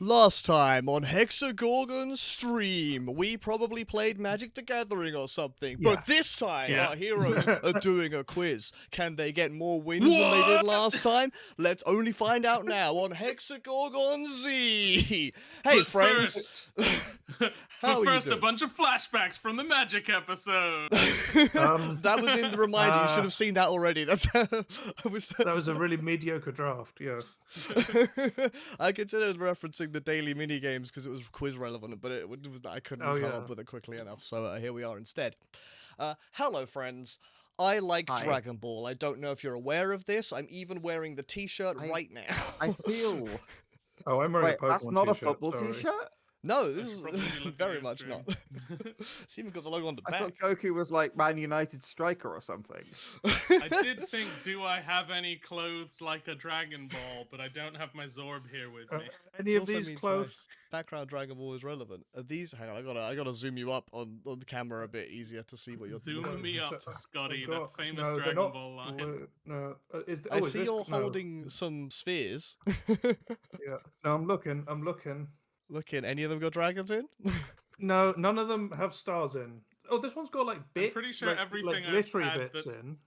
Last time on Hexagorgon's stream, we probably played Magic the Gathering or something. Yeah. But this time, Yeah. our heroes are doing a quiz. Can they get more wins than they did last time? Let's only find out now on Hexagorgon Z. Hey, But friends. How are you a doing? bunch of flashbacks from the Magic episode. That was in the reminder. You should have seen that already. That was a really mediocre draft. Yeah. I considered referencing the daily mini games because it was quiz relevant, but I couldn't come up with it quickly enough. So here we are instead. Hello, friends. I like Dragon Ball. I don't know if you're aware of this. I'm even wearing the T-shirt right now. I feel. Oh, I'm wearing a Pokemon that's not a t-shirt, football sorry. T-shirt. No, this is very much not. It's even got the logo on the I back. thought Goku was like Man United striker or something. I did think, do I have any clothes like a Dragon Ball? But I don't have my Zorb here with me. Any of these clothes? Background Dragon Ball is relevant. Are these? Hang on, I gotta zoom you up on the camera a bit easier to see what you're doing. Zoom me up, Scotty. That famous no, Dragon Ball line. No, I see you're holding some spheres. Yeah. No, I'm looking. Looking, any of them got dragons in? No, none of them have stars in. Oh, this one's got like bits. I'm pretty sure everything like glittery I've had bits in.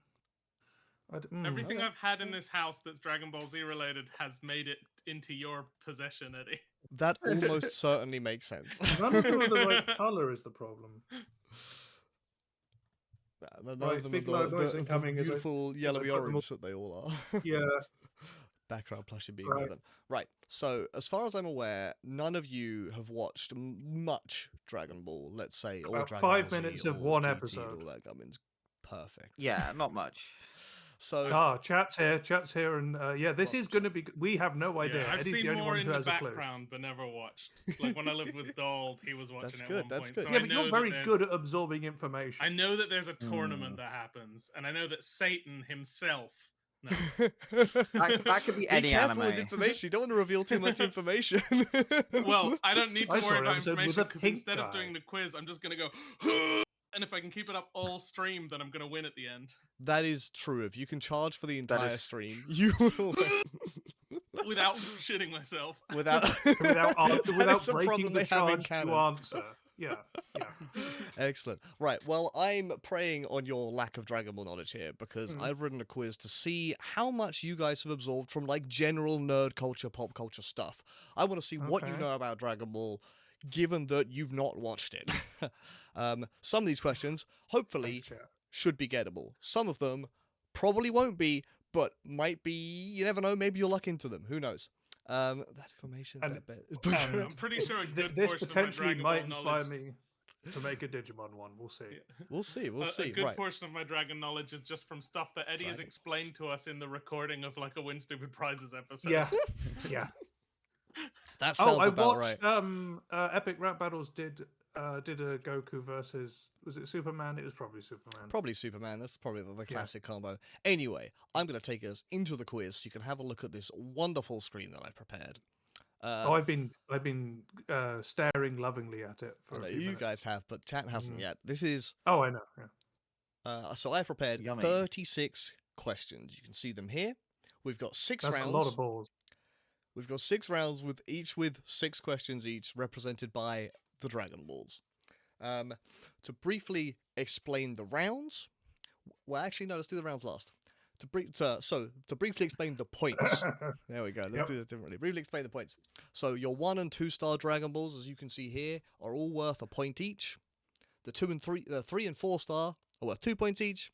Everything I've had in this house that's Dragon Ball Z related has made it into your possession, Eddie. That almost certainly makes sense. None of them are the right color is the problem. None of them are the beautiful yellowy orange that they all are. Yeah. Background plushie being relevant. Right. So, as far as I'm aware, none of you have watched much Dragon Ball. Let's say, or Dragon 5 Ball Z minutes of or one GT, episode. All that gummins. Perfect. Yeah, not much. So, chat's here, and yeah, this is going to be. We have no idea. Yeah, I've Eddie's seen the only more one in who the has a clue. background, but never watched. Like when I lived with Dald, he was watching. That's at good. One That's point. good. So Yeah, I but know you're very that good at absorbing information. I know that there's a tournament that happens, and I know that Satan himself. No. That could be any careful anime. with information. You don't want to reveal too much information. Well, I don't need to worry about episode with information a because pink instead of guy. doing the quiz, I'm just gonna go. And if I can keep it up all stream, then I'm gonna win at the end. That is true. If you can charge for the That entire is- stream, you will Without shitting myself. without without That's a breaking problem the they have in charge canon. to answer. Yeah. Excellent. Right. Well, I'm preying on your lack of Dragon Ball knowledge here because I've written a quiz to see how much you guys have absorbed from like general nerd culture, pop culture stuff. I want to see what you Okay. know about Dragon Ball, given that you've not watched it. Some of these questions, hopefully, should be gettable. Some of them probably won't be, but might be. You never know. Maybe you'll luck into them. Who knows? That information. And- that bit. I'm pretty sure a good This portion of my potentially Dragon might Ball inspire knowledge. me to make a Digimon one. We'll see. We'll see. We'll see. A good Right. portion of my Dragon knowledge is just from stuff that Eddie has explained to us in the recording of like a Win Stupid Prizes episode. Yeah. Yeah. That sounds I about watched. right. Epic Rap Battles did a Goku versus. Was it Superman? It was probably Superman. Probably Superman. That's probably the classic combo. Anyway, I'm going to take us into the quiz so you can have a look at this wonderful screen that I prepared. I've been staring lovingly at it for I know a few you minutes. guys have, but chat hasn't yet. This is Oh, I know. Yeah. so I prepared Yummy. 36 questions. You can see them here. We've got 6 That's rounds. a lot of balls. We've got 6 rounds with 6 questions each, represented by the Dragon Balls. To briefly explain the rounds. Well, actually, no. Let's do the rounds last. To briefly explain the points. There we go. Let's do this differently. Briefly explain the points. So your 1 and 2 star Dragon Balls, as you can see here, are all worth a point each. The 3 and 4 star are worth 2 points each.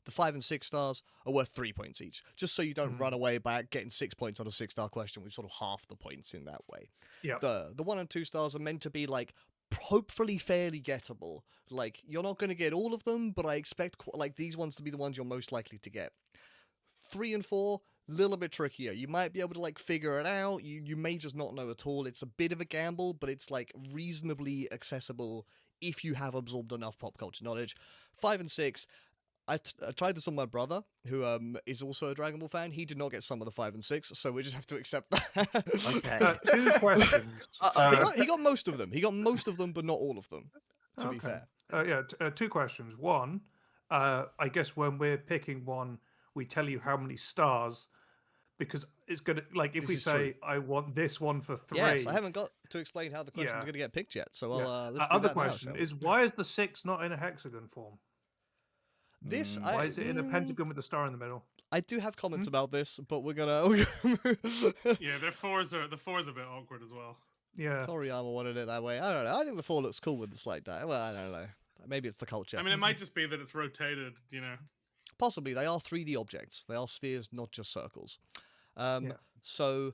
The 5 and 6 stars are worth 3 points each. Just so you don't run away back getting 6 points on a 6-star question. We've sort of half the points in that way. Yeah. The 1 and 2 stars are meant to be like hopefully fairly gettable. Like you're not going to get all of them, but I expect like these ones to be the ones you're most likely to get. 3 and 4, little bit trickier. You might be able to like figure it out. You may just not know at all. It's a bit of a gamble, but it's like reasonably accessible if you have absorbed enough pop culture knowledge. 5 and 6, I tried this on my brother, who is also a Dragon Ball fan. He did not get some of the 5 and 6, so we just have to accept that. Okay. 2 questions. He got most of them. He got most of them, but not all of them. To be fair. 2 questions. One, I guess when we're picking one, we tell you how many stars because it's gonna like if This we is say true. I want this one for 3. Yes, I haven't got to explain how the question's Yeah. going to get picked yet, so Yeah. let's do Other that now, question shall we? is why is the 6 not in a hexagon form? This, Mm. I, Why is it in a pentagon with the star in the middle? I do have comments Hmm? about this, but we're gonna. Yeah, the four's a bit awkward as well. Yeah. Toriyama wanted it that way. I don't know. I think the 4 looks cool with the slight die. Well, I don't know. Maybe it's the culture. I mean, it might just be that it's rotated, you know. Possibly they are 3D objects. They are spheres, not just circles. Yeah. So,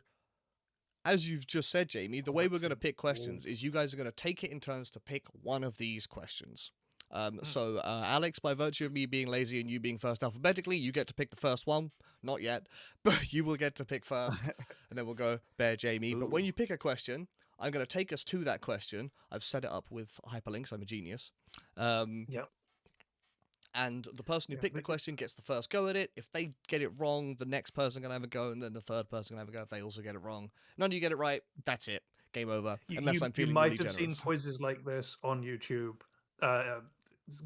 as you've just said, Jamie, the way we're that's going to some pick questions balls. is you guys are going to take it in turns to pick one of these questions. So, Alex, by virtue of me being lazy and you being first alphabetically, you get to pick the first one. Not yet, but you will get to pick first, and then we'll go Bear Jamie. But when Ooh. you pick a question, I'm going to take us to that question. I've set it up with hyperlinks. I'm a genius. Yep. And the person who Yeah, picked the but- question gets the first go at it. If they get it wrong, the next person can have a go, and then the third person can have a go if they also get it wrong. None of you get it right, that's it. Game over. Unless I'm feeling you might really have generous. seen quizzes like this on YouTube.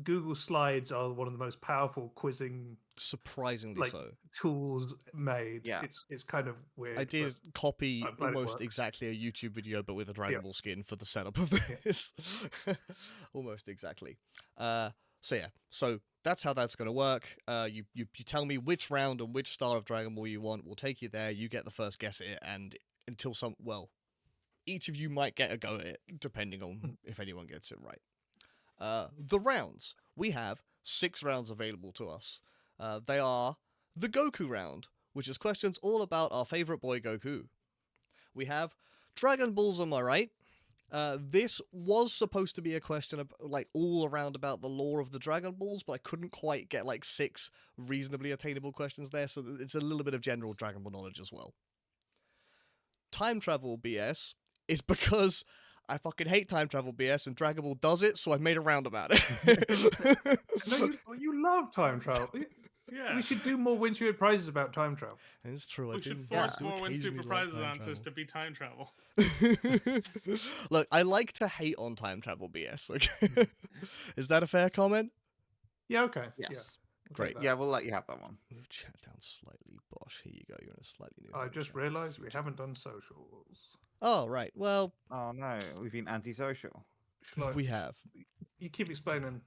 Google Slides are one of the most powerful quizzing Surprisingly like so. tools made. Yeah. It's kind of weird. I but did copy I'm glad it almost works. exactly a YouTube video, but with a Dragon Ball skin for the setup of this. Almost exactly. So that's how that's going to work. You tell me which round and which style of Dragon Ball you want. We'll take you there. You get the first guess at it, and until each of you might get a go at it, depending on if anyone gets it right. The rounds. We have 6 rounds available to us. They are the Goku round, which is questions all about our favorite boy Goku. We have Dragon Balls, am I right? This was supposed to be a question all around about the lore of the Dragon Balls, but I couldn't quite get 6 reasonably attainable questions there, so it's a little bit of general Dragon Ball knowledge as well. Time travel BS is because I fucking hate time travel BS and Dragon Ball does it, so I made a round about it. No, you love time travel. Yeah. We should do more Winstupid prizes about time travel. It's true. We should force more Win Super Prizes answers to be time travel. Look, I like to hate on time travel BS. Okay, is that a fair comment? Yeah. Okay. Yes. Great. Yeah, we'll let you have that one. Move chat down slightly, Bosh. Here you go. You're in a slightly new. I mode just chat. realised we haven't done socials. Oh right. Well, Oh no, we've been antisocial. Shall I- we have. You keep explaining.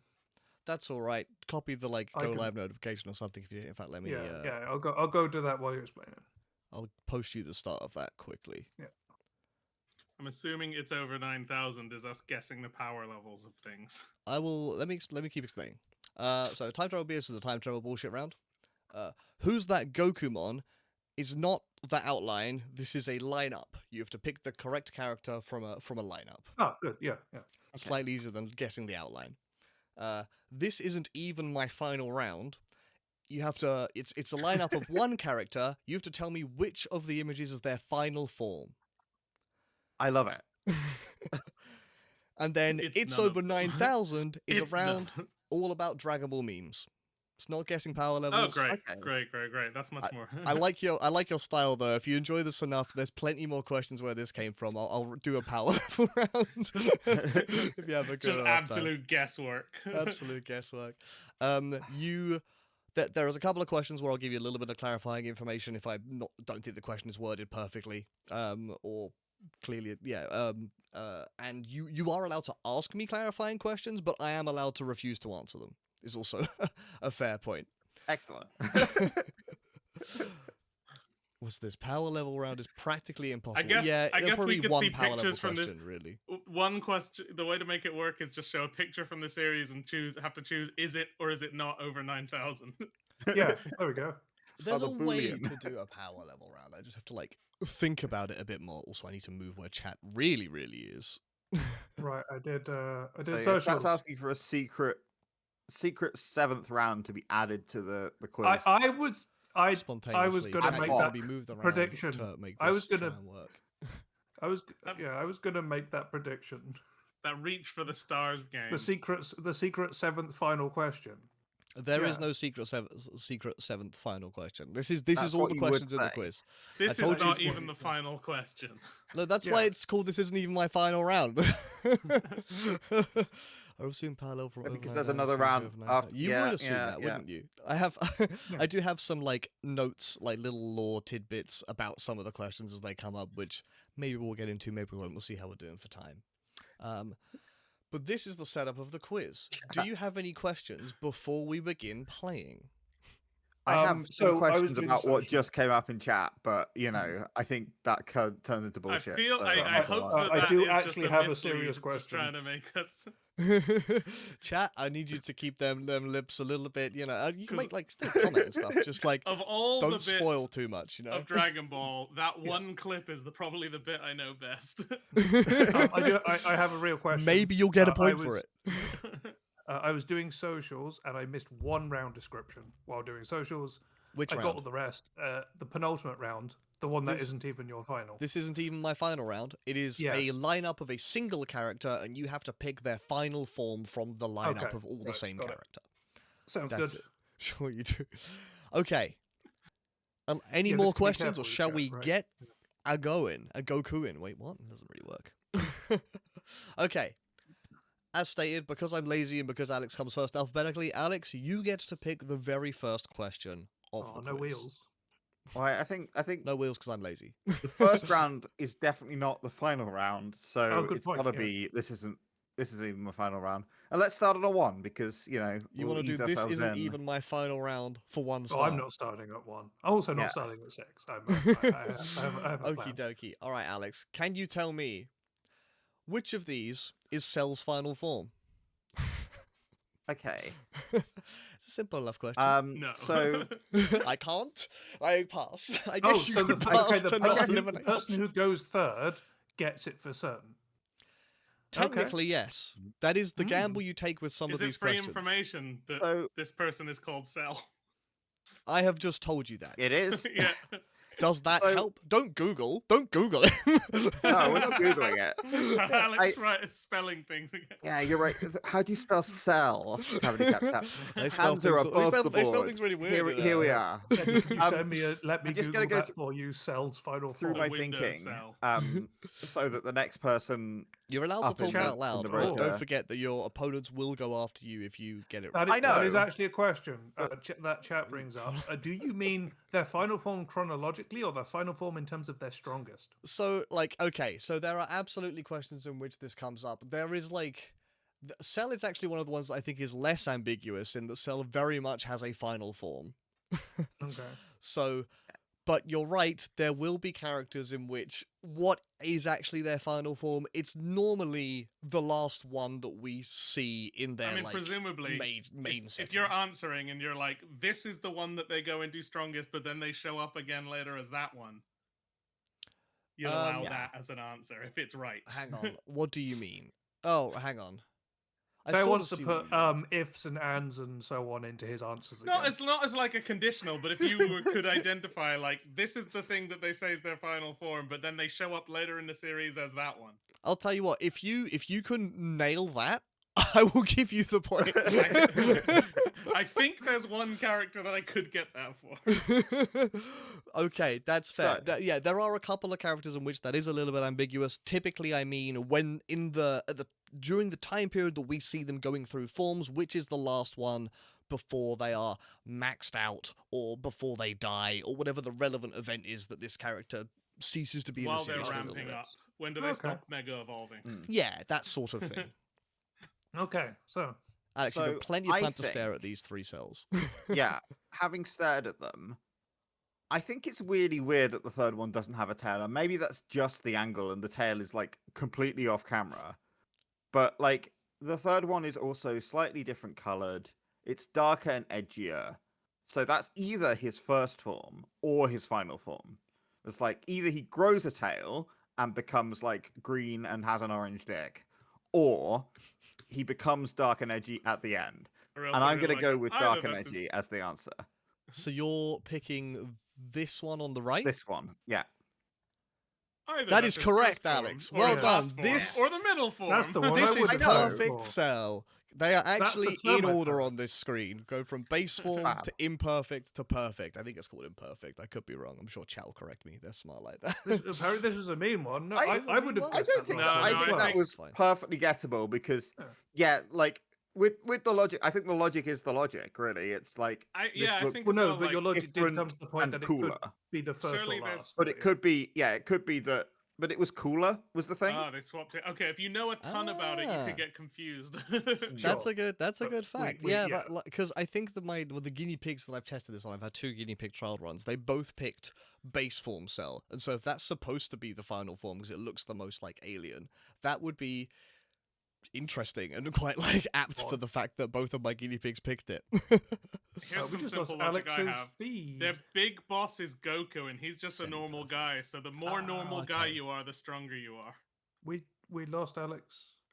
That's all right. Copy the I go can- live notification or something. If you, in fact, let me. Yeah. I'll go do that while you're explaining. I'll post you the start of that quickly. I'm assuming it's over 9,000 is us guessing the power levels of things. I will. Let me keep explaining. So time travel BS is a time travel bullshit round. Who's that Gokumon is not the outline. This is a lineup. You have to pick the correct character from a lineup. Oh, good. Yeah. Slightly easier than guessing the outline. This isn't even my final round. You have to. It's a lineup of one character. You have to tell me which of the images is their final form. I love it. And then It's it's none of over them. 9,000 is It's a round not- all about Dragon Ball memes. It's not guessing power Oh, levels. great, Okay. great. That's much more. I like your style though. If you enjoy this enough, there's plenty more questions where this came from. I'll do a power level round if you have a good Just enough time. absolute guesswork. Absolute guesswork. There's a couple of questions where I'll give you a little bit of clarifying information if I don't think the question is worded perfectly, or clearly, and you are allowed to ask me clarifying questions, but I am allowed to refuse to answer them. Is also a fair point. Excellent. Was this power level round is practically impossible. guess- yeah, I there's guess we probably could one see power level pictures from this- question, really. One question. The way to make it work is just show a picture from the series and have to choose is it or is it not over 9,000. Yeah. There we go. There's a the way Boolean. to do a power level round. I just have to think about it a bit more. Also, I need to move where chat really is. Right. I did So, yeah, socials. that's asking for a secret 7th round to be added to the quiz. I Spontaneously, gonna chat make will that be moved around prediction. to make I this was gonna- try and work. I was gonna make that prediction. That reach for the stars game. The secret 7th final question. There is Yeah. no secret 7th final question. This is That's all what the you would questions in the say. quiz. This I told is you- not even the final question. No, that's why Yeah. it's called. This isn't even my final round. I assume parallel from Because overnight there's rise another to round overnight after. rise. You yeah, would assume yeah, that, yeah. wouldn't you? I do have some like notes, like little lore tidbits about some of the questions as they come up, which maybe we'll get into, maybe we won't. We'll see how we're doing for time. But this is the setup of the quiz. Do you have any questions before we begin playing? I have some so I was questions doing about what social. just came up in chat, but I think that turns into bullshit. I so I I'm not hope gonna lie. that I that do is actually just have a mislead, serious just question. trying to make us. Chat, I need you to keep them lips a little bit, you can 'Cause- make like still comment and stuff, just like Of all the don't bits spoil too much, of Dragon Ball, that one clip is probably the bit I know best. I have a real question. Maybe you'll get a I point for was- it. I was doing socials and I missed one round description while doing socials. Which I got round? all the rest. The penultimate round, the one that This- isn't even your final. This isn't even my final round. It is a Yes. lineup of a single character, and you have to pick their final form from the lineup Okay, of all the right, same got it. character. Sounds That's good. it. Sure you do. Okay. Any Yeah, more just be questions, careful or with shall chat, we right? get a Goku-in? Wait, what? That doesn't really work. Okay. As stated, because I'm lazy and because Alex comes first alphabetically, Alex, you get to pick the very first question of Oh, the no quiz. wheels. Well, I think No wheels because I'm lazy. the first round is definitely not the final round, so Oh, good it's point, got to yeah. be. This isn't even my final round. And let's start on a 1 because You we'll want to ease do this ourselves isn't in. even my final round for one Oh, star. I'm not starting at 1. I'm also not Yeah. starting at 6. I have a Okie plan. dokie. All right, Alex. Can you tell me which of these is Cell's final form? Okay. It's a simple enough question. No. So I can't. I pass. I Oh, guess you so could the pass to not person eliminate. who goes third gets it for certain. Technically, yes. That is the Hmm. gamble you take with some Is of it these free questions. information that So- this person is called Cell? I have just told you that. it is. Yeah. Does that So- help? Don't Google it. No, we're not googling it. Alex, right? It's spelling things again. Yeah, you're right. How do you spell cell? Tappity tap tap. They spell Hands are things- they above spell- the they spell board. things really weird, Here we uh, are. Can you send me let me I'm just Google gonna go that for you? Cell's final Through form. my Windows thinking, cell. so that the next person. You're allowed Up to in talk the- out loud, in the but don't rotor. forget that your opponents will go after you if you get it That right. is, that is know. actually a question But- that chat brings up. Do you mean their final form chronologically or their final form in terms of their strongest? So, okay, so there are absolutely questions in which this comes up. There is, Cell is actually one of the ones that I think is less ambiguous in that Cell very much has a final form. Okay. So, but you're right, there will be characters in which what is actually their final form, it's normally the last one that we see in their, I mean, presumably, main setting. if you're answering and you're like, this is the one that they go and do strongest, but then they show up again later as that one, you'll allow yeah. that as an answer if it's right. Hang on, what do you mean? Oh, hang on. I Bear sort wants of to see what put you mean. ifs and ands and so on into his answers. Not again. as like a conditional, but if you could identify like this is the thing that they say is their final form, but then they show up later in the series as that one. I'll tell you what, if you can nail that, I will give you the point. I think there's one character that I could get that for. Okay, that's fair. So- Yeah, there are a couple of characters in which that is a little bit ambiguous. Typically, I mean, when during the time period that we see them going through forms, which is the last one before they are maxed out or before they die or whatever the relevant event is that this character ceases to be in While the they're series for a little ramping bit. up, when do they Okay. stop mega evolving? Yeah, that sort of thing. Okay, so Alex, you've So, got plenty of I time to stare think- at these three cells. Yeah, having stared at them, I think it's really weird that the third one doesn't have a tail, and maybe that's just the angle, and the tail is completely off camera. But the third one is also slightly different colored. It's darker and edgier, so that's either his first form or his final form. It's either he grows a tail and becomes green and has an orange dick, or he becomes dark and edgy at the end. Or else And I I'm really gonna go like with either dark and that's his- edgy as the answer. So you're picking this one on the right? This one, yeah. either That that's is his correct, first form Alex. or Well his last done. form, This- or the middle form. That's the one This I is would I know. perfect for. cell. They are That's the actually term in I order found. on this screen. Go from base form Fab. to imperfect to perfect. I think it's called imperfect. I could be wrong. I'm sure Chat will correct me. They're smart like that. Apparently, this was a mean one. No, I- I would have I I guessed don't that think last that. No, one I no, as think I well. that think- was Fine. perfectly gettable because, Yeah. like with the logic, I think the logic is the logic. Really, it's like I this I looked think Well, as no, well, but your like, logic did different come to the point and that it cooler. could be the first Surely or there's- last. But it could be, yeah, it could be that. But it was cooler. Was the thing? Oh, they swapped it. Okay, if you know a ton about it, you Ah. could get confused. That's Sure. a good. That's a But good fact. we- yeah, yeah. because I think that the guinea pigs that I've tested this on, I've had 2 guinea pig trial runs. They both picked base form cell, and so if that's supposed to be the final form because it looks the most like alien, that would be interesting and quite like apt for Odd. the fact that both of my guinea pigs picked it. Here's we some just lost simple logic I Alex's have. feed. Their big boss is Goku, and he's just a Semi-perfect. normal guy. So the more normal Ah, guy okay. you are, the stronger you are. We lost Alex,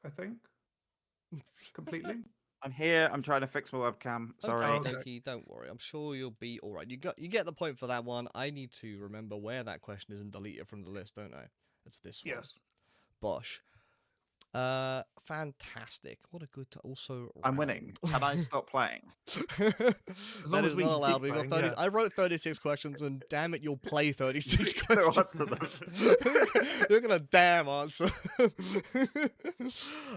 I think, completely. I'm here. I'm trying to fix my webcam. Sorry. okay. Dokie, don't worry. I'm sure you'll be all right. You get the point for that one. I need to remember where that question is and delete it from the list, don't I? It's this one. Yes. Bosh. Fantastic. What a good also I'm winning. round. Can I stop playing? That long as is we not can allowed. keep We got playing, 30. yeah. I wrote 36 questions, and damn it, you'll play 36 No questions. answer this. You're gonna damn answer.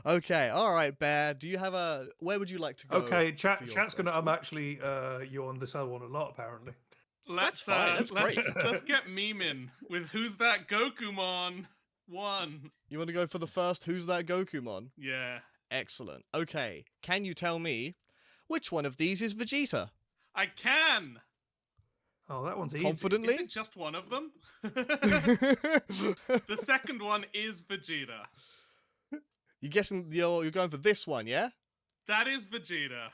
Okay, all right, Bear. Do you have a? Where would you like to go? Okay, for chat's your gonna. first I'm one? actually you on this other one a lot apparently. Let's fine, that's let's great. let's get memeing with who's that Gokumon one. You want to go for the first? Who's that Gokumon? Yeah, Excellent. Okay, can you tell me which one of these is Vegeta? I can. Oh, that one's easy. Is Confidently? it just one of them? The second one is Vegeta. You guessing you're going for this one, yeah? That is Vegeta.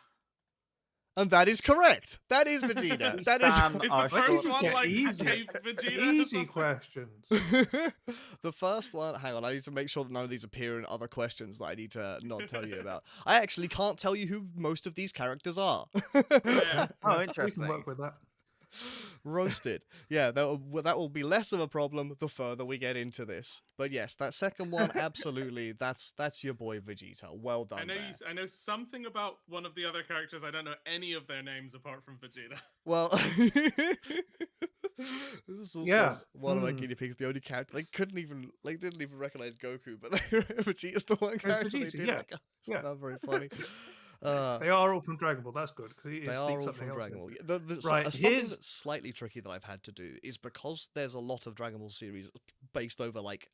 And that is correct. That is Vegeta. We That is. stand Is our the first short- one Yeah, like easy. cave Vegeta? or Easy something? questions. The first one, hang on, I need to make sure that none of these appear in other questions that I need to not tell you about. I actually can't tell you who most of these characters are. Yeah. Oh, We interesting. can work with that. Roasted. Yeah, that will be less of a problem the further we get into this. But yes, that second one, absolutely, that's your boy Vegeta. Well done. I know Bear. I know something about one of the other characters. I don't know any of their names apart from Vegeta. Well, this is also Yeah. one of my Hmm. guinea pigs. The only character they didn't even recognize Goku, but Vegeta's the one character they Vegeta, did yeah, recognize. yeah. That's very funny. They are all from Dragon Ball. That's good because he They is are all something from else. Dragon in. Ball. Right, Something here's- that's slightly tricky that I've had to do is because there's a lot of Dragon Ball series based over like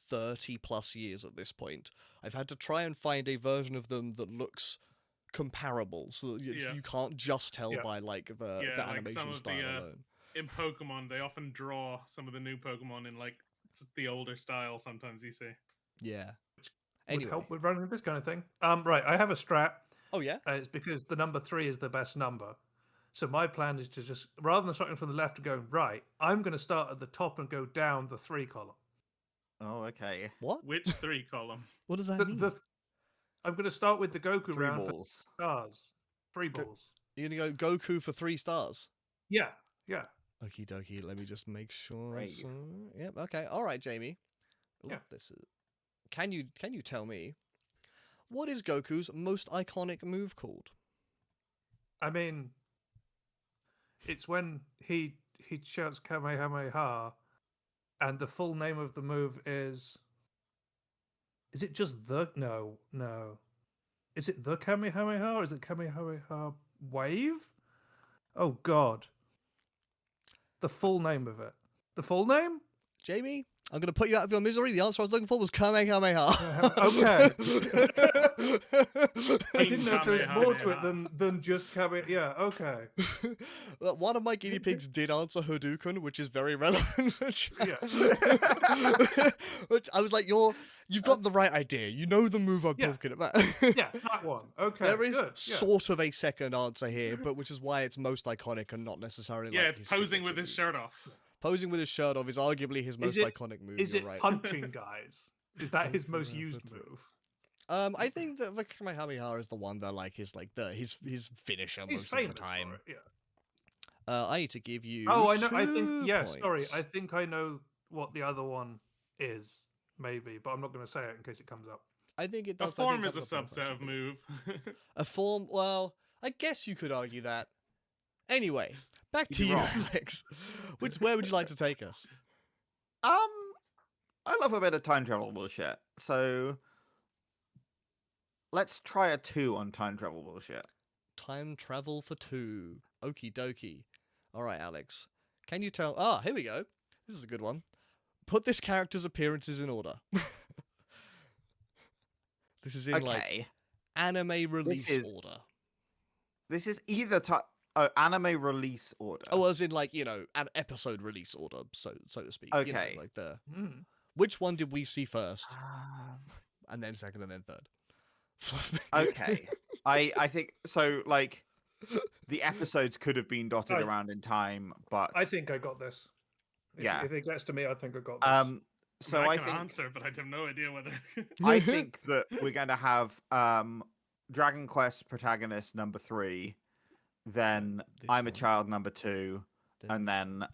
30 plus years at this point. I've had to try and find a version of them that looks comparable, so that Yeah. you can't just tell Yeah. by like the Yeah, like some animation of the, style alone. In Pokemon, they often draw some of the new Pokemon in like the older style. Sometimes you see. Yeah. Would Anyway. help with running this kind of thing. Right, I have a strat. Oh yeah. It's because the number 3 is the best number. So my plan is to just, rather than starting from the left and going right, I'm going to start at the top and go down the 3 column. Oh, okay. What? Which 3 column? What does that The, mean? I'm going to start with the Goku 3 round for balls. stars. 3 Go- balls. You're gonna go Goku for 3 stars. Yeah, yeah. Okie dokie. Let me just make sure. That's, Brave. yep. Okay. All right, Jamie. Ooh, Yeah. This is. Can you tell me what is Goku's most iconic move called? I mean, it's when he shouts Kamehameha, and the full name of the move is. Is it just the no? Is it the Kamehameha or is it Kamehameha wave? Oh God. The full name of it. The full name? Jamie, I'm gonna put you out of your misery. The answer I was looking for was Kamehameha. Okay. I didn't know if there was more to it Kamehameha. than just Kamehameha. Yeah, okay. Well, one of my guinea pigs did answer Hadouken, which is very relevant. Yeah. Which I was like, you've got the right idea. You know the move I'm Yeah. talking about. Yeah, that one. Okay. There is good. Yeah. sort of a second answer here, but which is why it's most iconic and not necessarily. Yeah, like it's his posing with signature his move. shirt off. Posing with his shirt off is arguably his most it- iconic move. Is You're it right. punching guys? Is that his most used move? I think that the Kamehameha is the one that like is like his finisher He's most famous of the time. for it. Yeah. I need to give you. Oh, I know. I 2 think. Yeah. Sorry. points. I think I know what the other one is. Maybe, but I'm not going to say it in case it comes up. I think it A does. but I think form is a comes up in the subset of question. move. A form. Well, I guess you could argue that. Anyway, back You'd to be you, wrong. Alex. Where would you like to take us? I love a bit of time travel bullshit. So let's try a 2 on time travel bullshit. Time travel for 2. Okie dokie. All right, Alex. Can you tell? Ah, here we go. This is a good one. Put this character's appearances in order. This is in like Okay. anime release is- order. This is either anime release order. Oh, as in like an episode release order, so to speak. Okay. Like the Hmm. which one did we see first, Um, and then second, and then third? Fluff me. okay. I think so. Like the episodes could have been dotted Right. around in time, but I think I got this. Yeah. If it gets to me, I think I got this. So I I can think answer, but I have no idea whether. I think that we're going to have Dragon Quest protagonist number 3, then This I'm a one. child number 2, and then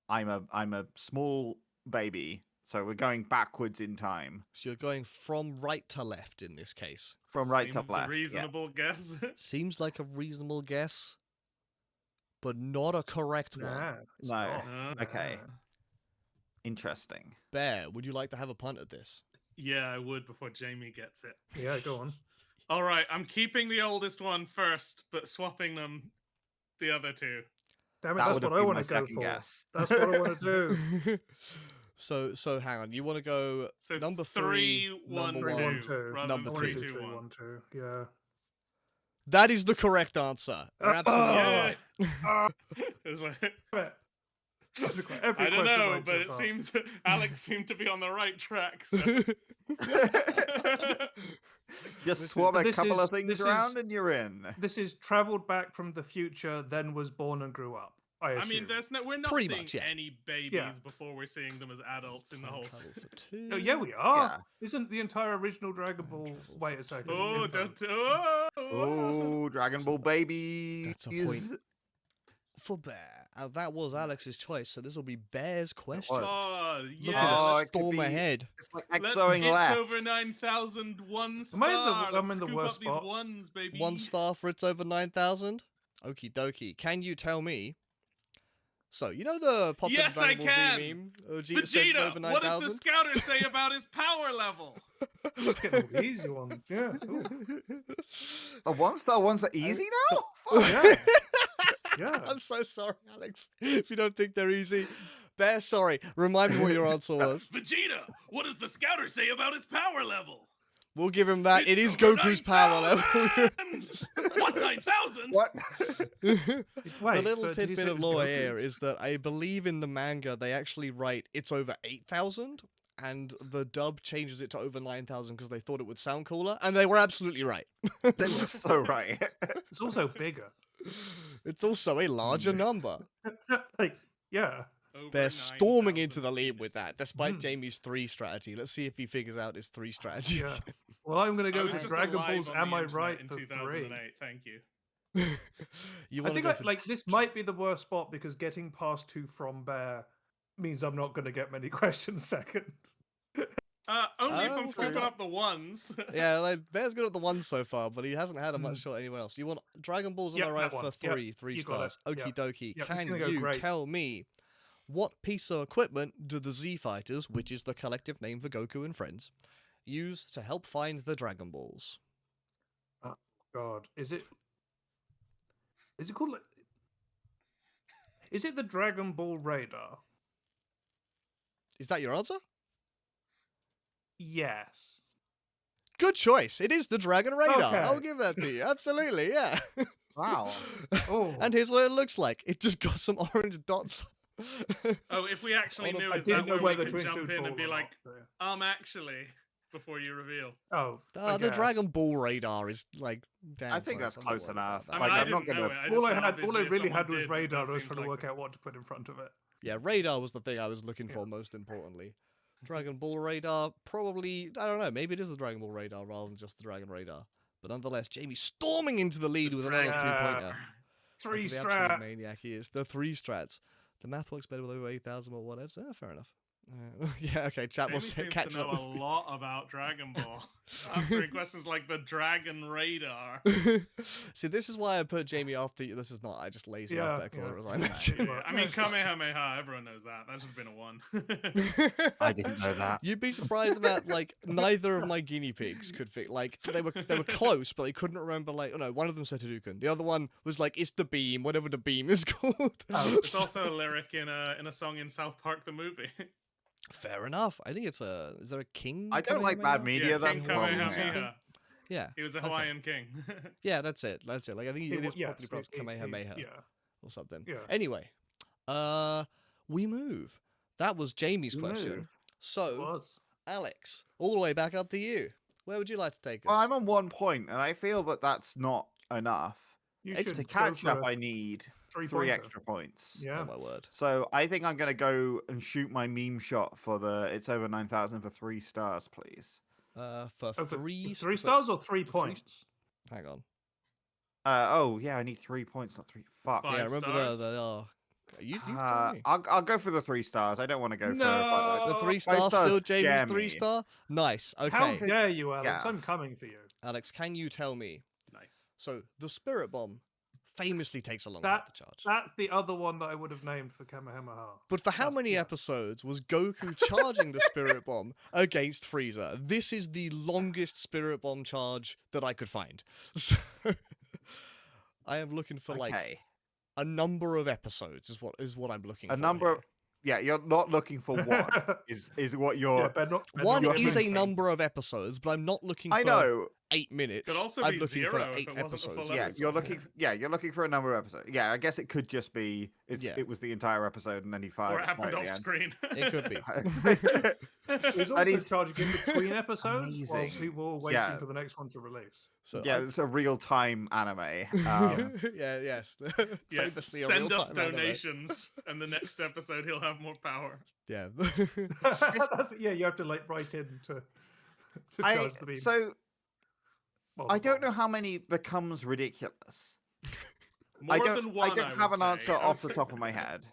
I'm a small baby. So we're going backwards in time So you're going from right to left in this case. from right to Seems left. a reasonable guess. Seems like a reasonable guess, but not a correct one. Nah, it's No. not. No. Okay. Nah. Interesting. Bear, would you like to have a punt at this? Yeah, I would before Jamie gets it. Yeah, go on. All right, I'm keeping the oldest one first, but swapping them the other 2. Damn it, That that's would have what I been want my to go second for. guess. That's what I want to do. So hang on. You want to go So number 3, 3, 1, number 3, 1, 1, 2. rather number than I want to 3, do 2, 3, 1. 1, 2. Yeah. That is the correct answer. You're absolutely Yeah. right. It's like- Every I don't question know, right but so it far. seems Alex seemed to be on the right track. So. Just swap a this couple is- of things this around is- and you're in. This is travelled back from the future, then was born and grew up. I I mean, assume. we're not Pretty seeing much, yeah. any babies Yeah. before we're seeing them as adults in the Time whole. travel for 2. Oh, yeah, we are. Yeah. Isn't the entire original Dragon Ball? travel Wait for a second. Oh, info. don't. Oh, Oh, Dragon Ball baby. That's a point. For Bear. That was Alex's choice, so this will be Bear's question. was. Oh, Look yeah. at Oh, us it could storm be- ahead. It's like Let's exoing get left. over 9,001 Am I in the- star. I'm Let's in the scoop worst up these spot. ones, baby. 1 star for it's over 9,000. Okie dokie. Can you tell me? So, you know the popular Yes, I Dragon Ball Z can. meme? Vegeta says it's over Vegeta, what does 9,000? the scouter say about his power level? Let's get all the easy ones. Yeah. Ooh. The 1-star ones are easy now? Fuck. Yeah. Yeah. I'm so sorry, Alex, if you don't think they're easy. Bear, sorry. Remind me what your answer was. Vegeta, what does the scouter say about his power level? We'll give him that. It It's is over Goku's power level. 9,000! What, 9,000? What? The Wait, little but did you tidbit say of it was lore Goku? here is that I believe in the manga they actually write it's over 8,000, and the dub changes it to over 9,000 because they thought it would sound cooler, and they were absolutely right. They were so right. It's also bigger. It's also a larger Hmm. number. Like, yeah. Over They're storming 9,000 into the lead with that, penises. despite Hmm. Jamie's 3 strategy. Let's see if he figures out his 3 strategy. Yeah. Well, I'm gonna I go was to just Dragon alive Ball's on the Am I internet Right in for 3. 2008. Thank you. You I want to think go for this might be the worst spot because getting past 2 from Bear means I'm not going to get many questions second. Only if Oh, I'm fair scooping enough. up the ones. Yeah, like, Bear's good at the 1 so far, but he hasn't had a much Mm. shot anyone else. You want Dragon Balls, am Yep, I right, that for one. Yep, 3 you got stars? it. Okie Yep. dokie. Yep, it's Can gonna go you great. tell me what piece of equipment do the Z Fighters, which is the collective name for Goku and friends, use to help find the Dragon Balls? God, is it called? Is it the Dragon Ball radar? Is that your answer? Yes. Good choice. It is the Dragon Radar. Okay. I'll give that to you. Absolutely, yeah. Wow. Oh, And here's what it looks like. It just got some orange dots. Oh, if we actually Hold on, knew, I is didn't that know where we whether to could jump include in ball and be or like, not. actually, before you reveal. Oh, The guess. Dragon Ball Radar is like damn I think close. that's I'm not close worried enough. about I that. mean, Like, I I'm not didn't know gonna- it. I All just I know had, obviously if really someone had was did, radar. that I was seems trying to like work out what to put in front of it. Yeah, radar was the thing I was looking for Yeah. most importantly. Dragon Ball Radar, probably, I don't know, maybe it is the Dragon Ball Radar rather than just the Dragon Radar. But nonetheless, Jamie storming into the lead with another Dragon- 2-pointer. 3 Like the absolute strat. maniac he is. The 3 strats. The math works better with over 8,000 or whatever. So, fair enough. Yeah, okay, chat will Jamie seems catch to know up a with lot about Dragon Ball. Answering questions like the Dragon Radar. me. See, this is why I put Jamie after you. This is not, I just lazy Yeah, alphabetical yeah. as I mentioned. Yeah, I mean, Kamehameha, everyone knows that. That should have been a 1. I didn't know that. You'd be surprised that like neither of my guinea pigs could fit. Like they were close, but they couldn't remember. Like, oh no, one of them said Hadouken. The other one was like, it's the beam, whatever the beam is called. It's also a lyric in a song in South Park the movie. Fair enough. I think it's a. Is there a king? I don't like Kamehameha? bad media. Yeah, That's King the problem. Kamehameha. Yeah. He was a Okay. Hawaiian king. Yeah, that's it. That's it. Like I think it is Yes, probably pronounced Kamehameha Yeah. or something. Yeah. Anyway, we move. That was Jamie's We question. move. It So, was. Alex, all the way back up to you. Where would you like to take us? Well, I'm on 1 point, and I feel that that's not enough. You It's should To go catch for up, a I need 3 3-pointer. extra points. Oh Yeah. my word. So I think I'm gonna go and shoot my meme shot for the it's over 9,000 for 3 stars, please. For Oh, for three 3 so- stars or 3 for 3 points? Hang on. Oh yeah, I need 3 points, not 3. Fuck. 5 Yeah, remember stars? you tell me. I'll go for the 3 stars. I don't want to go for No! The 3 5 star stars still Jamie's scare 3 me. star? Nice. How Okay. dare you, Alex? Yeah. I'm coming for you. Alex, can you tell me? Nice. So the spirit bomb famously takes a long time to That's charge. that's the other one that I would have named for Kamehameha. But for how That's- many yeah. episodes was Goku charging the spirit bomb against Frieza? This is the longest spirit bomb charge that I could find. So I am looking for like Okay. a number of episodes is what I'm looking for. A number here. of, yeah, you're not looking for one. is what you're Yeah, better not- better One not is a mention. number of episodes, but I'm not looking for I know. 8 minutes. Could also I'm be looking 0 for if 8 it wasn't the full episodes. Yeah, episode. you're looking. You're looking for a number of episodes. Yeah, I guess it could just be. Yeah. It was the entire episode, and then he fired. Or it happened right off at screen. It could be. the It was And also he's- charging in between episodes while Amazing. people were waiting Yeah. for the next one to release. So yeah, I'm- it's a real time anime. yeah, yes. Yeah, Famously a send us real-time anime. donations, and the next episode he'll have more power. Yeah. Yeah, you have to like write in to charge the beam. So Well, I the don't bomb. know how many becomes ridiculous. More I don't. than one. I don't have would an say. answer off the top of my head.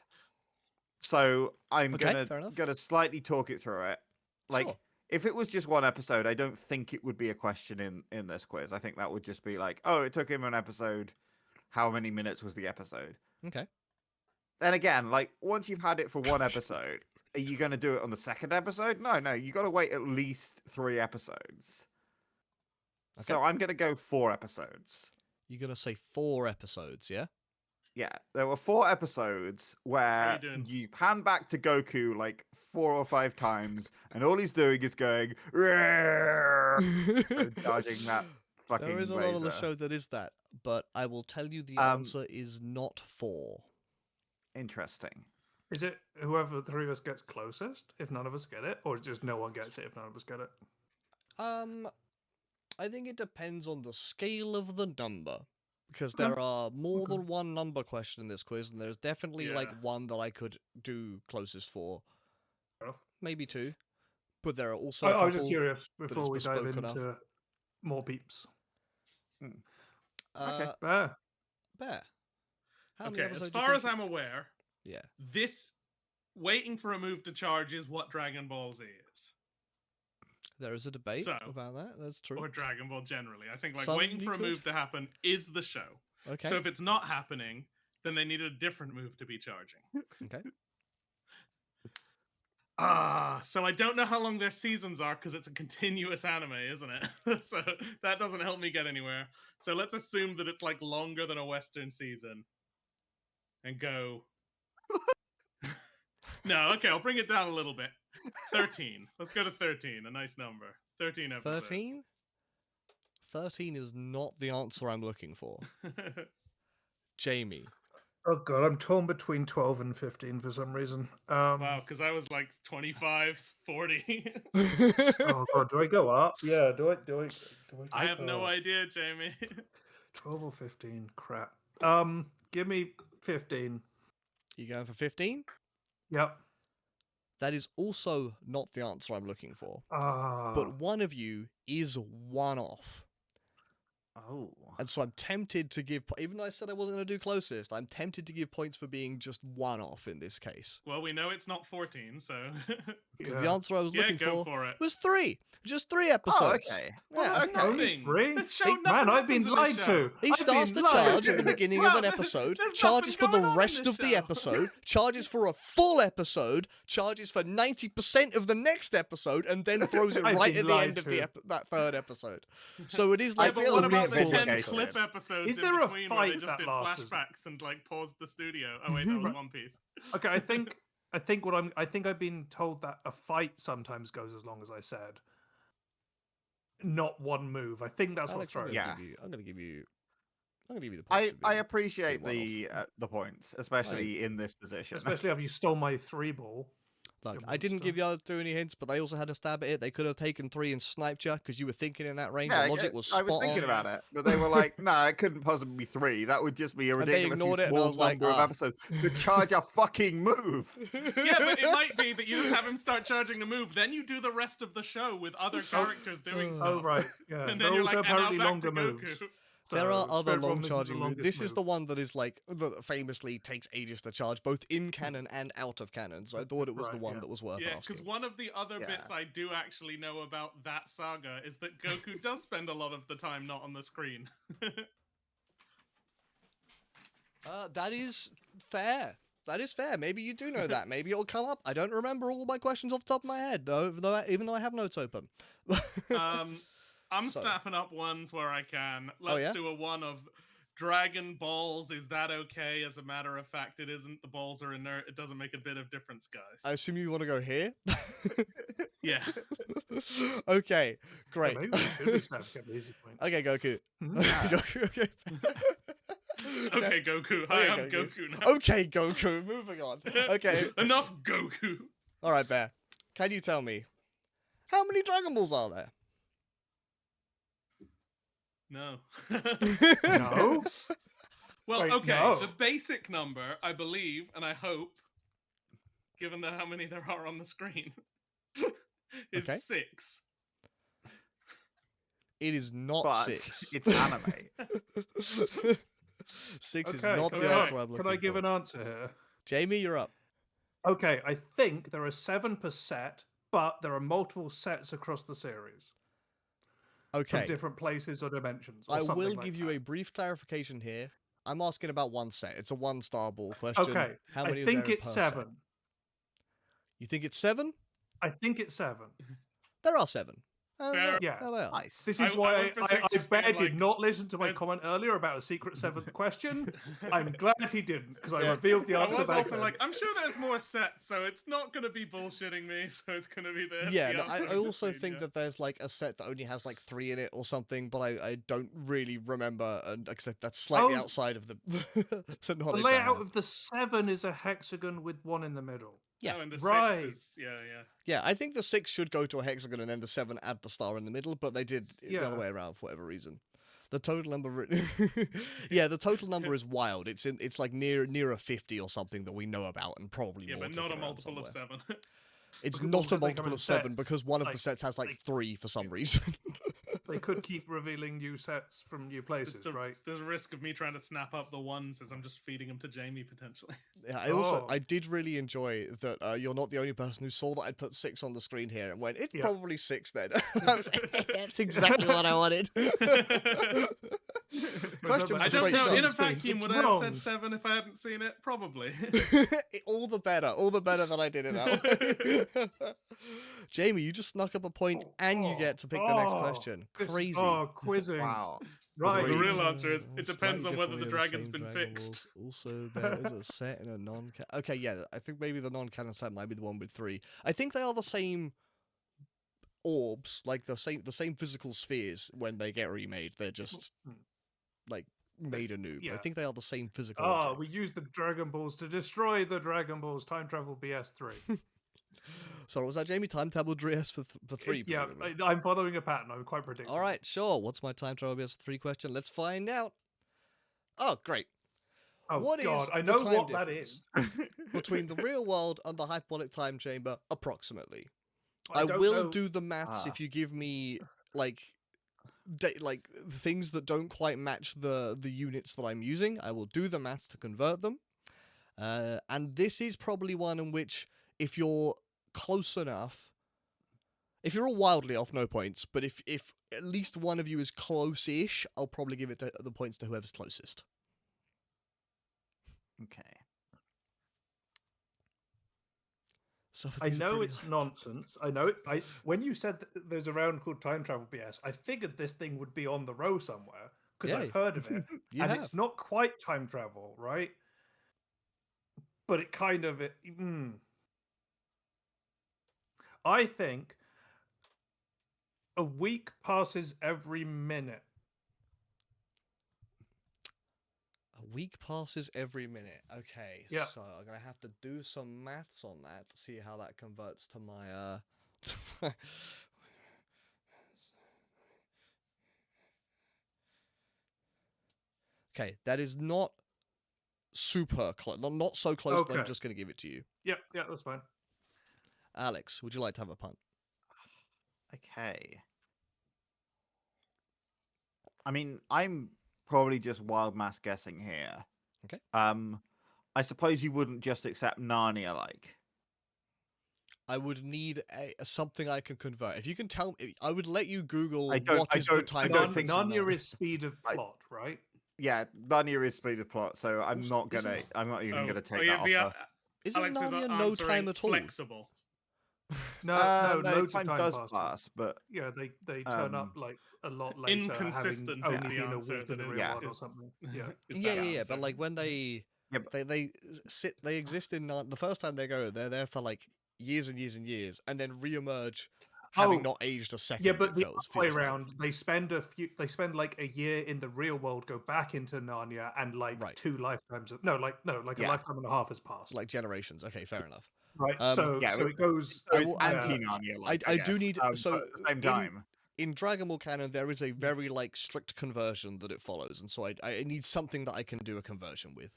So I'm Okay, fair enough. gonna slightly talk it through it. Like Sure. if it was just one episode, I don't think it would be a question in this quiz. I think that would just be like, oh, it took him an episode. How many minutes was the episode? Okay. Then again, like once you've had it for one episode, are you going to do it on the second episode? No, you got to wait at least 3 episodes. So Okay. I'm going to go 4 episodes. You're gonna say 4 episodes, yeah? Yeah, there were 4 episodes where you doing? you pan back to Goku like 4 or 5 times, and all he's doing is going charging that fucking There is a lot of the laser. show that is that, but I will tell you the Um, answer is not 4. Interesting. Is it whoever the 3 of us gets closest if none of us get it, or just no one gets it if none of us get it? I think it depends on the scale of the number. Because Okay. there are more Okay. than one number question in this quiz, and there's definitely like Yeah. one that I could do closest for. Fair enough. Maybe 2. But there are also I a was just couple- curious is before we dive bespoke into enough. more beeps. Uh, Bear. Bear. How many Okay, episodes as do you far as think I'm aware, Yeah. this waiting for a move to charge is what Dragon Ball Z is, There is a debate So- about that. That's true. or Dragon Ball generally. I think like Some waiting you for a could. move to happen is the show. Okay. So if it's not happening, then they need a different move to be charging. Okay. So I don't know how long their seasons are because it's a continuous anime, isn't it? So that doesn't help me get anywhere. So let's assume that it's like longer than a Western season and go. No, okay, I'll bring it down a little bit. 13. Let's go to 13, a nice number. 13 episodes. 13? 13 is not the answer I'm looking for. Jamie. Oh god, I'm torn between 12 and 15 for some reason. Wow, because I was like 25, 40. Oh god, do I go up? Yeah, do I I have no go up? idea, Jamie. 12 or 15? Crap. Give me 15. You going for 15? Yep. That is also not the answer I'm looking for. Ah. But one of you is one off. Oh. And so I'm tempted to give, even though I said I wasn't going to do closest, I'm tempted to give points for being just one off in this case. Well, we know it's not 14, so Because the answer I was yeah, looking go for it. was 3. Just 3 Oh, episodes. okay. Well, Yeah. that's nothing. Really? This show, Hey, nothing Man, I've been happens in this lied show. to. He I've starts been the lied charge at the to. beginning Well, of an episode, there's charges for nothing the going on in rest this of the show. episode, charges for a full episode, charges for 90% of the next episode, and then throws it I've right been at the lied end of to. that third episode. So it is Yeah, like but feel what a about bit the 10 vindicated. clip episodes Is in there a between where they fight just that did lasts? flashbacks and like paused the studio? Oh wait, that was One Piece. Okay, I think I've been told that a fight sometimes goes as long as I said. Not one move. I think that's what's Alex, thrown. Yeah. I'm gonna give you the points. I for appreciate being the points, especially in this position. Especially after you stole my 3 ball. Look, Good I didn't monster. give the other 2 any hints, but they also had a stab at it. They could have taken 3 and sniped you because you were thinking in that range. Yeah, The logic was I spot was thinking on. about it, but they were like, "No, it couldn't possibly be 3. That would just be a And they ridiculously ignored it, and I small was like, number of "Ah." episodes to charge a fucking move." Yeah, but it might be that you just have him start charging the move, then you do the rest of the show with other characters doing stuff. Oh right, yeah. And They're then you're also like, and now apparently back to longer moves. Goku. There are So, other Spirit long Bomb isn't the charging moves. longest This is move. the one that is like that famously takes ages to charge, both in canon and out of canon. So I thought it was the Right, one yeah. that was worth Yeah, because asking. one of the other bits Yeah. I do actually know about that saga is that Goku does spend a lot of the time not on the screen. That is fair. That is fair. Maybe you do know that. Maybe it'll come up. I don't remember all my questions off the top of my head, though. Even though I have notes open. I'm So- snapping up ones where I can. Oh, Let's yeah? do a one of Dragon Balls. Is that okay? As a matter of fact, it isn't. The balls are inert. It doesn't make a bit of difference, guys. I assume you want to go here. Yeah. Okay, Yeah, great. maybe we should be snapped get the easy points. Okay, Goku. Mhm. okay. Okay, Goku. Hi, Okay, I'm Goku. Goku now. Okay, Goku. Moving on. Okay. Enough, Goku. All right, Bear. Can you tell me how many Dragon Balls are there? No. No? Well, Wait, okay. no. The basic number, I believe, and I hope, given how many there are on the screen, is Okay. 6. It is not But 6. it's anime. 6 is Okay, not can the I- answer I'm looking Can I give for. an answer here? Jamie, you're up. Okay, I think there are 7 per set, but there are multiple sets across the series Okay. from different places or dimensions. Or I something will like give you that. a brief clarification here. I'm asking about one set. It's a 1-star ball question. Okay, How many I is think there it's per set? 7. You think it's 7? I think it's 7. There are 7. Fair. Yeah. There they are. Nice. This I- is I why went for I six just bet being did like, not listen to my there's- comment earlier about a secret 7th question. I'm glad he didn't, because I Yeah. revealed the I answer was back also then. like, I'm sure there's more sets, so it's not going to be bullshitting me, so it's going to be the Yeah, the no, answer I I've also just think seen, that there's like a set that only has like 3 in it or something, but I don't really remember, and except that's slightly Oh, outside of the the the knowledge I layout have. of the 7 is a hexagon with 1 in the middle. Yeah. Oh, and the Right. 6 is, yeah. Yeah, I think the 6 should go to a hexagon and then the 7 add the star in the middle, but they did it the other Yeah. way around for whatever reason. The total number, yeah, the total number is wild. It's like near a 50 or something that we know about, and probably Yeah, more. but not a kicking around multiple of somewhere. 7. It's Because- not a because they come multiple in of 7 sets, because one of the like- sets has like like- 3 for some reason. They could keep revealing new sets from new places, right? There's a risk of me trying to snap up the ones as I'm just feeding them to Jamie, potentially. Yeah, Oh. I did really enjoy that you're not the only person who saw that I'd put 6 on the screen here and went, it's Yeah. probably 6 then. I was like, that's exactly what I wanted. Question I I was don't straight know, shot. in a screen. vacuum, It's would I have wrong. said 7 if I hadn't seen it? Probably. All the better that I did it that way. Jamie, you just snuck up a point and you get to pick the next question. Crazy. Oh, quizzing. Wow. Right. The real answer is, Oh, it depends slightly on whether the differently, dragon's same been Dragon fixed. Balls. Also, there is a set and a non-canon. Okay, yeah, I think maybe the non-canon set might be the one with 3. I think they are the same orbs, like the same physical spheres when they get remade. They're just Hmm. like made anew. I Yeah. think they are the same physical. Ah, object. we used the Dragon Balls to destroy the Dragon Balls Time Travel BS3. So was that Jamie? Time travel DS for 3? Yeah, presumably? I'm following a pattern. I'm quite predictable. All right, sure. What's my time travel DS for 3 question? Let's find out. Oh, great. Oh, What is God, I the know time what that difference is. between the real world and the hyperbolic time chamber, approximately. I don't will know. do the maths Ah. if you give me like like things that don't quite match the units that I'm using. I will do the maths to convert them. And this is probably one in which, if you're close enough, if you're all wildly off, no points. But if at least one of you is close-ish, I'll probably give it the points to whoever's closest. Okay. So I these are know pretty- it's nonsense. I know it. When you said that there's a round called Time Travel BS, I figured this thing would be on the row somewhere because Yeah. I've heard of it, You and have. it's not quite time travel, right? But it kind of it. I think a week passes every minute. A week passes every minute. Okay, Yeah. so I'm gonna have to do some maths on that to see how that converts to my Okay, that is not super close. Not so close that I'm Okay. just gonna give it to you. Yeah, that's fine. Alex, would you like to have a punt? Okay. I mean, I'm probably just wild mass guessing here. Okay. I suppose you wouldn't just accept Narnia, like. I would need something I can convert. If you can tell me, I would let you Google I don't- what I is the don't- time I don't difference think in Narnia is speed of plot, right? Yeah, Narnia is speed of plot, so I'm Also, not gonna. I'm not even gonna take that offer. Isn't Alex is Narnia no answering time at all? flexible. No, No, loads time of time does passes. pass, but Yeah, they turn up like a lot later, having Inconsistent only is the been a answer week in that the it real world or is- something. Yeah. is Yeah, that yeah, answer. but like when they Yeah, but- they exist in the first time they go, they're there for like years and years and years, and then reemerge having Oh, not aged a second. Yeah, but it the feels other way like. around, they spend like a year in the real world, go back into Narnia, and like Right. 2 lifetimes of like a Yeah. lifetime and a half has passed. Like generations. Okay, fair enough. Right. um, yeah, So it goes. So I it's will- I will- anti-Narnia, like, I do guess. need- so but at the same in- time. In Dragon Ball canon, there is a very like strict conversion that it follows, and so I need something that I can do a conversion with.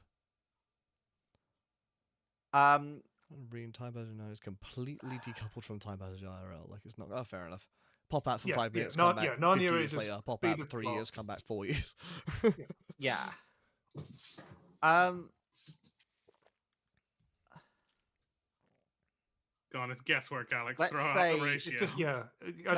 Reading Time Passage now is completely decoupled from Time Passage IRL. Like it's not. Oh, fair enough. Pop out for Yeah, 5 yeah, minutes, Nar- come back yeah, 50 Narnia years is a later. Pop speed out for of 3 plot. years, come back 4 years. Yeah. Go on, it's guesswork, Alex. Let's Throw out say- the it's ratio. Just I know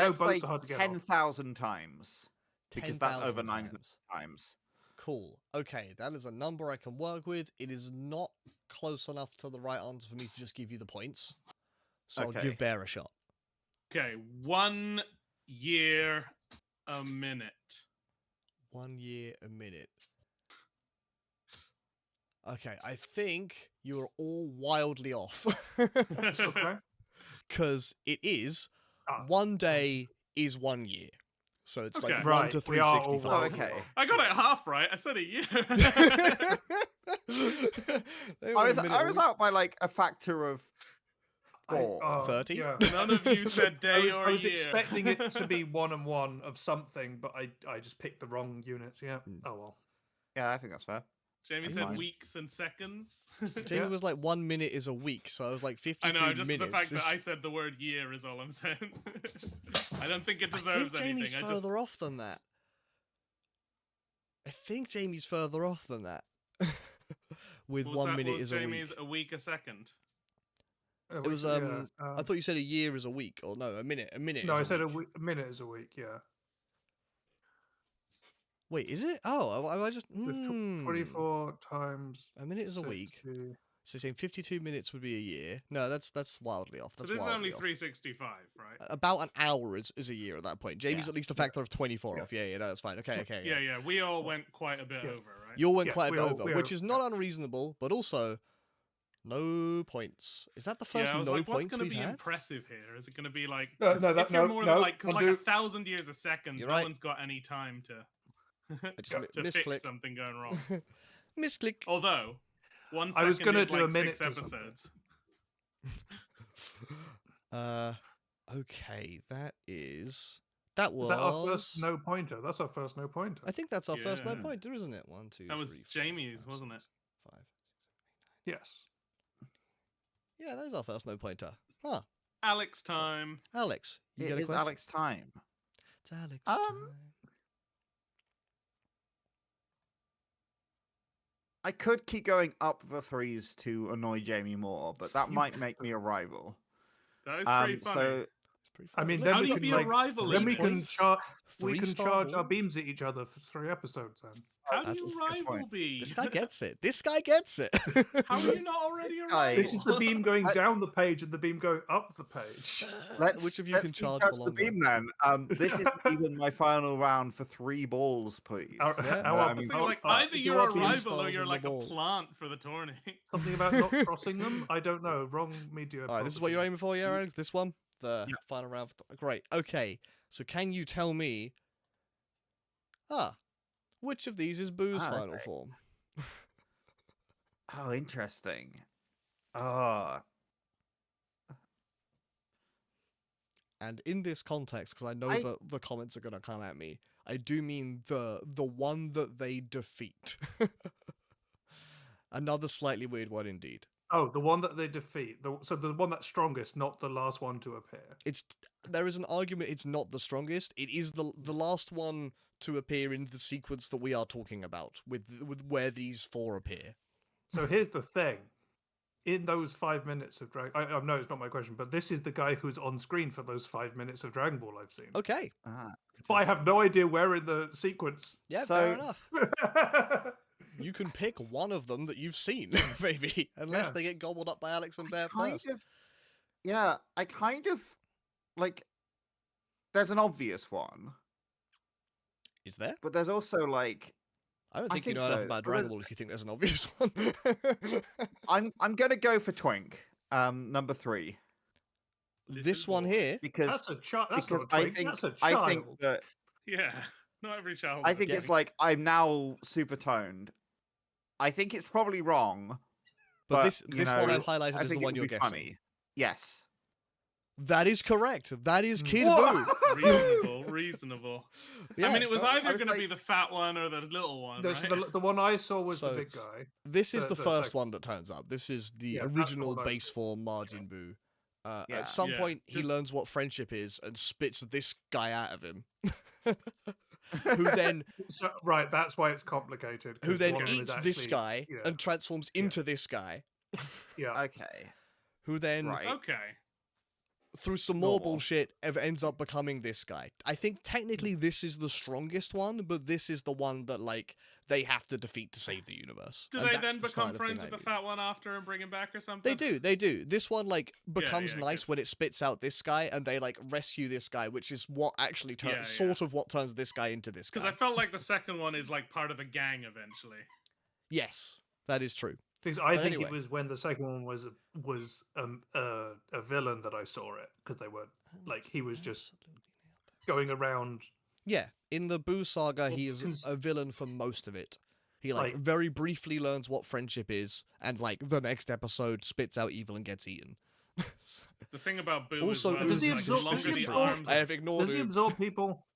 Let's boats say are hard to get 10,000 times. Because that's 10,000 over 9 times. times. Cool. Okay, that is a number I can work with. It is not close enough to the right answer for me to just give you the points. So I'll Okay. give Bear a shot. Okay, 1 year a minute. 1 year a minute. Okay, I think you're all wildly off. Okay. Because it is Ah. 1 day is 1 year. So it's like Okay. 1 Right, to we are all 365. Oh, wildly okay. off. I got it half right. I said a year. They I were a was minute I a was week. out by like a factor of 4. 30? Yeah. None of you said day I or was year. expecting it to be 1 and 1 of something, but I just picked the wrong units. Yeah. Oh well. Yeah, I think that's fair. Jamie That's said fine. weeks and seconds. Jamie Yeah. was like 1 minute is a week, so I was like 52 I know, just minutes. the fact that is- I said the word year is all I'm saying. I don't think it I deserves think Jamie's anything. I just further off than that. I think Jamie's further off than that. With what was 1 that, minute was is a Jamie's week. a week a second. It was I thought you said a year is a week, or no, a minute. A minute. No, is I said week. a minute is a week. Yeah. Wait, is it? Oh, I just. So 24 times. A minute is a week. 60. So saying 52 minutes would be a year. No, that's wildly off. So That's this is wildly only off. 365, right? About an hour is a year at that point. Jamie's Yeah. at least a factor of 24 off. Yeah, no, that's fine. Okay, okay. Yeah, yeah. We all went quite a bit Yeah. over, right? You all went Yes, quite a we bit all- over, we which all- is not unreasonable, but also no points. Is that the first yeah, I was no like, what's points going to we've be had? impressive here? Is it going to be like, No, 'cause no, if that- you're no, more no, than like, because I'll like do- 1,000 years a second, You're no right. one's got any time to I just to fix misclick. something going wrong. Misclick. Although, 1 I was second gonna is do like a minute 6 or something. episodes. Okay, that was. Is that our first no pointer? That's our first no pointer. I think that's our first no Yeah. pointer, isn't it? 1, 2, That was 3, 4, Jamie's, 5, wasn't 6, it? 5. Yes. Yeah, that is our first no pointer. Huh. Alex time. Alex, you It got a is question? Alex time. It's Alex Um, time. I could keep going up the threes to annoy Jamie more, but that might make me a rival. That is pretty funny. So It's pretty I funny. mean, Look, then How we do you can be a like, rival? then three we can points, charge. We can three-star charge our ball. beams at each other for 3 episodes. Then How do That's you a good rival point. be? This guy gets it. This guy gets it. How are you not already a guy- rival? this is the beam going I- down the page and the beam going up the page. Which of you let's can keep charge touch for the longer? beam then. This isn't even my final round for 3 balls, please. Our- Yeah. our- I I was mean, thinking, like, our- either if you're are a beam rival or stars you're in the like a ball. plant for the tourney. Something about not crossing them. I don't know. Wrong media. All right, this is what you're probably. aiming for, yeah, Alex? This one? The Yeah. final round? Great. Okay, so can you tell me... which of these is Boo's final okay. form? Oh, interesting. Oh, And in this context, because I know I- that the comments are going to come at me, I do mean the one that they defeat. Another slightly weird one indeed. Oh, the one that they defeat. So the one that's strongest, not the last one to appear. There is an argument it's not the strongest. It is the last one to appear in the sequence that we are talking about, with where these 4 appear. So here's the thing. In those 5 minutes of Dragon, I know it's not my question, but this is the guy who's on screen for those 5 minutes of Dragon Ball I've seen. Okay. But I have no idea where in the sequence. Yeah, So- fair enough. You can pick one of them that you've seen, maybe, unless Yeah. they get gobbled up by Alex and Bear kind first. of. Yeah, I kind of like. There's an obvious one, Is there? but there's also like I don't I think you think know enough so, about but Dragon there's- Ball if you think there's an obvious one. I'm gonna go for Twink, number 3, This one here. because That's a child. That's because not a twink, that's a child. I think that Yeah, not every child. I is a think Yeah. it's like I'm now super toned. I think it's probably wrong, But this you one I've know, highlighted I as the think it one would you're be guessing. funny. Yes. That is correct. That is Kid What? Buu. reasonable. Yeah, I mean, it was fair- either I was going to like- be the fat one or the little one, No, right? so the one I saw was So- the big guy. This is the the first second- one that turns up. This is the Yeah, that's the original one I base saw. form Majin Buu. Yeah. At some Yeah, point, he just- learns what friendship is and spits this guy out of him. who then So, right, that's why it's complicated. who 'cause then one of them is eats this actually- guy yeah. and transforms into this guy. Yeah. Okay. Who then, Right. Okay. through some more Normal. bullshit, ends up becoming this guy. I think technically this is the strongest one, but this is the one that like they have to defeat to save the universe. Do And they that's then the style become of friends thing with I the do. fat one after and bring him back or something? They do. This one like becomes yeah, nice good. when it spits out this guy, and they like rescue this guy, which is what actually Yeah, sort of what turns this guy into this guy. Because I felt like the second one is like part of a gang eventually. Yes, that is true. Because I But think anyway. it was when the second one was a villain that I saw it, because they were like he was just going around. Yeah, in the Boo saga, Well, he is cons- a villain for most of it. He like Like- very briefly learns what friendship is, and like the next episode spits out evil and gets eaten. The thing about Boo Also, as well Does is he like, absorb- the longer does he the absorb- arms. I have ignored Does he him. absorb people?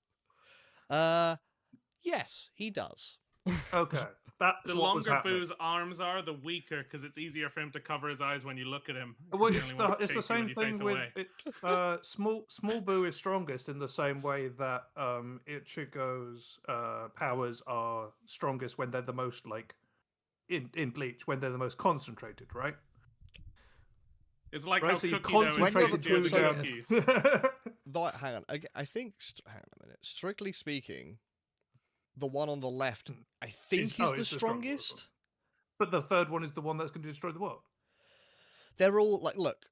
Yes, he does. Okay, that's The what was longer happening. Boo's arms are, the weaker, because it's easier for him to cover his eyes when you look at him. 'cause Well, he it's only the, wants to it's the chase you when same you face thing with away. it, small Boo is strongest in the same way that Ichigo's powers are strongest when they're the most like in Bleach, when they're the most concentrated, right? It's like Right, how so you Cookie Dough is concentrated tastier Boo than down. cookies. Though, hang on. I think. Hang on a minute. Strictly speaking, the one on the left, I think, is the it's the strongest strongest. But the third one is the one that's going to destroy the world. They're all like, look.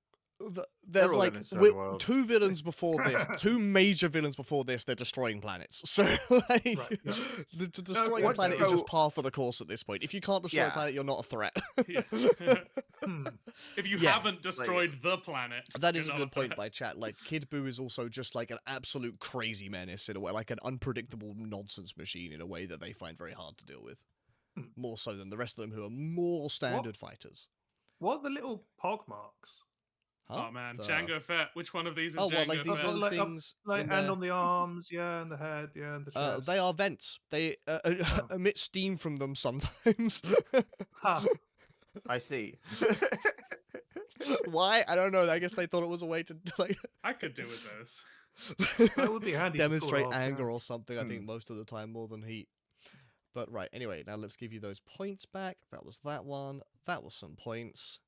There's all like gonna destroy the world. two villains before this, two major villains before this. They're destroying planets. So like, Right, yeah. destroying a once planet you is just go- par for the course at this point. If you can't destroy a Yeah. planet, you're not a threat. Yeah. Hmm. If you Yeah, haven't destroyed the planet, That you're is a not good point threat. by chat. Like Kid Buu is also just like an absolute crazy menace in a way, like an unpredictable nonsense machine in a way that they find very hard to deal with. Hmm. More so than the rest of them, who are more standard fighters. What are the little pog marks? Huh? Oh man, The- Django Fett. Which one of these is Oh, Django well, like these Fett? little Like up- things. Like in and there. on the arms, yeah, and the head, yeah, and the chest. They are vents. They emit steam from them sometimes. Ha. I see. Why? I don't know. I guess they thought it was a way to like I could do with those. That would be handy. to cool demonstrate off, anger yeah. or something. I think most of the time more than heat. But right, anyway, now let's give you those points back. That was that one. That was some points.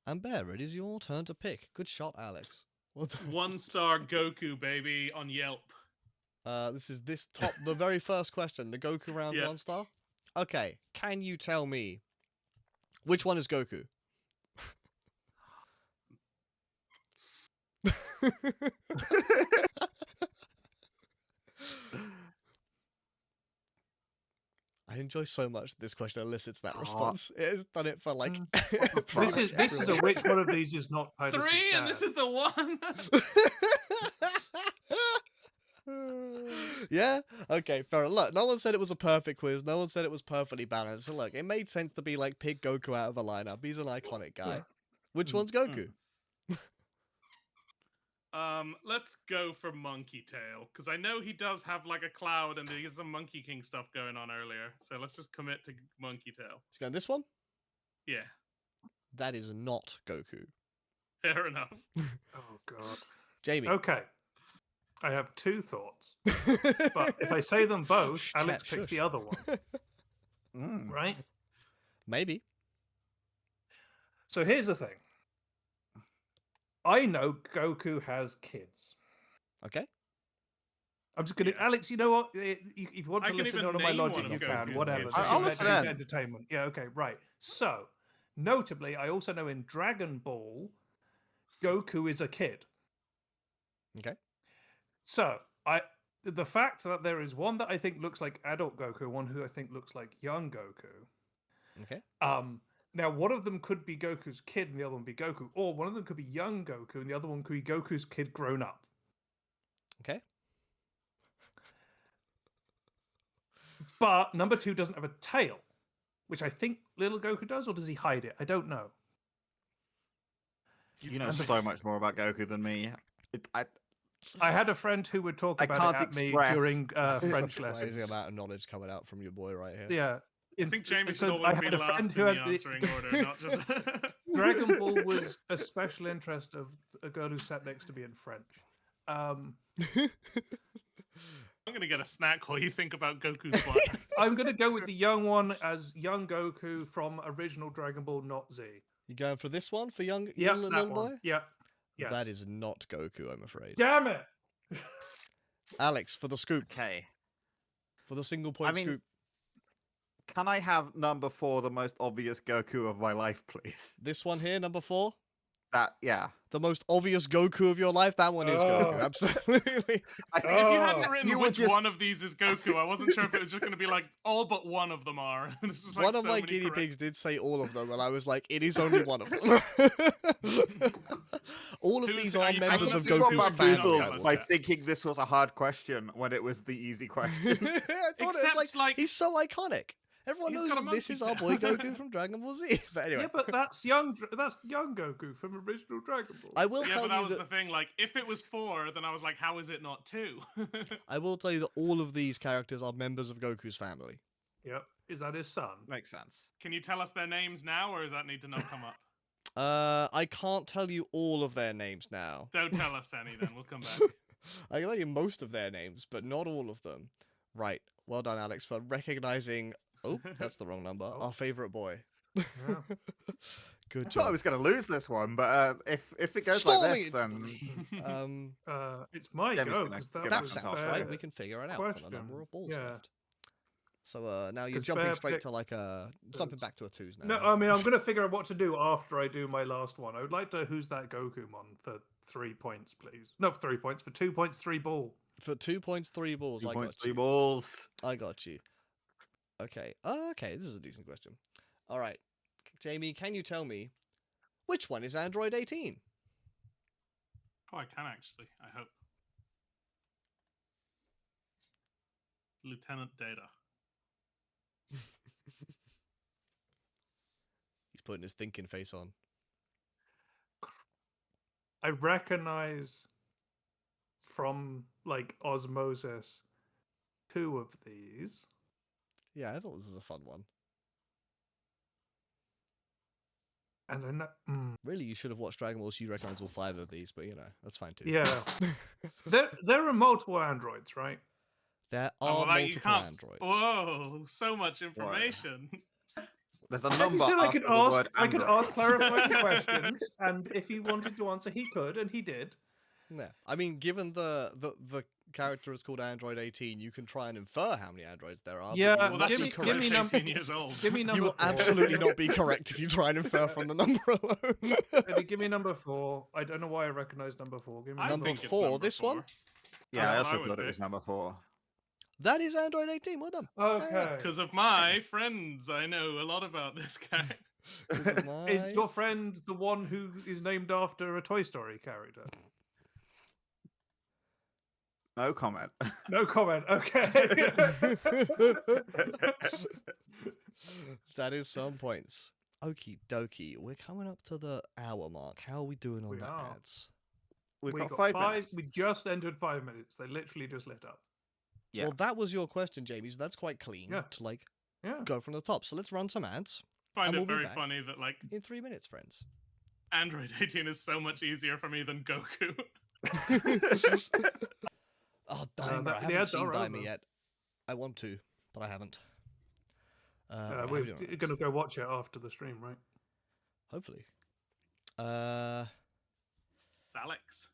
And Bear, it is your turn to pick. Good shot, Alex. Well done. 1-star Goku, baby, on Yelp. This is the very first question. The Goku round Yeah. 1 star. Okay, can you tell me which one is Goku? I enjoy so much this question elicits that response. It has done it for like. This is a which one of these is not Titus's 3, and dad? this is the one. Yeah. Okay. Fair. Look, no one said it was a perfect quiz. No one said it was perfectly balanced. So look, it made sense to be like pick Goku out of a lineup. He's an iconic guy. Which one's Goku? Let's go for Monkey Tail, because I know he does have like a cloud and he has some Monkey King stuff going on earlier. So let's just commit to Monkey Tail. He's going this one. Yeah, That is not Goku. fair enough. Oh god. Jamie. Okay. I have 2 thoughts, but if I say them both, Alex picks the other one, right? Maybe. So here's the thing. I know Goku has kids. Okay. I'm just gonna, Yeah. Alex. You know what? If you want I to can listen even to my name logic, one you of can. Goku's Whatever. kids. This I'll is listen meant to in. be entertainment. Yeah. Okay. Right. So, notably, I also know in Dragon Ball, Goku is a kid. Okay. So the fact that there is one that I think looks like adult Goku, one who I think looks like young Goku. Okay. Now one of them could be Goku's kid and the other one be Goku, or one of them could be young Goku and the other one could be Goku's kid grown up. Okay. But number 2 doesn't have a tail, which I think little Goku does, or does he hide it? I don't know. You know so much more about Goku than me. I had a friend who would talk I about it can't at me express- during French Surprising lessons. amount of knowledge coming out from your boy right here. Yeah. I think Jamie should so always I be had a last friend in who the had answering order, not just. Dragon Ball was a special interest of a girl who sat next to me in French. I'm gonna get a snack while you think about Goku's butt. I'm going to go with the young one as young Goku from original Dragon Ball, not Z. You going for this one for young Yeah, little, that little one. boy? Yeah. Yes. That is not Goku, I'm afraid. Damn it! Alex, for the scoop. Okay. For the single point mean, scoop. Can I have number 4, the most obvious Goku of my life, please? This one here, number 4. Yeah. The most obvious Goku of your life. That one is Goku. Oh. Absolutely. I think If you Oh. hadn't written You would which just- one of these is Goku, I wasn't sure if it was just going to be like all but one of them are. It's just like One of so my many guinea correct- pigs did say all of them, and I was like, it is only one of them. All of Who's- these are are you members telling of us you who's got Goku's fan family. of bamboozled us? by Yeah. thinking this was a hard question when it was the easy question. I thought it was Except, like, he's so iconic. Everyone he's knows got a that this monkey is our tail. boy Goku from Dragon Ball Z. But anyway, Yeah, but that's young Goku from original Dragon Ball. I will Yeah, tell but that you was that the thing. Like, if it was 4, then I was like, how is it not 2? I will tell you that all of these characters are members of Goku's family. Yep. Is that his son? Makes sense. Can you tell us their names now, or does that need to not come up? I can't tell you all of their names now. Don't tell us any, then we'll come back. I can tell you most of their names, but not all of them. Right. Well done, Alex, for recognizing. Oh, that's the wrong number. Oh. Our favorite boy. Yeah. Good I thought I job. was going to lose this one, but if it goes Stormy like this, it! then It's my Jamie's go. gonna 'cause give that That was us some sounds help, right. Bear- We can figure it out for the question. number of balls Yeah. left. So now you're 'Cause jumping Bear straight picked to like jumping back to a 2s now. No, I mean I'm going to figure out what to do after I do my last one. I would like to who's that Gokumon for 3 points, please. No, for 3 points. For 2 points, 3 ball. For 2 points, 3 balls. 2 I points, got 3 you. balls. I got you. Okay. Okay, this is a decent question. All right. Jamie, can you tell me which one is Android 18? Oh, I can actually. I hope. Lieutenant Data. He's putting his thinking face on. I recognize from like osmosis 2 of these. Yeah, I thought this was a fun one. And then Really, you should have watched Dragon Ball so you recognize all 5 of these, but you know, that's fine too. yeah. there are multiple androids, right? There Oh, are well, you multiple can't. androids. Whoa, so much information. There's a Like number you said, after the word I could android. ask clarifying questions, and if he wanted to answer, he could, and he did. Yeah, I mean, given the character is called Android 18, you can try and infer how many androids there are. Yeah, but you will Well, not that's be just correct. because me it's number- 18 years old. Give me number You will 4. absolutely not be correct if you try and infer from the number alone. Eddie, give me number 4. I don't know why I recognize number 4. Give me I Number think it's 4, number this one? 4. Yeah, That's I what also I would thought it was pick. number 4. That is Android 18. Well done. Okay. Because of my friends, I know a lot about this guy. Is your friend the one who is named after a Toy Story character? No comment. No comment. Okay. That is some points. Okie dokie. We're coming up to the hour mark. How are we doing on We the are. ads? We've We got 5 minutes. We just entered 5 minutes. They literally just lit up. Yeah. Well, that was your question, Jamie, so that's quite clean Yeah. to like Yeah. go from the top. So let's run some ads Find And it we'll be very back. funny that like in 3 minutes, friends. Android 18 is so much easier for me than Goku. Oh, Dimer. I the haven't ads seen are Dimer over. yet. I want to, but I haven't. We're going to go watch it after the stream, right? Hopefully. It's Alex.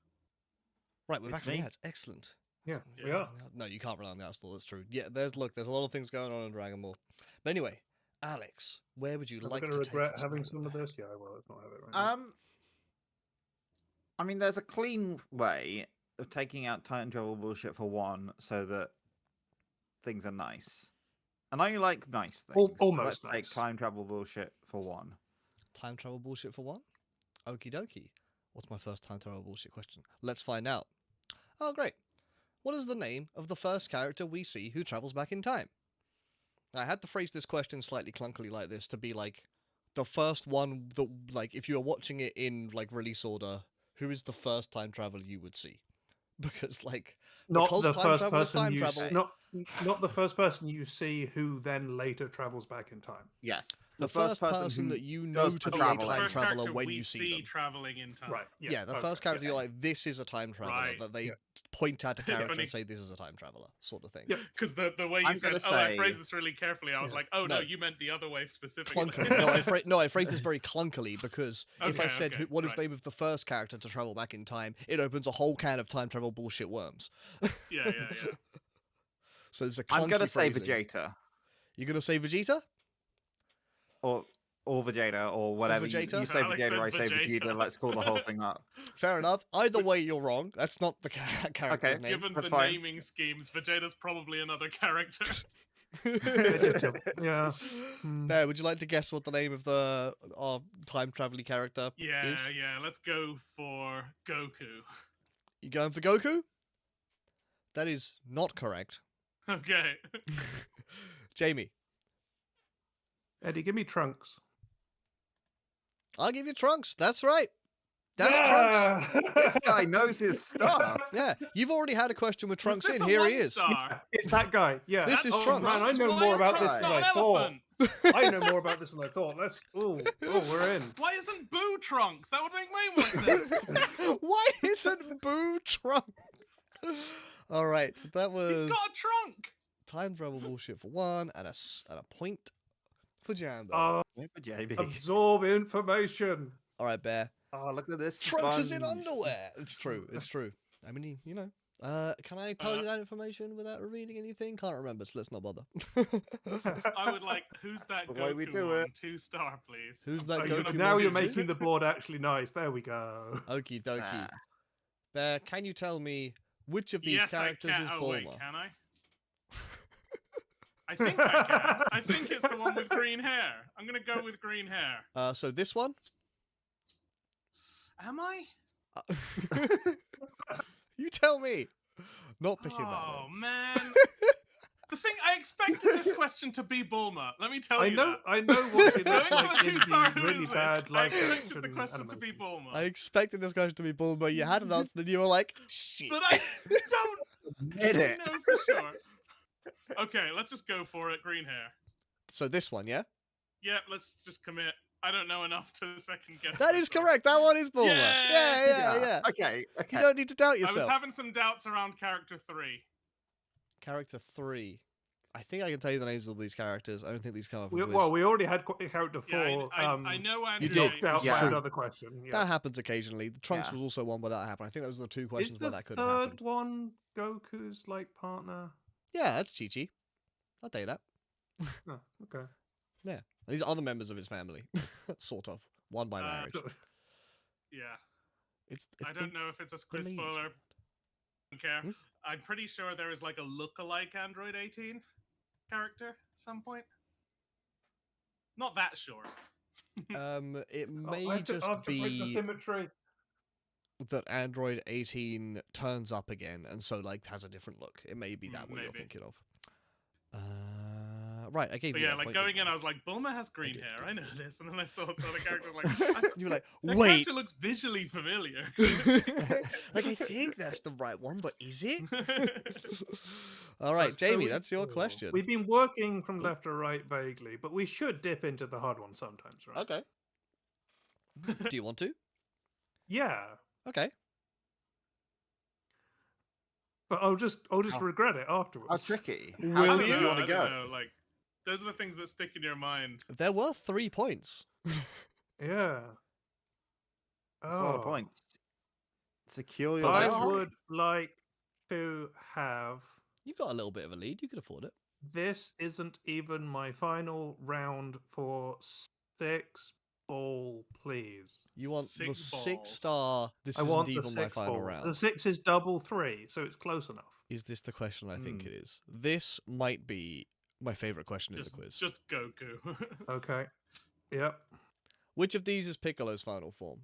Right, we're It's back from the me. ads. Excellent. Yeah, we Yeah. are. No, you can't rely on the ads store. That's true. Yeah, there's a lot of things going on in Dragon Ball. But anyway, Alex, where would you Am I like going to to take regret us having now? some of this? Yeah, I will. Let's not have it right now. I mean, there's a clean way of taking out time travel bullshit for one, so that things are nice. And I like nice things. Almost Let's take nice. time travel bullshit for one. Time travel bullshit for one? Okie dokie. What's my first time travel bullshit question? Let's find out. Oh, great. What is the name of the first character we see who travels back in time? I had to phrase this question slightly clunkily like this to be like the first one that, like, if you were watching it in like release order, who is the first time travel you would see? Because like Not because the time first travel is person time you travel. not the first person you see who then later travels back in time. Yes. The first person who that you know does to the be a traveling. time First traveler character when we you see them. traveling in time. Right. Yeah, the okay, first character yeah. you're like, this is a time traveler. Right, That they yeah. point at a character funny. and say, this is a time traveler, sort of thing. Yeah. Because the way you I'm said, gonna I say- phrased this really carefully. I was Yeah. like, oh no, No. you meant the other way specifically. Clunkily. No, I phrased this very clunkily because if I Okay, said okay, what is right. the name of the first character to travel back in time, it opens a whole can of time travel bullshit worms. yeah. So there's a I'm clunky gonna say phrasing. Vegeta. You're gonna say Vegeta? Or Vegeta, or whatever. Vegeta? You say Alex Vegeta, said I say Vegeta. Vegeta. Let's call the whole thing up. Fair enough. Either way, you're wrong. That's not the character's Okay. name. Given that's the fine. naming schemes, Vegeta's probably another character. Vegeta. Yeah. Hmm. Bear, would you like to guess what the name of the our time traveling character Yeah, is? let's go for Goku. You going for Goku? That is not correct. Okay. Jamie, Eddie, give me Trunks. I'll give you Trunks. That's right. That's Trunks. This guy knows his stuff. Yeah, you've already had a question with Trunks Was this in. a Here he one is. star? It's that guy. Yeah. This is Oh, Trunks. Man, I know Why more is about this Trunks than not I an thought. elephant? I know more about this than I thought. Oh, we're in. Why isn't Boo Trunks? That would make way more sense. Why isn't Boo Trunks? All right, so that was He's got a trunk. time travel bullshit for one and a point for Jambo. Wait for JB. Absorb information. All right, Bear. Oh, look at this. Trunks is in sponge. underwear. It's true. It's true. I mean, you know. Can I tell you that information without revealing anything? Can't remember, so let's not bother. I would like, who's that the way we Goku do one? it. 2-star, please. Who's I'm that so Goku gonna Now one? you're choose. making the board actually nice. There we go. Okie dokie. Ah. Bear, can you tell me which of these Yes, characters I can. is Oh wait, Bulma? can I? I think I can. I think it's the one with green hair. I'm gonna go with green hair. So this one? Am I? You tell me. Not picking that Oh one. man. The thing I expected this question to be Bulma. Let me tell I you know. that. I know what it Going looks for like the in 2-star, the who really is this? bad I live expected the action question to be animation. Bulma. I expected this question to be Bulma. You had an answer, then you were like, shit. But I don't Admit it. know for sure. Okay, let's just go for it. Green hair. So this one, yeah? Yeah, let's just commit. I don't know enough to second guess. That is myself. correct. That one is Bulma. Yeah. Yeah. Okay. You don't need to doubt I was yourself. having some doubts around character 3. Character 3. I think I can tell you the names of these characters. I don't think these come up. We, in well, quiz. we already had character 4. Yeah, I know Andrew. You did. knocked out Yeah. by True. another question. Yeah. That happens occasionally. The Trunks Yeah. was also one where that happened. I think those were the two Is questions where the that could have third happened. one Goku's like partner? Yeah, that's Chi-Chi. I'll tell you that. Oh, okay. These are other members of his family, sort of. One by marriage. Yeah, It's I don't know if it's a quiz lineage. spoiler. Don't care. Hmm? I'm pretty sure there is like a look-alike Android 18 character at some point. Not that sure. It I may have to just break the be symmetry. that Android 18 turns up again and so like has a different look. It may be that what you're Maybe. thinking of. Right, I gave But you yeah, that like point, going didn't in, I? I was like, Bulma has green did, hair. did. I know this. And then I saw the other character like, that You were like, that wait. character looks visually familiar. Like I think that's the right one, but is it? All right, So Jamie, we- that's your question. We've been working from left to right vaguely, but we should dip into the hard one sometimes, right? Okay. Do you want to? Yeah, Okay. but I'll just Oh. regret it afterwards. How tricky? Will How I do don't you? you know, want I to don't go? know, like, those are the things that stick in your mind. There were 3 points. Yeah. That's a lot of Oh. points. Secure your But they I are hard. would like to have. You've got a little bit of a lead. You could afford it. This isn't even my final round for 6 ball, please. You want the 6 6 balls. star. This I isn't want the even my 6 final ball. round. The 6 is double 3, so it's close enough. Is this the question I think Hmm. it is? This might be my favorite question in the quiz. Just Goku. Okay. Yep. Which of these is Piccolo's final form?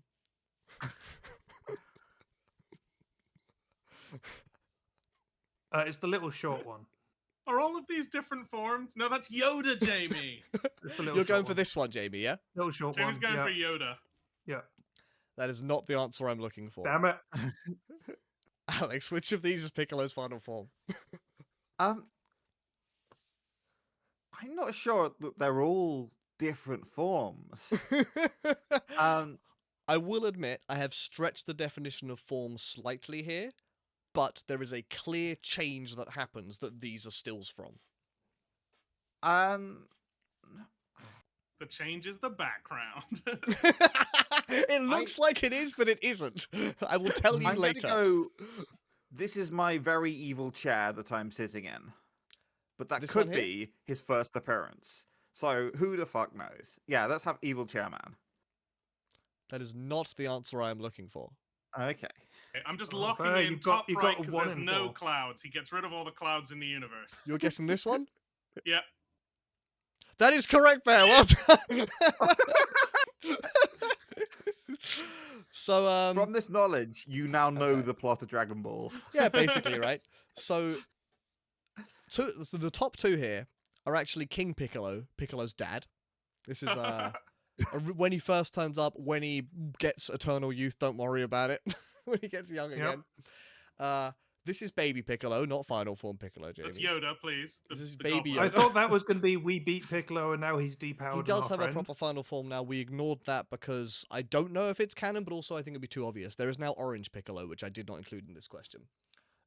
It's the little short one. Are all of these different forms? No, that's Yoda, Jamie. It's the little You're going short for one. this one, Jamie, yeah? Little short Jamie's one. going yeah. for Yoda. Yeah. That is not the answer I'm looking for. Damn it. Alex, which of these is Piccolo's final form? I'm not sure that they're all different forms. I will admit I have stretched the definition of form slightly here, but there is a clear change that happens that these are stills from. The change is the background. It looks like it is, but it isn't. I will tell you I'm later. gonna go. This is my very evil chair that I'm sitting in, but that This could one here? be his first appearance. So who the fuck knows? Yeah, let's have evil chairman. That is not the answer I am looking for. Okay. Okay, I'm just Oh, locking there, in you've got- top you've right got because one there's in no 4. clouds. He gets rid of all the clouds in the universe. You're guessing this one? Yeah. That is correct, Bear. Well done. So, From this knowledge, you now know the plot of Dragon Ball. yeah, basically, right? So the top 2 here are actually King Piccolo, Piccolo's dad. This is when he first turns up, when he gets eternal youth, don't worry about it. When he gets young again. This is baby Piccolo, not final form Piccolo, Jamie. That's Yoda, please. This is the baby goblin. I thought that was going to be we beat Piccolo and now he's depowered. He does our have friend. a proper final form now. We ignored that because I don't know if it's canon, but also I think it'd be too obvious. There is now Orange Piccolo, which I did not include in this question.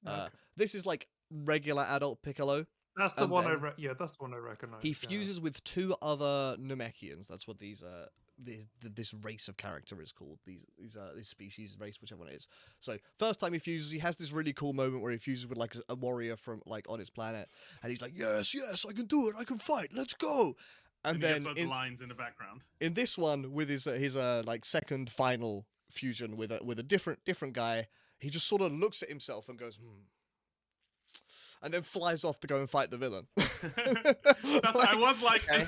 Okay. This is like regular adult Piccolo. That's the and one then yeah, that's the one I recognize. He yeah. fuses with 2 other Namekians. That's what these this race of character is called. This species race, whichever one it is. So first time he fuses, he has this really cool moment where he fuses with like a warrior from like on his planet, and he's like, yes, I can do it. I can fight. Let's go. And he then gets loads of lines in the background. in this one with his like second final fusion with a different guy, he just sort of looks at himself and goes, and then flies off to go and fight the villain. I was like, Okay.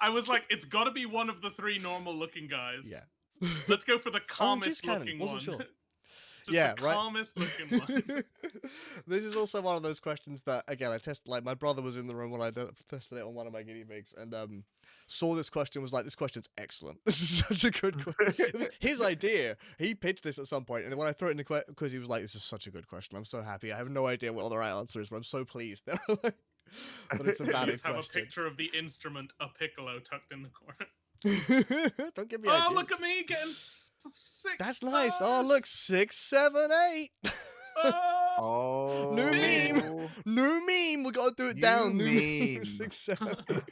I was like, it's got to be one of the 3 normal-looking guys. Yeah. Let's go for the Oh, just calmest canon. looking Wasn't one. sure. Just Yeah, the right. calmest looking one. This is also one of those questions that, again, I tested. Like my brother was in the room when I tested it on one of my guinea pigs, and saw this question. Was like, this question's excellent. This is such a good question. It was his idea. He pitched this at some point, and then when I threw it in the quiz, he was like, "This is such a good question. I'm so happy. I have no idea what the right answer is, but I'm so pleased." But it's a You valid just have a question. picture of the instrument, a piccolo, tucked in the corner. Don't give me Oh, ideas. look at me getting 6 That's nice. Oh, stars. look, 6, 7, 8. Oh! Oh, New meme. New meme. We gotta do it down. New meme. meme. 670.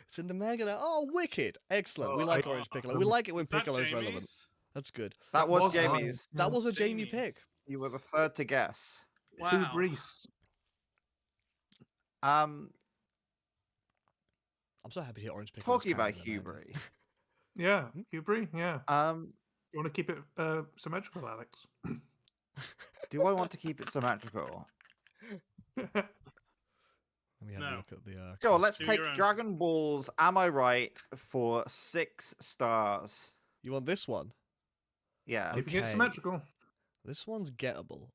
It's in the manga now. Oh, wicked. Excellent. We Oh, like Orange Piccolo. We like it when Is that Piccolo's relevant. Jamie's? That's good. That was mine. Jamie's. That was a Jamie pick. Jamie's. You were the third to guess. Wow. Reese. Um, I'm so happy to hear Orange Piccolo. talking about Hubris. Yeah, Hubris. Yeah. Um, You want to keep it symmetrical, Alex? do I want to keep it symmetrical? Let me have a No. look at the. Sure, let's Do take your own. Dragon Ball's Am I Right for 6 stars. You want this one? Yeah. Keeping it Okay. symmetrical. This one's gettable.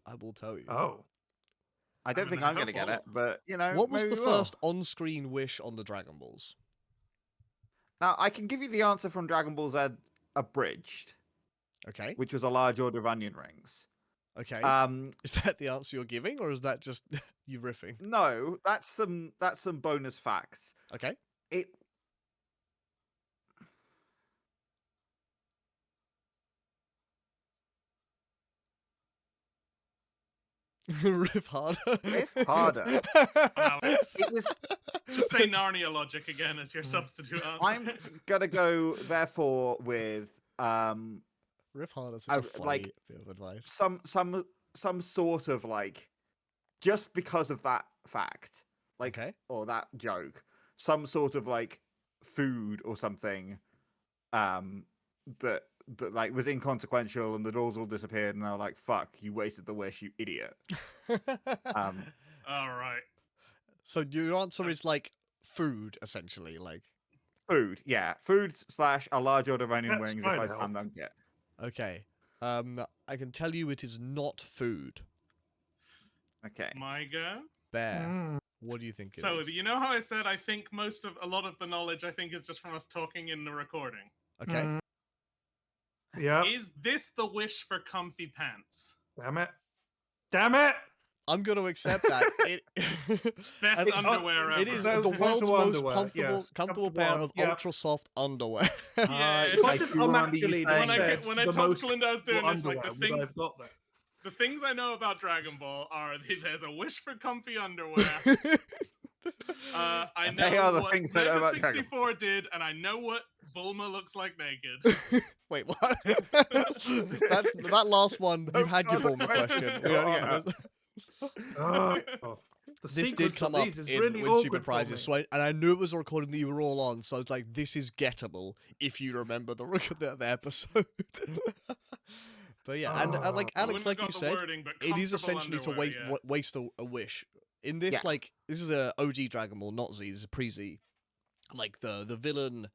I will tell you. Oh. I don't I think mean, I I'm going to hope get it, all. but, you know, What was maybe the we will. first on-screen wish on the Dragon Balls? Now, I can give you the answer from Dragon Ball Z Abridged, Okay. which was a large order of onion rings. Okay. Um, Is that the answer you're giving, or is that just you riffing? no, that's some bonus facts. Okay. It Riff harder. Riff harder. Alex. it was Just say Narnia logic again as your Mm. substitute answer. I'm gonna go therefore with Riff harder. Such a funny like bit of advice. some sort of like, just because of that fact, like, Okay. or that joke, some sort of like food or something that like was inconsequential, and the doors all disappeared, and I was like, fuck, you wasted the wish, you idiot. Um, All right. So your answer is like food, essentially. Like, food, yeah, food / a large order of onion That's rings if fine, I Al. slam dunk it. okay. I can tell you it is not food. Okay. My go. Bear. Mm. What do you think it So is? you know how I said I think a lot of the knowledge I think is just from us talking in the recording. Okay. Mm. Yeah. Is this the wish for comfy pants? Damn it. Damn it. I'm going to accept that. Best And underwear ever. it is Those the are world's comfortable most underwear, comfortable, yes. comfortable Comfortable pair one, of yeah. ultra soft underwear. Yeah. I do remember you saying when I said when I the told most Glinda I was doing this, like underwear, the would I things have got that? the things I know about Dragon Ball are there's a wish for comfy underwear. I know They are the what things I know Mega about Dragon 64 did, and I know what Bulma looks like naked. Wait, what? That's that last one. You had your further Bulma question. questions, We Your don't Honor. get Oh, the this sequence did of come up these is in really with awkward Stupid for Prizes, me. and I knew it was a recording that you were all on, so I was like, this is gettable if you remember the episode. But yeah, and like I Alex, wouldn't like have you got the said, wording, but it is comfortable essentially to underwear, yeah. waste a wish. In this, Yeah. like, this is a OG Dragon Ball, not Z. This is a pre-Z. Like the villain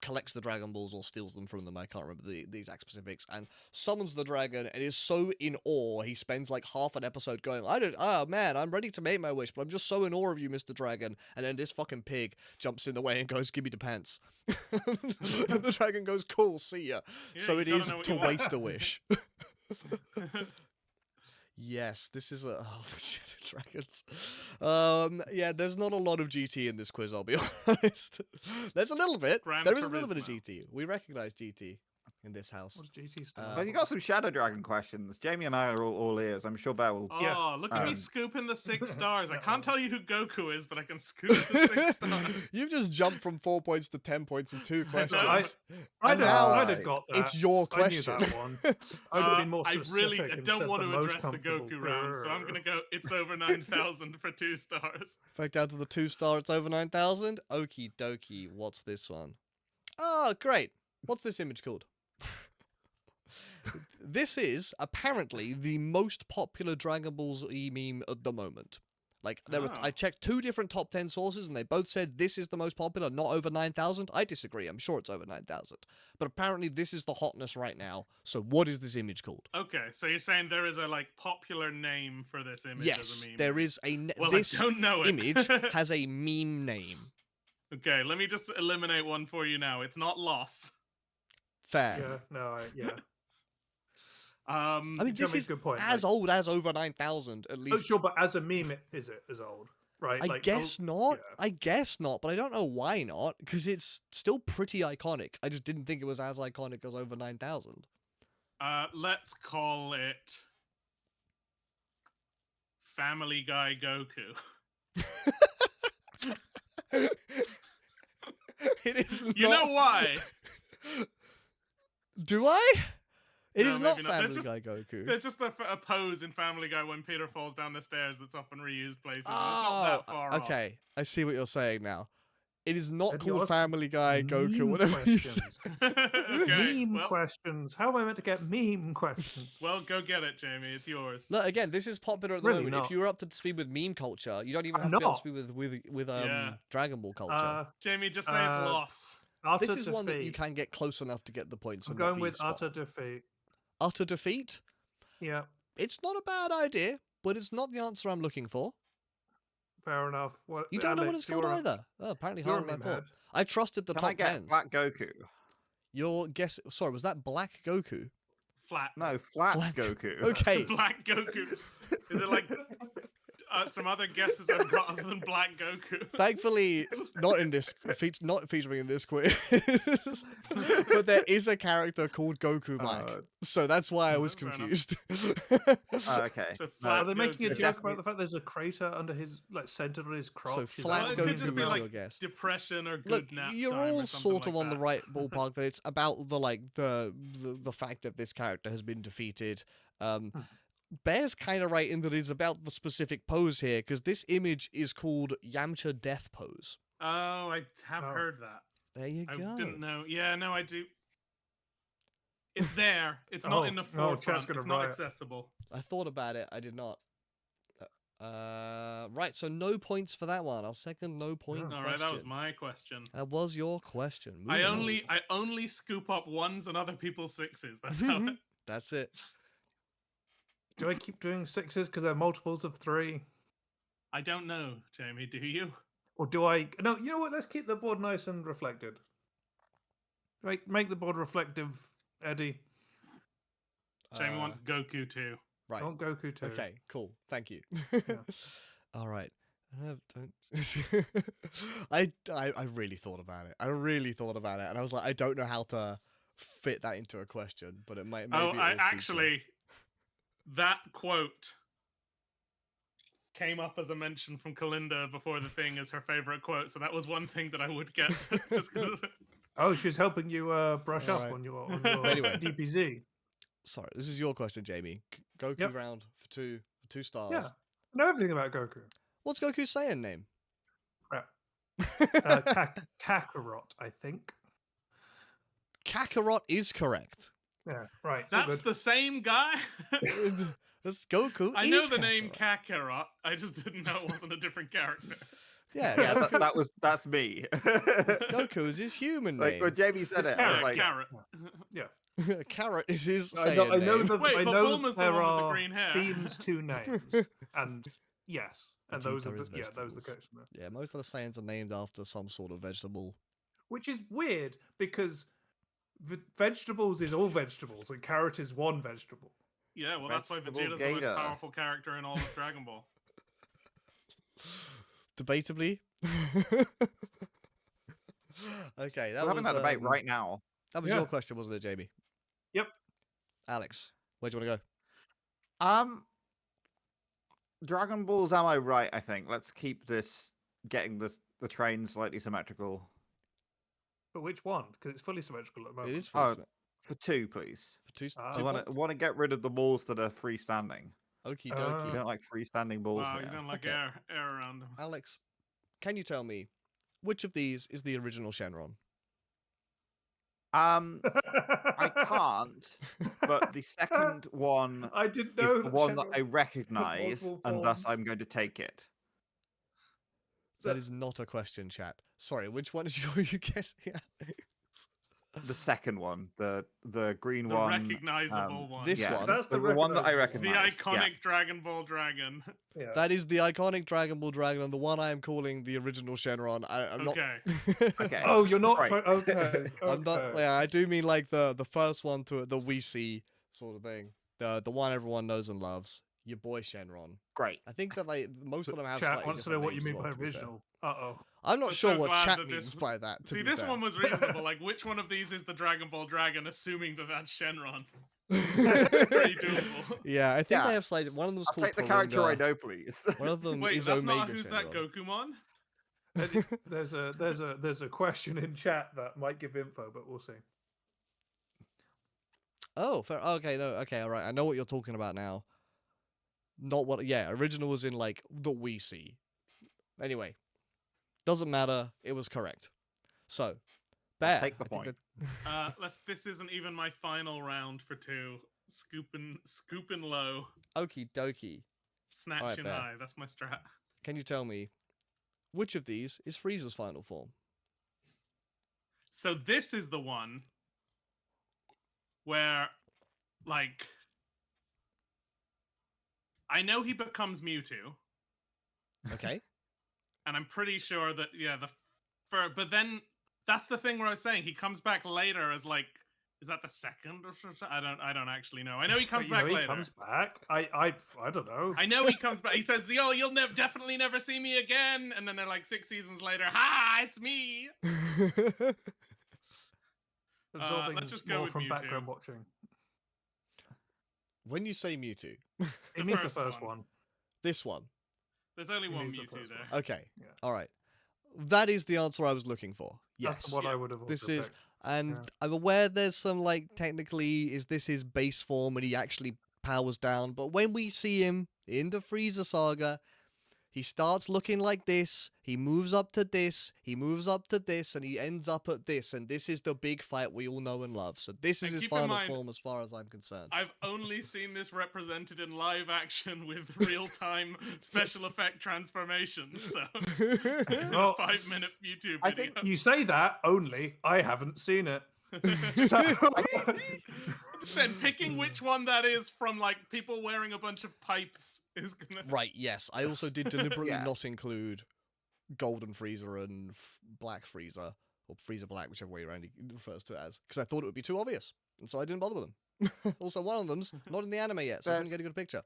collects the Dragon Balls or steals them from them. I can't remember the exact specifics. And summons the dragon and is so in awe he spends like half an episode going, man, I'm ready to make my wish, but I'm just so in awe of you, Mr. Dragon. And then this fucking pig jumps in the way and goes, give me the pants. And the dragon goes, cool, see ya. Yeah, So you it gotta is know what to you want. waste a wish. Yes, this is a the Shadow Dragons. Yeah, there's not a lot of GT in this quiz, I'll be honest. There's a little bit. Gran There is a little bit of Turismo. GT. We recognize GT in this house. What's GT stand Well, you got some Shadow Dragon questions. Jamie and I are all ears. I'm sure Bear will. Oh, Yeah. look at me Um, scooping the 6 stars. I Uh-oh. can't tell you who Goku is, but I can scoop the 6 stars. You've just jumped from 4 points to 10 points in 2 questions. I'd And now have got that. it's your I knew question. that one. I'd have been more I specific really and don't said want the to most address the comfortable. Goku round, so I'm going to go, it's over 9,000 for 2 stars. Back down to the 2-star, it's over 9,000. Okie dokie, what's this one? Oh, great. What's this image called? This is apparently the most popular Dragon Ball Z meme at the moment. Like, I Oh. checked 2 different top 10 sources, and they both said this is the most popular, not over 9,000. I disagree. I'm sure it's over 9,000. But apparently this is the hotness right now. So what is this image called? Okay, so you're saying there is a popular name for this image as Yes, a meme? there is a... Well, this I don't know it. image has a meme name. Okay, let me just eliminate one for you now. It's not Loss. Fair. Yeah, no, yeah. I mean, You this make a is good point, as like- old as over 9,000, at Oh, least. sure, but as a meme, is it as old? Right? I Like, guess oh, not. yeah. I guess not, but I don't know why not, because it's still pretty iconic. I just didn't think it was as iconic as over 9,000. Let's call it Family Guy Goku. It is not. You know why? Do I? It No, is not maybe not. There's Family Guy Goku. There's just a pose in Family Guy when Peter falls down the stairs that's often reused places. And it's not that far off. Okay, I see what you're saying now. It is not Eddie, called ask Family Guy Goku. meme Whatever you say. questions. Okay, Meme well, questions. How am I meant to get meme questions? well, go get it, Jamie. It's yours. Look, again, this is popular at the Really moment. not. If you're up to speed with meme culture, you don't even I'm have to be up to not. speed with Yeah. Dragon Ball culture. Jamie, just say it's loss. Utter This is one that you defeat. can get close enough to get the points. I'm and not going be with spot utter on. defeat. Utter defeat. Yeah, It's not a bad idea, but it's not the answer I'm looking for. fair enough. What, You don't know what Alex, it's called you're a- either. Oh, apparently You're a harder than I meme thought. head. I trusted the Can top I get tens. Flat Goku? Your guess. Sorry, was that Black Goku? Flat. No, Flat Flat- Goku. Okay. Black Goku. Is it like some other guesses I've got other than Black Goku? Thankfully, not in this not featuring in this quiz, but there is a character called Goku Black, so that's why I was fair enough. confused. Okay. So No, Flat Are they making a Goku. joke definitely- about the fact there's a crater under his, like, centered on his crotch? So Is that Flat Well, it what could Goku just be is like your guess. depression or good Look, nap you're time all or something sort of like on the that. right ballpark. That it's about the fact that this character has been defeated. Bear's kind of right in that it's about the specific pose here, because this image is called Yamcha Death Pose. Oh, I have Oh. heard that. There you I go. didn't know. Yeah, no, I do. It's there. It's Oh, not in the oh, chat's forefront. gonna It's not riot. accessible. I thought about it. I did not. Right, so no points for that one. Our second no point Oh. All right, that was question. my question. That was your question. I Moving on. only scoop up ones and other people's sixes. That's how. That's it. Do I keep doing sixes because they're multiples of 3? I don't know, Jamie. Do you? Or do I... No, you know what? Let's keep the board nice and reflected. Make the board reflective, Eddie. Jamie Uh, wants Goku too. right. I want Goku too. Okay, cool. Thank you. All right. Don't. I really thought about it. And I was like, I don't know how to fit that into a question, but it might. Oh, Maybe I it'll feature. actually, that quote came up as a mention from Kalinda before the thing as her favorite quote. So that was one thing that I would get just because. Oh, she's helping you brush up Alright. on your Anyway. DPZ. Sorry, this is your question, Jamie. Goku Yep. round for two stars. Yeah. I know everything about Goku. What's Goku's Saiyan name? Crap. Kakarot, I think. Kakarot is correct. Yeah, right. all That's good. the same guy. That's Goku. I know is the name Kakarot. Kakarot. I just didn't know it wasn't a different character. Yeah, Yeah, Goku, that's me. Goku is his human Like name. when Jamie said It's it, I was Yeah, like, Carrot. Yeah. Carrot is his I Saiyan know, I know, name. the, Wait, I but know Bulma's the there one with the are green hair. themes to names, and yes, and those are Vegeta the, is yeah, those are the vegetables. case. Yeah, most of the Saiyans are named after some sort of vegetable. Which is weird because vegetables is all vegetables, and carrot is one vegetable. Yeah, well, that's why Vegetable Vegeta's the most Gator. powerful character in all of Dragon Ball. Debatably. Okay, that we're having was, that debate right now. That was Yeah. your question, wasn't it, Jamie? Yep. Alex, where do you want to go? Dragon Balls, am I right? I think let's keep this getting the train slightly symmetrical. But which one? Because it's fully symmetrical at the moment. It is Oh, for for 2, please. two. Ah. I want to get rid of the balls that are freestanding. Okie I dokie. don't like freestanding balls. Wow, you here. don't like Okay. air around him. Alex, can you tell me which of these is the original Shenron? I can't. But the second one I didn't is know the one that Shenron I had recognize, multiple and thus forms. I'm going to take it. That So- is not a question, chat. Sorry, which one is you guessing at? The second one, the green The one. recognizable one. this yeah, one. That's the the one that I recognizable The recognize. iconic Dragon Ball dragon. Yeah. That is the iconic Dragon Ball Dragon, and the one I am calling the original Shenron. I'm Okay. not. Okay. Oh, you're not. Right. Okay. I'm not. okay. Yeah, I do mean like the first one to the we see sort of thing. The one everyone knows and loves. your boy Shenron. Great. I think that like most of them have Chat slightly wants to know different what you names as mean well, by to be fair. original. Uh-oh. I'm not I'm sure so what glad chat that this means by that. To See, be this fair. one was reasonable. Like, which one of these is the Dragon Ball Dragon, assuming that that's Shenron? Pretty doable. Yeah, I think Yeah. they have slightly. One of them's I'll called take the character I Porunga. know, please. One of them Wait, is that's Omega not who's that Shenron. Gokumon? There's a question in chat that might give info, but we'll see. Oh, fair. Okay, no, okay, all right. I know what you're talking about now. Not what. Yeah, original was in like the we see. Anyway, doesn't matter. It was correct. So, Bear. take the I think point. This isn't even my final round for 2. Scooping low, Okie dokie. snatching Bear. high. That's my strat. Can you tell me which of these is Frieza's final form? So this is the one where, like, I know he becomes Mewtwo, Okay. and I'm pretty sure that but then that's the thing where I was saying he comes back later as like, is that the second or something? I don't actually know. I know he comes back later. He comes back. I don't know. I know he comes back. He says, "Yo, you'll definitely never see me again." And then they're like 6 seasons later, "Ha, it's me." Absorbing let's just go more with from Mewtwo. background watching. When you say Mewtwo, It means the first first one. one. this one. There's only He one means the Mewtwo first there. one. Okay. Yeah. All right. That is the answer I was looking for. Yes. That's what I would have. This also is, picked. and Yeah. I'm aware there's some like technically is this his base form and he actually powers down, but when we see him in the Frieza saga, he starts looking like this, he moves up to this, he moves up to this, and he ends up at this, and this is the big fight we all know and love. So this is And his keep in final mind, form as far as I'm concerned. I've only seen this represented in live action with real-time special effect transformations. So, in Well, a 5-minute YouTube video. I think You say that only I haven't seen it. So, Then picking which one that is from like people wearing a bunch of pipes is gonna. Right, yes. I also did deliberately Yeah. not include Golden Frieza and Black Frieza, or Frieza Black, whichever way around he refers to it as, because I thought it would be too obvious, and so I didn't bother with them. Also, one of them's not in the anime yet, so I didn't There's- get a good picture.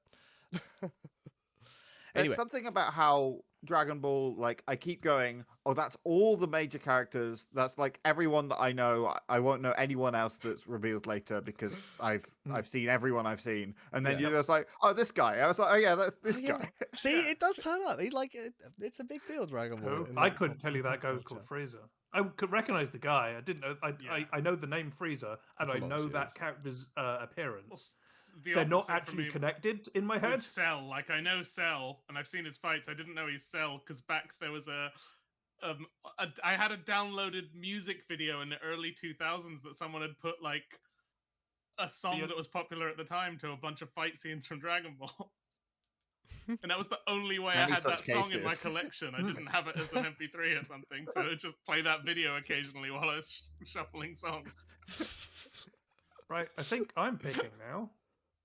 There's Anyway. something about how Dragon Ball, like, I keep going, oh, that's all the major characters. That's like everyone that I know. I won't know anyone else that's revealed later because I've seen everyone I've seen. And then Yeah. you're just like, oh, this guy. I was like, oh yeah, that's this Oh, yeah. guy. See, it does turn up. It's a big deal, Dragon Ball. Who? in, I like, couldn't pop- tell you that pop guy's culture. called Frieza. I could recognize the guy. I didn't know. Yeah. I know the name Frieza, and It's a I long know series. that character's appearance. The They're not opposite for actually me connected in my with head. Cell. Like I know Cell, and I've seen his fights. I didn't know he's Cell because back there was I had a downloaded music video in the early 2000s that someone had put like a song Yeah. that was popular at the time to a bunch of fight scenes from Dragon Ball. And that was the only way I Many had that such song in my cases. collection. I didn't have it as an MP3 or something, so it just play that video occasionally while I was shuffling songs. Right, I think I'm picking now.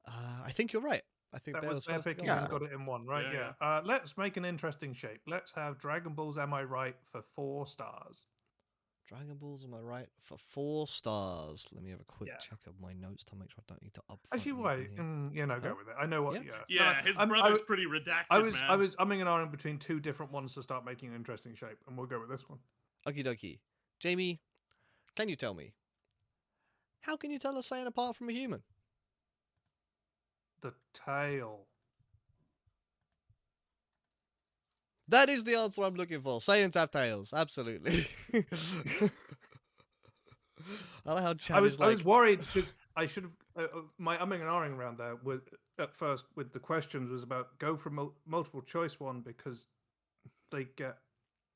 I think you're right. I think That Bear was was their first to go. picking Yeah. and got it in one, right? Yeah, Yeah. Let's make an interesting shape. Let's have Dragon Ball's Am I Right for 4 stars. Dragon Balls, am I right? For 4 stars. Let me have a quick Yeah. check of my notes to make sure I don't need to upfront Actually, anything wait. here. Go Huh? with it. I know what. Yeah. Yeah. Yeah, No, his I brother's was- pretty redacted, I was man. I was umming and ahhing between 2 different ones to start making an interesting shape, and we'll go with this one. Okie dokie. Jamie, can you tell me? How can you tell a Saiyan apart from a human? The tail. That is the answer I'm looking for. Saiyans have tails. Absolutely. I like how Chad I was is like... worried because I should have my umming and ahhing around there with at first with the questions was about go for multiple choice one because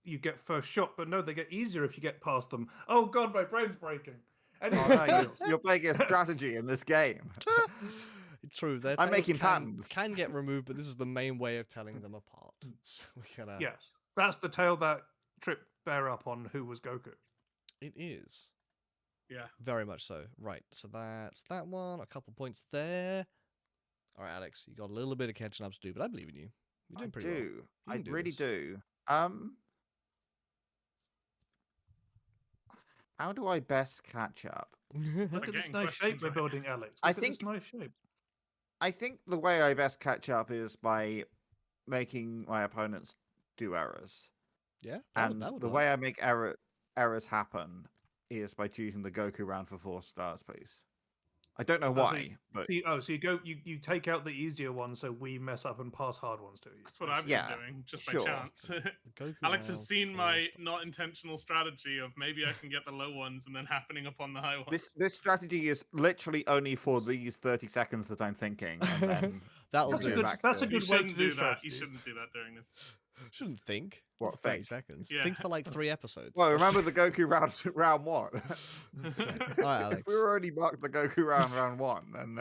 you get first shot, but no, they get easier if you get past them. Oh god, my brain's breaking. Anyway, Oh, no, you're playing a strategy in this game. True, their I'm tails making patterns. can get removed, but this is the main way of telling them apart. So we gotta... yes, that's the tail that tripped Bear up on who was Goku. It is. Yeah. Very much so. Right, so that's that one. A couple points there. All right, Alex, you got a little bit of catching up to do, but I believe in you. You're I doing pretty well. do. You I can do really this. do. How do I best catch up? Look at this getting nice shape questions we're right. building, Alex. I Look at this think- nice shape. I think the way I best catch up is by making my opponents do errors. Yeah, And that would the work. way I make errors happen is by choosing the Goku round for 4 stars, please. I don't know Oh, so why, but so you take out the easier ones, so we mess up and pass hard ones to you. That's what I I've see. been Yeah, doing, just by sure. chance. The Goku Alex has round, seen 4 my stars. not intentional strategy of maybe I can get the low ones and then happening upon the high ones. this strategy is literally only for these 30 seconds that I'm thinking, and then That'll we'll That's a go do. good. back That's to a it. You good way to shouldn't do do that. You strategy. shouldn't do that during this. Shouldn't think. What, For 30 think? seconds. Yeah. Think for like 3 episodes. Well, remember the Goku round 1? All right, Alex. If we were already marked the Goku round 1, then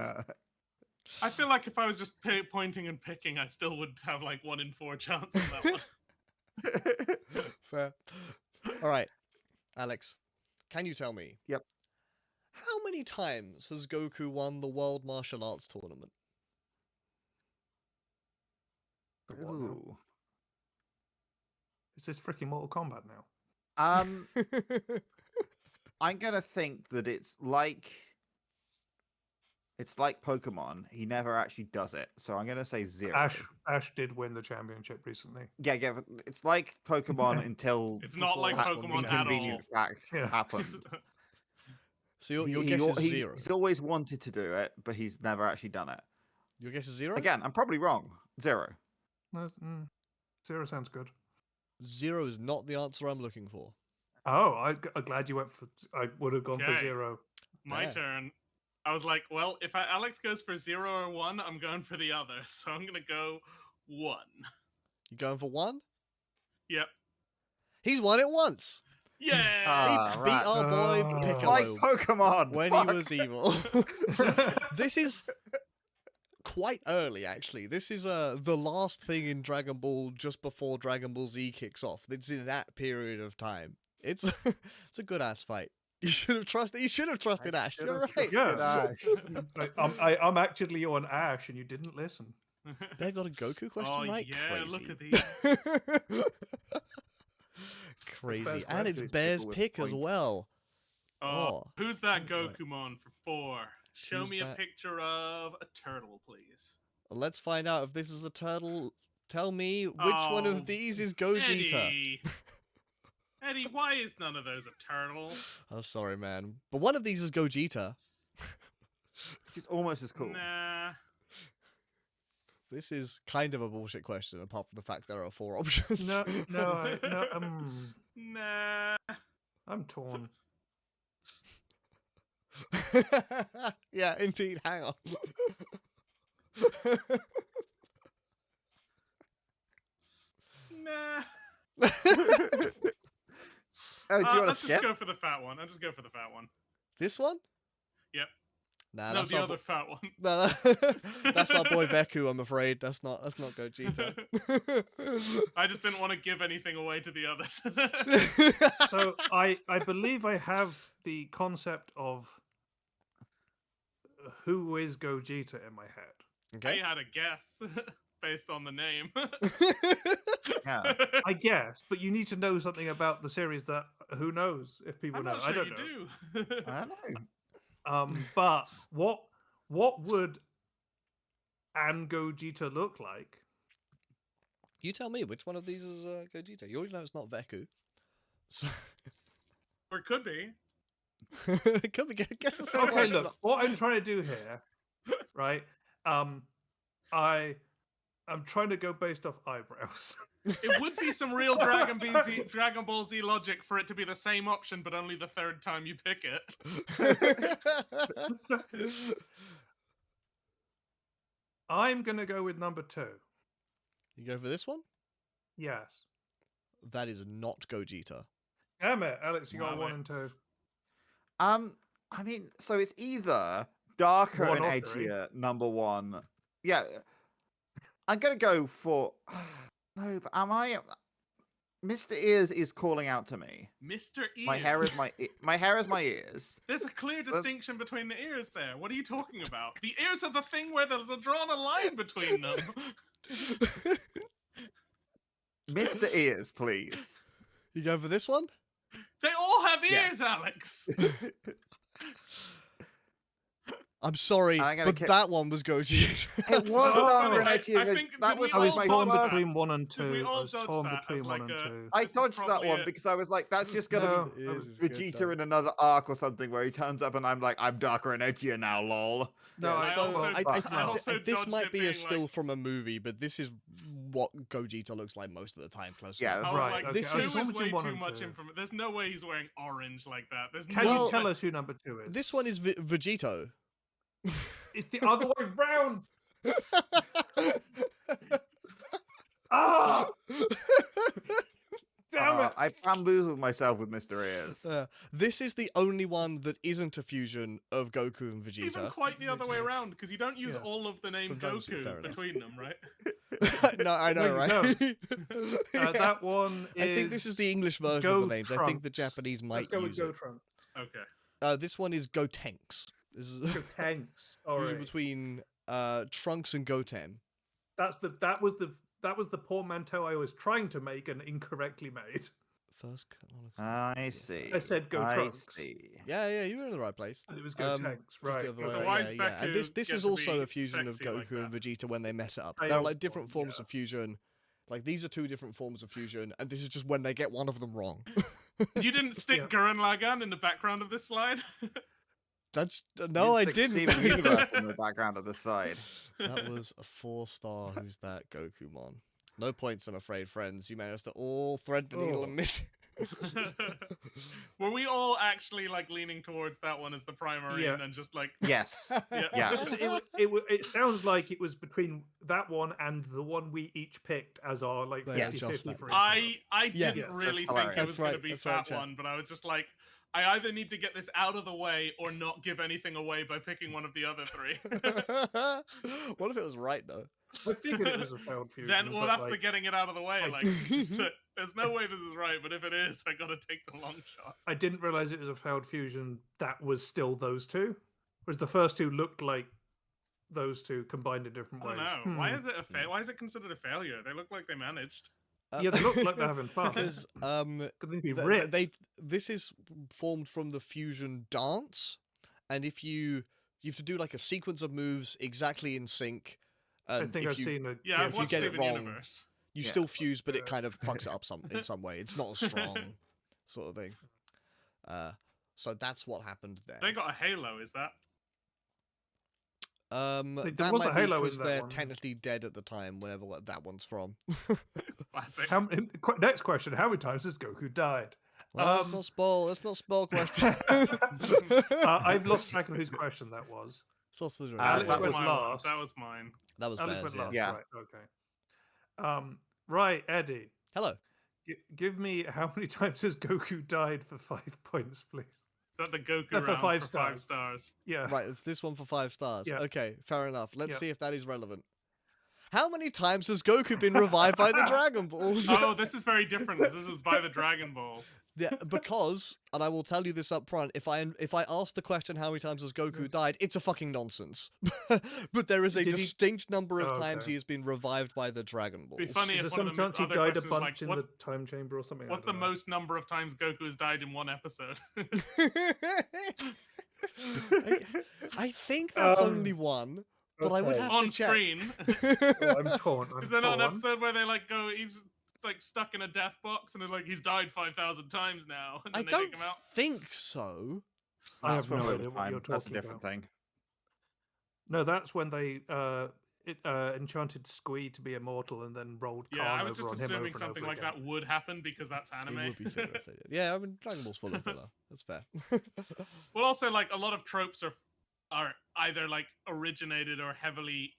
I feel like if I was just pointing and picking, I still would have like 1 in 4 chance on that one. Fair. All right, Alex. Can you tell me? Yep. How many times has Goku won the World Martial Arts Tournament? The what now? Ooh. Is this freaking Mortal Kombat now? I'm gonna think that it's like Pokemon. He never actually does it, so I'm gonna say 0. Ash did win the championship recently. Yeah, but it's like Pokemon until It's not like Before Pokemon at all. inconvenient facts Yeah. happened. So your guess is 0. He's always wanted to do it, but he's never actually done it. Your guess is 0? Again, I'm probably wrong. 0. No, 0 sounds good. 0 is not the answer I'm looking for. Oh, I'm glad you went for. I would have gone for Okay. 0. My Yeah. turn. I was like, well, if Alex goes for 0 or 1, I'm going for the other. So I'm gonna go 1. You going for 1? Yep. He's won it once. Yeah. Ah, He beat right. our boy Oh. Piccolo Like Pokemon. when fuck. he was evil. This is quite early, actually. This is the last thing in Dragon Ball just before Dragon Ball Z kicks off. It's in that period of time. It's it's a good ass fight. You should have trusted. You should have trusted Ash. should You're have right. trusted Yeah. Ash. I'm actually on Ash, and you didn't listen. They got a Goku question Oh, right. yeah, Crazy. look at these. Crazy, Bear's and it's Pick Bear's people with pick as points. well. Oh, Oh. who's that Right. Gokumon for 4? Show Who's me a that? picture of a turtle, please. Let's find out if this is a turtle. Tell me which one Oh, of these is Gogeta. Eddie. Eddie, why is none of those a turtle? Oh, sorry, man. But one of these is Gogeta. Which is almost as cool. Nah. This is kind of a bullshit question, apart from the fact there are 4 options. No. Nah. I'm torn. Yeah, indeed. Hang on. Nah. Oh, do you want to Let's skip? just go for the fat one. I'll just go for the fat one. This one? Yep. Nah, No, that's the our other fat one. no, that's our boy Veku. I'm afraid that's not Gogeta. I just didn't want to give anything away to the others. So I believe I have the concept of who is Gogeta in my head. I Okay. had a guess based on the name. Yeah. I guess, but you need to know something about the series that who knows if people I'm know. not sure I don't you know. do. I don't know. But what would An Gogeta look like? You tell me which one of these is Gogeta. You already know it's not Veku. So Or it could be. it could be. Guess the same Okay, one. look, what I'm trying to do here, right? I'm trying to go based off eyebrows. It would be some real Dragon Ball Z logic for it to be the same option, but only the 3rd time you pick it. I'm gonna go with number 2. You go for this one? Yes. That is not Gogeta. Damn it, Alex, you got 1 and 2. Alex. I mean, so it's either darker One and or three. edgier, number 1. Yeah. I'm gonna go for no, but am I? Mr. Ears is calling out to me. Mr. Ears. My hair is my hair is my ears. There's a clear distinction between the ears there. What are you talking about? The ears are the thing where there's drawn a line between them. Mr. Ears, please. You go for this one? They all have Yeah. ears, Alex. I'm sorry, And I'm gonna but ki- that one was Gogeta. It was Oh, darker I and edgier. I think- That did was we I was all my dodge torn that? first. between 1 and Did 2. we I all was dodge torn that as between 1 like and a- 2. I This is dodged that probably one it. because I was like, that's just gonna No, be that was- Vegeta in another arc or something where he turns up and I'm like, I'm darker and edgier now, lol. No, Yeah, I so also- I also this dodged might it be a being still like- from a movie, but this is what Gogeta looks like most of the time. Close Yeah, enough. that's I was Right, like, okay. This two I is- was is torn way between 1 too and much 2. information. There's no way he's wearing orange like that. There's Can no you Well- tell us who number 2 is? This one is Vegito. It's the other way round. Ah! Damn it! I bamboozled myself with Mr. Ears. This is the only one that isn't a fusion of Goku and Vegeta. even quite the other way around because you don't use Yeah. all of the name Sometimes, fair Goku enough. between them, right? No, I know, No, you right? That one is. I think this is the English version of Go the names. I think the Trunks. Japanese Let's might go with use Go it. Trunks. Okay. This one is Gotenks. This is Go Tanks. All fusion right. between Trunks and Goten. That was the portmanteau I was trying to make and incorrectly made. First canonical. I see. I said Go I Trunks. see. Yeah, you were in the right place. And it was Go Tanks, just the right? other So way, why is yeah. And this Deku is get to also be a fusion of sexy like Goku and that? Vegeta when they mess it up. I They're also like different thought, forms yeah. of fusion. Like these are two different forms of fusion, and this is just when they get one of them wrong. You didn't stick Yeah. Gurren Lagann in the background of this slide? That's no, I Stick didn't. Steven Universe in the background of the side. That was a 4-star. Who's that? Gokumon. No points, I'm afraid, friends. You managed to all thread the needle and Oh. miss. Were we all actually like leaning towards that one as the primary Yeah. and then just like Yes. yeah. Yeah. It sounds like it was between that one and the one we each picked as our like Yeah, 50-50 just for that. each other. I Yeah. didn't Yes, really that's think hilarious. it was That's going to right, be that's right, that chat. one, but I was just like, I either need to get this out of the way or not give anything away by picking one of the other three. What if it was right though? I figured it was a failed fusion. Then, well, but, that's like, the getting it out of the way. I- Like, just that there's no way this is right, but if it is, I gotta take the long shot. I didn't realize it was a failed fusion that was still those two. Whereas the first two looked like those two combined in different I ways. don't know. Why Hmm. is it a fail? Why is it considered a failure? They look like they managed. Yeah, they look like they're having fun. because Could they be th- ripped? this is formed from the fusion dance, and if you have to do like a sequence of moves exactly in sync. I And think if I've you, seen a. Yeah, I've if you watched get it Steven wrong, Universe. you Yeah. still fuse, but it kind of fucks it up in some way. It's not as strong, sort of thing. So that's what happened there. They got a halo, is that? There That was a might be halo in because that they're one. technically dead at the time, whenever that one's from. Classic. Next question: how many times has Goku died? Well, let's not spoil. Let's not spoil question. I've lost track of whose question that was. It's not spoiler. Alex that was was my last. One. That was mine. That was Alex Bears, went yeah. last, Yeah. right? Okay. Right, Eddie. Hello. Give me how many times has Goku died for 5 points, please? Is that the Goku No, for round 5 for stars. 5 stars? Yeah. Right, it's this one for 5 stars. Yeah. Okay, fair enough. Let's Yeah. see if that is relevant. How many times has Goku been revived by the Dragon Balls? Oh, this is very different. 'Cause this is by the Dragon Balls. Yeah, because, and I will tell you this up front, if I ask the question how many times has Goku died, it's a fucking nonsense. But there is a Did he- distinct number of Oh, times okay. he has been revived by the Dragon Balls. Be funny Is there if one some of the chance he other died a questions was bunch like, in the time chamber or something? I what's the don't know. most number of times Goku has died in one episode? I think that's Um, only one, but I would okay. have On to check. screen. Oh, I'm torn. I'm Is there not an torn. episode where they like go? He's like stuck in a death box, and they're like he's died 5,000 times now, and I then they don't take him out. think so. I That's have no from idea what overtime. you're That's a talking different about. thing. No, that's when they enchanted Squee to be immortal and then rolled Yeah, Khan I was over just on him over assuming and something over like again. that would happen because that's anime. It would be filler if they did. Yeah, I mean, Dragon Ball's full of filler. That's fair. Well, also like a lot of tropes are either like originated or heavily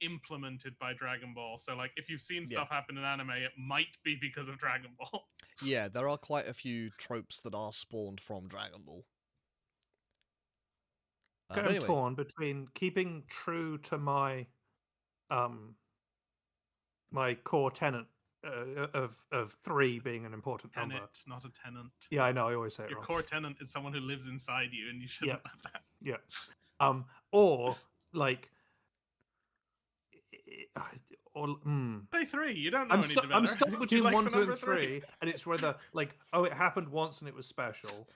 implemented by Dragon Ball. So like if you've seen Yeah. stuff happen in anime, it might be because of Dragon Ball. Yeah, there are quite a few tropes that are spawned from Dragon Ball. But I'm anyway, torn between keeping true to my my core tenet of 3 being an important number. Tenet, not a tenant. Yeah, I know. I always say it Your wrong. core tenant is someone who lives inside you, and you shouldn't Yeah. let that. Yeah. Or like, or Say 3. You don't know I'm, any I'm better. stuck Would you between like 1, the 2, number and 3, and it's whether like, oh, it happened once and it was special,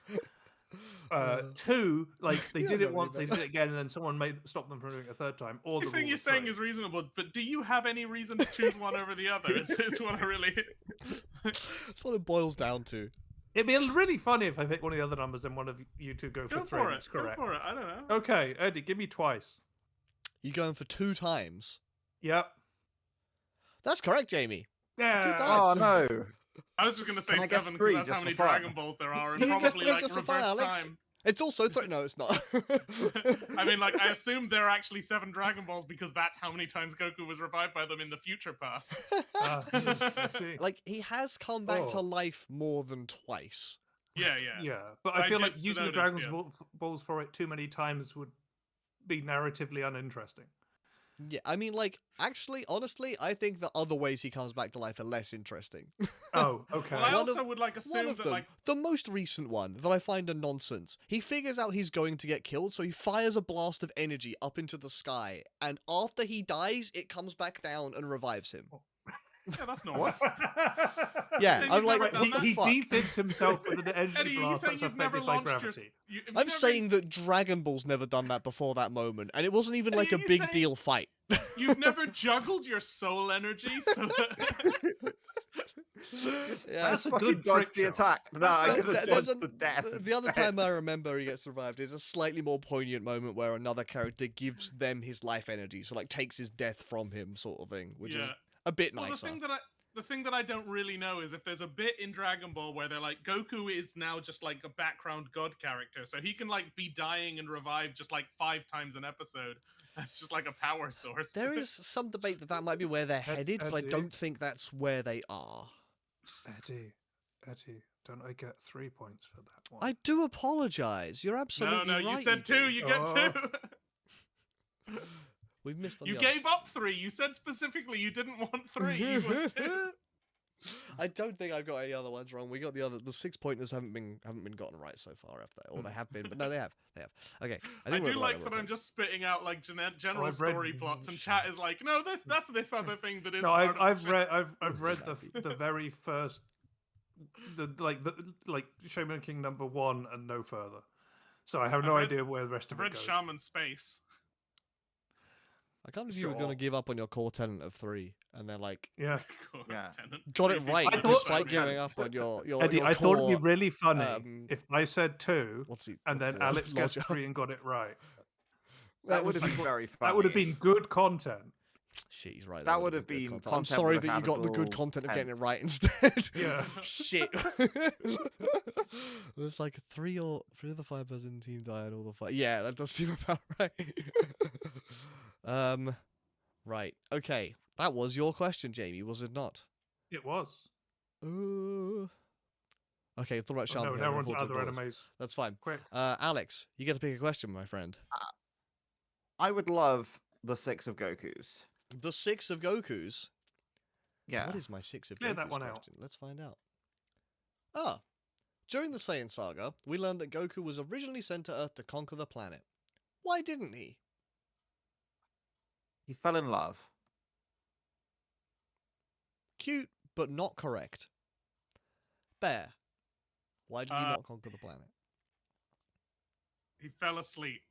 Two, like they You did don't it know once, they either. did it again, and then someone stopped them from doing it a third time. Or the Everything rule you're of saying three. is reasonable, but do you have any reason to choose one over the other? Is what I really. That's what it boils down to. It'd be really funny if I pick one of the other numbers and one of you two go for Go three. for And it. it's Go correct. for it. I don't know. Okay, Eddie, give me twice. You going for 2 times? Yep. That's correct, Jamie. Yeah. Oh times. no! I was just gonna say Can I guess 7 three because that's how just many for fun? Dragon Balls there are, and You can guess probably 3 like just for fun, reverse Alex. time. It's also 3. No, it's not. I mean, like, I assume there are actually 7 Dragon Balls because that's how many times Goku was revived by them in the future past. I see. Like, he has come back to Oh. life more than twice. Yeah. Yeah, but I I feel did like using the notice, Dragon's Balls for it too many times would be narratively uninteresting. Yeah, I mean, like, actually, honestly, I think the other ways he comes back to life are less interesting. Oh, okay. Well, I One also of- would like One assume of that them, like the most recent one that I find a nonsense. He figures out he's going to get killed, so he fires a blast of energy up into the sky, and after he dies, it comes back down and revives him. yeah, that's normal. What? Yeah, Said I'm you've like, never what done the he fuck? defibs himself with an energy Eddie, you blast say that's you've never affected by launched your. gravity. Have you I'm never- saying that Dragon Ball's never done that before that moment, and it wasn't even Eddie, like a are you big saying- deal fight. You've never juggled your soul energy so that. Yeah. That's a fucking good dodge trick the shot. attack. No, I That's could have there's dodged the death. the other instead. time I remember he gets revived is a slightly more poignant moment where another character gives them his life energy, so like takes his death from him, sort of thing, which is Yeah. a bit Well, nicer. the thing that I don't really know is if there's a bit in Dragon Ball where they're like Goku is now just like a background god character, so he can like be dying and revive just like 5 times an episode. That's just like a power source. There is some debate that might be where they're headed, but I Eddie. don't think that's where they are. Eddie, don't I get 3 points for that one? I do apologize. You're absolutely no, right. you said 2. You get 2. We've missed on You the gave others. up 3. You said specifically you didn't want 3. You want 2. I don't think I've got any other ones wrong. We got the 6 pointers haven't been gotten right so far, have they? Or they have been, but no, they have. Okay. I think we're do at the right like number that of I'm points. just spitting out like general I've read- story plots, and chat is like, no, that's this other thing that is. No, part of the I've show." read the very first the Shaman King number 1 and no further. So I have no I've read- idea where the rest I've of it read goes. Shaman Space. I can't believe you were going to Sure. give up on your core tenant of 3, and then like Yeah. Yeah. Tenant. got it Maybe right I thought- despite Tenant. giving up on your Eddie, your I thought it'd be core, really funny um, if I said 2 what's he? and what's then the Alex guessed logic? 3 and got it right. That would was- have been very funny. That would have been good content. Shit, he's right. That would've would have good been content. I'm content sorry with a that you got the good capital content of getting it N. right instead. Yeah. Shit. There's like 3 of the 5 person in the team die and all the 5. Yeah, that does seem about right. Right. Okay. That was your question, Jamie, was it not? It was. Okay, thought about Oh, Shaman. no, King, now I we're on to thought other it was. animes. That's fine. Quick. Alex, you get to pick a question, my friend. I would love the 6 of Goku's. The 6 of Goku's. Yeah. What is my 6 of Clear Goku's that one out. question? Let's find out. Ah. During the Saiyan saga, we learned that Goku was originally sent to Earth to conquer the planet. Why didn't he? He fell in love. Cute, but not correct. Bear. Why did he not conquer the planet? He fell asleep.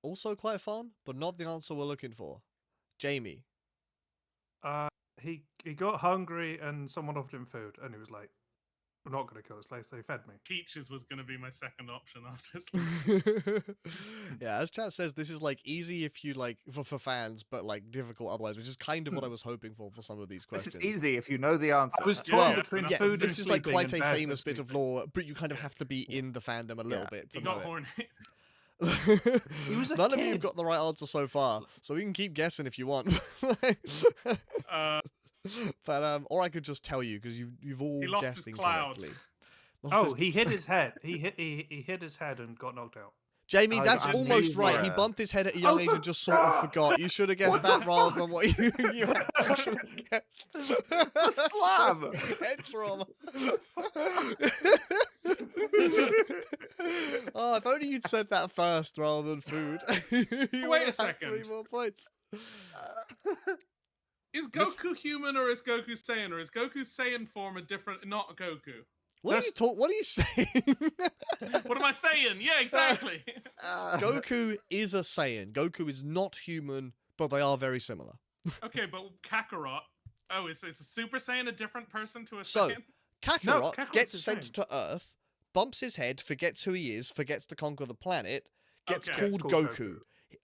Also quite fun, but not the answer we're looking for. Jamie. He got hungry and someone offered him food and he was like, "I'm not going to kill this place." They fed me. Teachers was going to be my second option after sleep. Yeah, as chat says, this is like easy if you like for fans, but like difficult otherwise, which is kind of what I was hoping for some of these This questions. is easy if you know the answer. I was Yeah, torn yeah, between but Yeah, food this and is like sleeping quite and a bed famous and bit of sleeping. lore, but you kind of have to be in the fandom a little Yeah. bit to He know got it. horny. He was a None of you have kid. got the right answer so far, so we can keep guessing if you want. But or I could just tell you because you've all He lost guessed his cloud. incorrectly. Lost Oh, his- he hit his head. He hit his head and got knocked out. Jamie, Oh, that's I almost knew right. He that. bumped his head at a young age and just sort of forgot. You should have guessed What the that rather fuck? than what you actually guessed. The slam! Head trauma. Oh, if only you'd said that first rather than food. You Wait a would've had second. 3 more points. Is This- Goku human or is Goku Saiyan? Or is Goku Saiyan form a different, not Goku? What are you What are you saying? What am I saying? Yeah, exactly. Goku is a Saiyan. Goku is not human, but they are very similar. Okay, but Kakarot. Oh, is a Super Saiyan a different person to a So, Saiyan? Kakarot Kakarot's gets the sent same. to Earth, bumps his head, forgets who he is, forgets to conquer the planet, gets Okay. called Gets called Goku. Goku.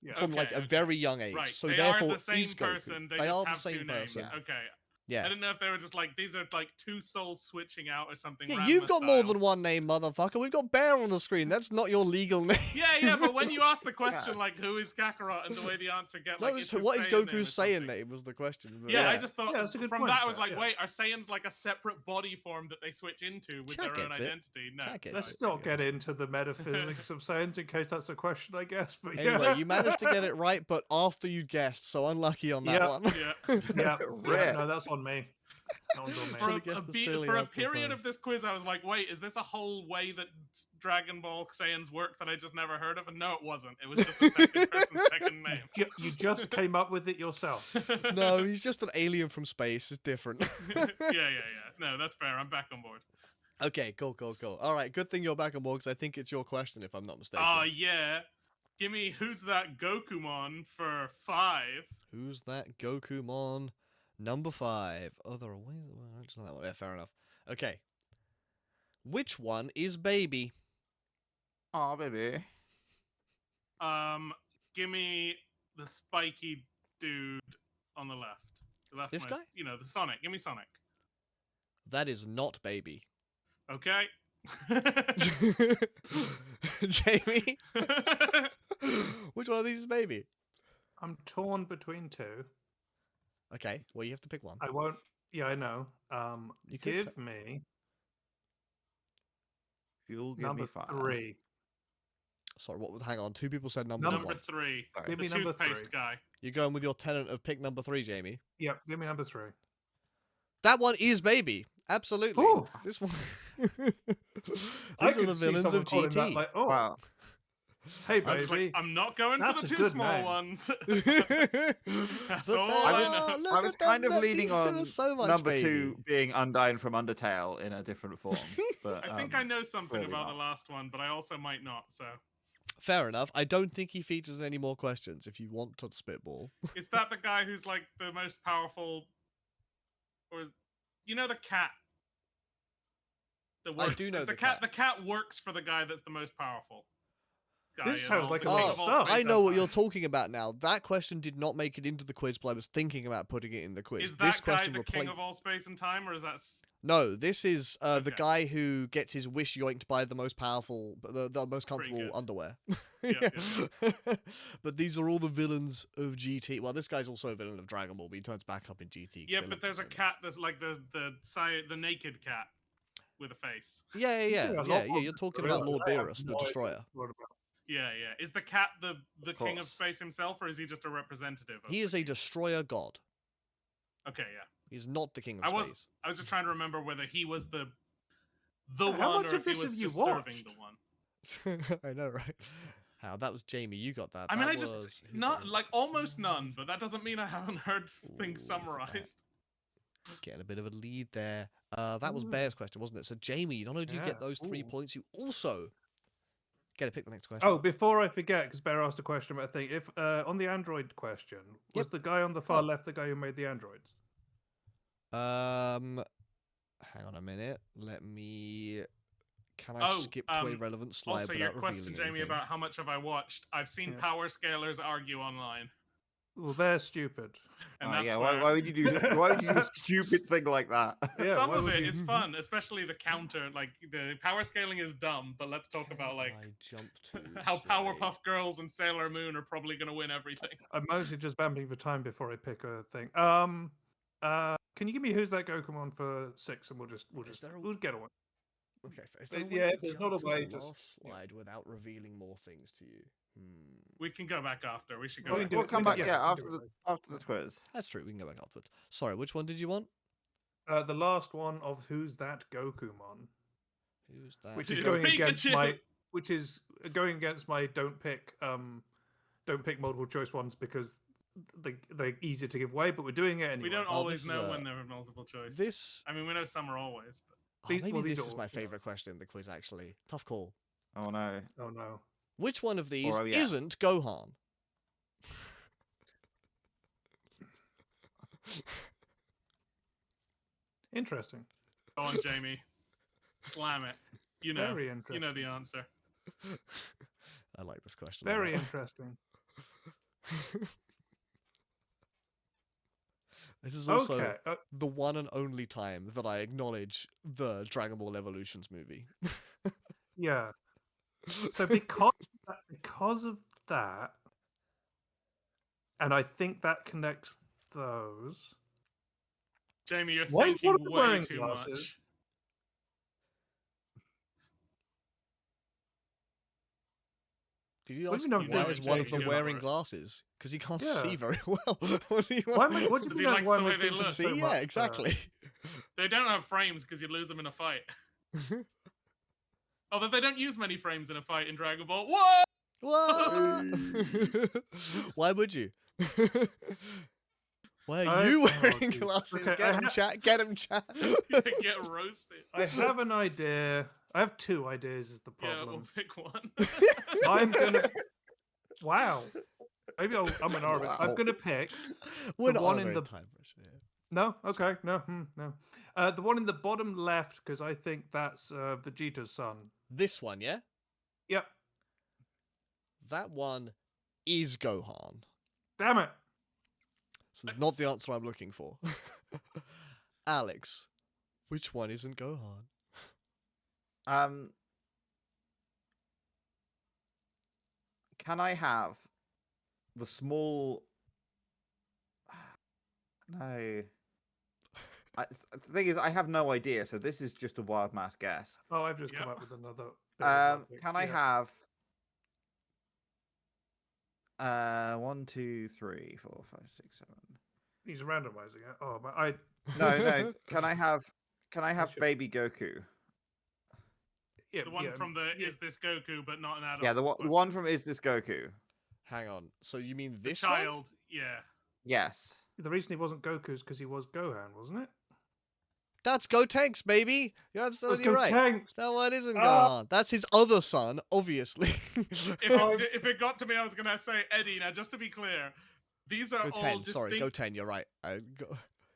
Yeah. From like Okay, a very young age. Right. So They therefore are the same is Goku. person. They They just are the have same two names. person. Okay. Yeah. I didn't know if they were just like these are like two souls switching out or something. Yeah, Ranma you've got more style. than one name, motherfucker. We've got Bear on the screen. That's not your legal name. Yeah, but when you ask the question like who is Kakarot and the way the answer get like No, it's so his what is Saiyan name or Goku's Saiyan something. name was the question. but Yeah, I just thought Yeah, that's a good from point, that I was Chat, like, yeah. wait, are Saiyans like a separate body form that they switch into with Chat their own gets it. identity? No. Chat gets Let's it, not yeah. get into the metaphysics of science in case that's a question, I guess. But Anyway, yeah. you managed to get it right, but after you guessed, so unlucky on that Yeah. one. Yeah. yeah, Rip. no, that's on me. That one's on me. Should've guessed the silly For a answer period of first. this quiz, I was like, wait, is this a whole way that Dragon Ball Saiyans work that I just never heard of? And no, it wasn't. It was just a second person's second name. You just came up with it yourself. No, he's just an alien from space. It's different. yeah. No, that's fair. I'm back on board. Okay, cool. All right, good thing you're back on board because I think it's your question, if I'm not mistaken. Yeah. Give me who's that Gokumon for 5. Who's that Gokumon? Number 5. Oh, there are ways. Well, actually, that one. Yeah, fair enough. Okay. Which one is baby? Oh, baby. Give me the spiky dude on the left. The leftmost, This guy? You know, the Sonic. Give me Sonic. That is not baby. Okay. Jamie? Which one of these is baby? I'm torn between two. Okay, well, you have to pick one. I won't. Yeah, I know. You could Give me You'll give number me 5. 3. Sorry, what? Hang on. 2 people said numbers at Number once. 3. Sorry. Give The me number toothpaste 3. guy. You're going with your tenant of pick number 3, Jamie. Yep, give me number 3. That one is baby. Absolutely. Ooh. This one. I These are could the see villains someone of calling that GT. like, oh, Wow. hey, I was baby. like, I'm not going That's for a the two good small name. ones. That's all I know. I was kind of leaning on so much number baby. 2 being Undyne from Undertale in a different form. But I think I know something clearly about not. the last one, but I also might not. So Fair enough. I don't think he features any more questions if you want to spitball. is that the guy who's like the most powerful, or is you know the cat? I do know the the cat. cat. The cat works for the guy that's the most powerful. Guy This in sounds all- like the a king lot of of all stuff. space I know what and you're time. talking about now. That question did not make it into the quiz, but I was thinking about putting it in the quiz. Is This that guy question the king replaced. of all space and time, or is that? No, this is the Okay. guy who gets his wish yoinked by the most powerful, the most Pretty comfortable good. underwear. Yep, But these are all the villains of GT. Well, this guy's also a villain of Dragon Ball, but he turns back up in GT. 'cause Yeah, they but love there's a him so cat much. that's like the naked cat with a face. Yeah. Yeah, a lot more You're talking gorilla. about Lord I have Beerus, the no idea Destroyer. what about- Yeah. Is the cat the king of course. space himself, or is he just a representative? Of He is the a king? destroyer god. Okay, yeah. He's not the king of I was space. I was just trying to remember whether he was the How one, much or of if he this was have you just serving watched? the one. I know, right? How that was Jamie. You got that. I mean, That I just was- who's not that? like almost none, but that doesn't mean I haven't heard things Ooh, look at that. summarized. Getting a bit of a lead there. That was Ooh. Bear's question, wasn't it? So Jamie, not only do you Yeah, get those 3 ooh. points, you also get to pick the next question. Oh, before I forget, because Bear asked a question about a thing. If on the Android question, was Yep. the guy on the far Oh. left the guy who made the androids? Hang on a minute. Let me. Can I Oh, skip to a relevant slide Also, without your question, revealing Jamie, anything? about how much have I watched? I've seen Yeah. power scalers argue online, Well, they're stupid. and that's yeah, where why would you do a stupid thing like that? Yeah, some why of would it you- is fun, especially the counter. Like the power scaling is dumb, but let's talk about like I jump to how say- Powerpuff Girls and Sailor Moon are probably going to win everything. I'm mostly just vamping for time before I pick a thing. Can you give me who's that Gokumon for 6, and Is there a- we'll get on. Okay, fair. Is there a way Yeah, to there's jump not a to way, the just- last yeah. slide without revealing more things to you. We can go back after. We should go. We back can do We'll it- come we back, can- yeah, we after can do the quiz. That's true. We can go back afterwards. Sorry, which one did you want? The last one of who's that Gokumon, Who's that? which is It's going against Pikachu! my, which is going against my don't pick multiple choice ones because they're easier to give away. But we're doing it anyway. We don't Oh, always this is know a- when they're multiple choice. This I mean, we know some are always. But maybe well, these this are is all, my you know. favorite question in the quiz, actually. Tough call. Oh no. Oh no. Which one of these oh, yeah. isn't Gohan? Interesting. Go on, Jamie. Slam it. You know. Very You interesting. know the answer. I like this question. a Very lot. interesting. This is also Okay. the one and only time that I acknowledge the Dragon Ball Evolutions movie. Yeah. So because of that, and I think that connects those. Jamie, you're What thinking are they way wearing too glasses? much. Did you What do ask you mean I'm why thinking is one of Jamie them Gunn wearing for it? glasses? Because he can't Yeah. see very well. What do you Why want? what do Because you he mean likes why the am I way they thinking look. to so see? much Yeah, for- exactly. They don't have frames because you'd lose them in a fight. Although they don't use many frames in a fight in Dragon Ball. Whoa! What? Why would you? Why are I- you oh, wearing geez. glasses? Okay, Get him, chat. Get him, chat. Get roasted. I have an idea. I have two ideas is the Yeah, we'll problem. pick one. I'm gonna Wow. Maybe I'm an arbiter. I'm Wow. gonna pick We're the not one on a in very the- time pressure here. No, okay, no, no. The one in the bottom left, because I think that's Vegeta's son. This one, yeah? Yep. That one is Gohan. Damn it. So it's not the answer I'm looking for. Alex, which one isn't Gohan? Can I have the small? No. The thing is, I have no idea, so this is just a wild mass guess. Oh, I've just Yep. come up with another. bit of logic. Can I Yeah. have 1, 2, 3, 4, 5, 6, 7? He's randomizing it. Oh, but I. No. Can I have should- baby Goku? Yeah, The one yeah, from the yeah. Is This Goku, but not an adult. Yeah, the question. one from Is This Goku? Hang on. So you mean The this one? child, yeah. Yes. The reason he wasn't Goku is because he was Gohan, wasn't it? That's Gotenks, baby. You're Let's absolutely go right. tanks. That one isn't Ah. Gohan. That's his other son, obviously. If it got to me, I was gonna say Eddie. Now, just to be clear, these are all Goten, distinct. sorry, Goten, you're right.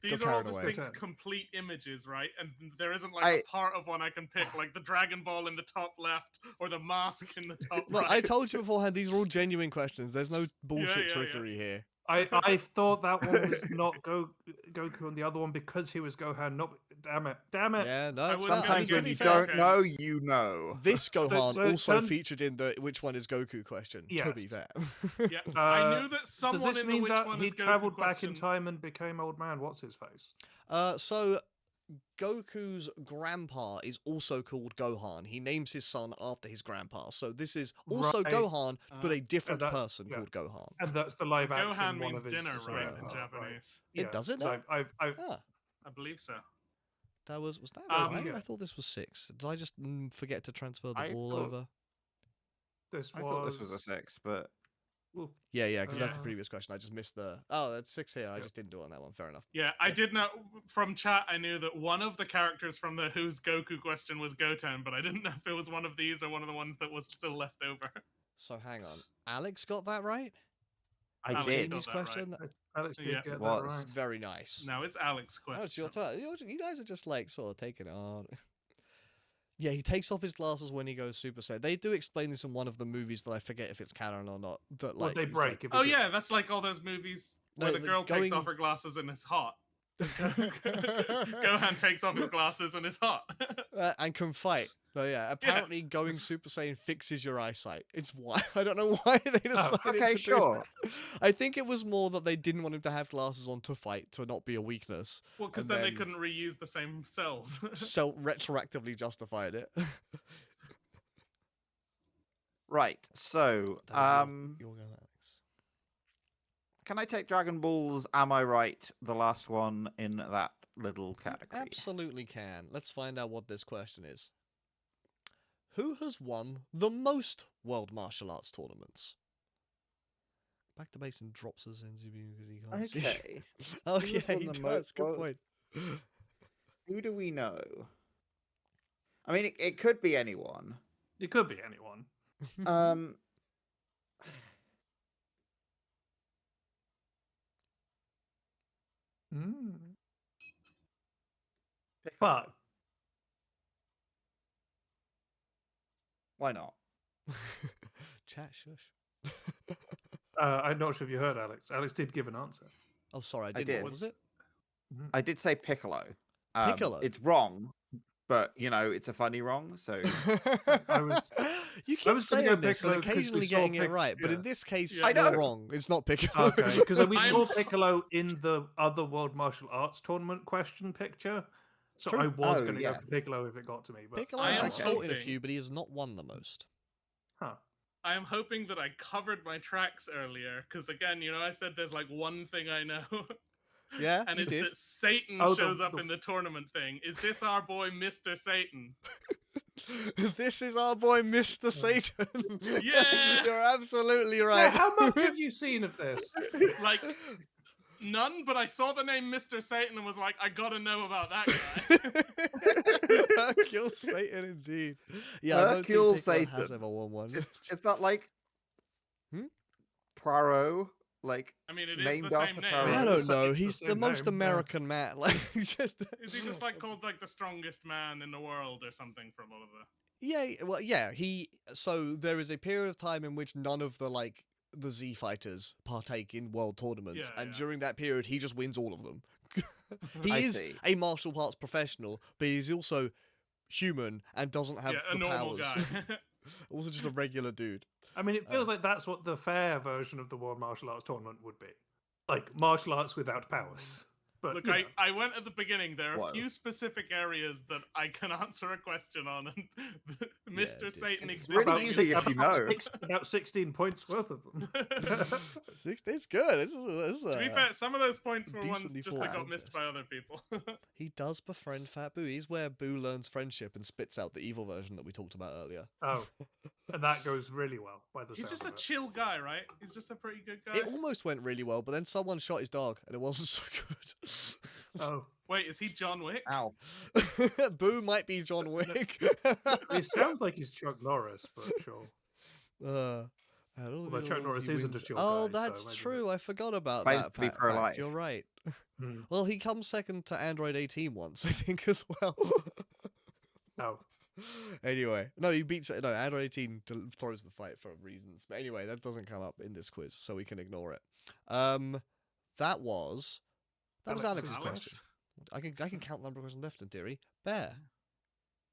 These are all carried away. distinct, complete images, right? And there isn't like I- a part of one I can pick, like the Dragon Ball in the top left or the mask in the top Look, right. I told you beforehand, these are all genuine questions. There's no bullshit yeah. trickery here. I thought that one was not Goku and the other one because he was Gohan. Not damn it. Yeah, no, it's was fair. gonna I mean, Sometimes to when be you fair, don't know, you know. this Gohan so it also turns- featured in the which one is Goku question. To Yes. be fair. Yeah, I Uh, knew that Does someone this in the mean which that one he is Goku travelled back in question- time and became old man? What's his face? So Goku's grandpa is also called Gohan. He names his son after his grandpa. So this is also Right. Gohan, but a different that- person yeah. called Gohan. And that's the live action Gohan one means of his dinner, right, in grandpa, Japanese. It Yeah, does it 'cause now? I've Ah, I believe so. that was that Um, five? yeah. I thought this was 6. Did I just forget to transfer the I ball thought- over? this I was. thought this was a 6, but Ooh, Yeah, because that's the Yeah. previous question. I just missed the. Oh, that's 6 here. I Yep. just didn't do it on that one. Fair enough. Yeah, I Yeah. did know from chat. I knew that one of the characters from the Who's Goku question was Goten, but I didn't know if it was one of these or one of the ones that was still left over. So hang on. Alex got that right? I Alex did. got Jamie's that right. question? Alex did Yeah. get that Was. right. Very nice. No, it's Alex's question. Oh, it's your turn. You guys are just like sort of taking it on. Yeah, he takes off his glasses when he goes Super Saiyan. They do explain this in one of the movies that I forget if it's canon or not. That Well, like they he's break. like- if Oh it- yeah, that's like all those movies where No, the the girl takes going- off her glasses and is hot. Gohan takes off his glasses and is hot. and can fight. So yeah, apparently going Super Saiyan fixes your eyesight. It's why I don't know why they decided Okay, to do sure. that. I think it was more that they didn't want him to have glasses on to fight, to not be a weakness. Well, because And then they then- couldn't reuse the same cells. So retroactively justified it. Right. So, That was your go, Alex. can I take Dragon Ball's Am I Right, the last one in that little category? Absolutely can. Let's find out what this question is. Who has won the most World Martial Arts tournaments? Back to base and drops us in because he can't see. Okay. Oh Who yeah, has won he the does. most Good World- point. Who do we know? I mean, it could be anyone. It could be anyone. Um, Mm. Piccolo. But Why not? Chat shush. I'm not sure if you heard Alex. Alex did give an answer. Oh, sorry, I I didn't. did. What was it? I did say Piccolo. Piccolo? It's wrong, but it's a funny wrong. So You I keep was gonna go saying this and Piccolo 'cause we occasionally saw getting it right, but yeah. in this case, Yeah. I you're know. wrong. It's not Piccolo. Okay, because we I'm- saw Piccolo in the other World Martial Arts Tournament question picture. So True. I was Oh, going to yeah. go for Piccolo if it got to me. But Piccolo I am has fought in a hoping- few, but he has not won the most. Huh. I am hoping that I covered my tracks earlier, because again, I said there's like one thing I know, Yeah, and you it's did. that Satan Oh, shows up in the tournament thing. Is this our boy, Mr. Satan? This is our boy, Mr. Satan. Yeah! You're absolutely Yeah, right. how much have you seen of this? Like, none, but I saw the name Mr. Satan and was like, I gotta know about that guy. Hercule Satan, indeed. Yeah, I don't think Hercule Piccolo has Satan. ever won one. is that like Poirot? Like I mean, it is named the after same name. Poirot? I it's don't the know. it's the He's the same most name, yeah. American man. Like, he's just. Is he just like called like the strongest man in the world or something from all of the? Yeah, well, yeah. So there is a period of time in which none of the Z fighters partake in world tournaments, Yeah, and yeah. during that period, he just wins all of them. I He is see. a martial arts professional, but he's also human and doesn't have Yeah, a the normal powers. guy. Also, just a regular dude. I mean, it feels like that's what the fair version of the World Martial Arts Tournament would be. Like, martial arts without powers. But, Look, you know. I went at the beginning. There are Whoa. a few specific areas that I can answer a question on, and Mr. dude, Satan it's exists. really easy if you know. About 16 points worth of them. It's good. This is To be fair, some of those points were ones decently just that got forward missed contest. by other people. He does befriend Fat Boo. He's where Boo learns friendship and spits out the evil version that we talked about earlier. Oh, and that goes really well by the He's sound just a of it. chill guy, right? He's just a pretty good guy. It almost went really well, but then someone shot his dog, and it wasn't so Oh, Wait, is he John Wick? Ow. good. Boo might be John Wick. it sounds like he's Chuck Norris, but sure. I don't Although know Chuck if Norris he isn't a wins. chill Oh, guy, so that's maybe true. I forgot about Claims that. to be Fact. pro-life. You're right. Hmm. Well, he comes second to Android 18 once, I think, as well. Oh, Anyway, no, he beats it. No, Android 18 throws the fight for reasons. But anyway, that doesn't come up in this quiz, so we can ignore it. That was Alex, Alex's Alex? question. I can count the number of questions left in theory. Bear,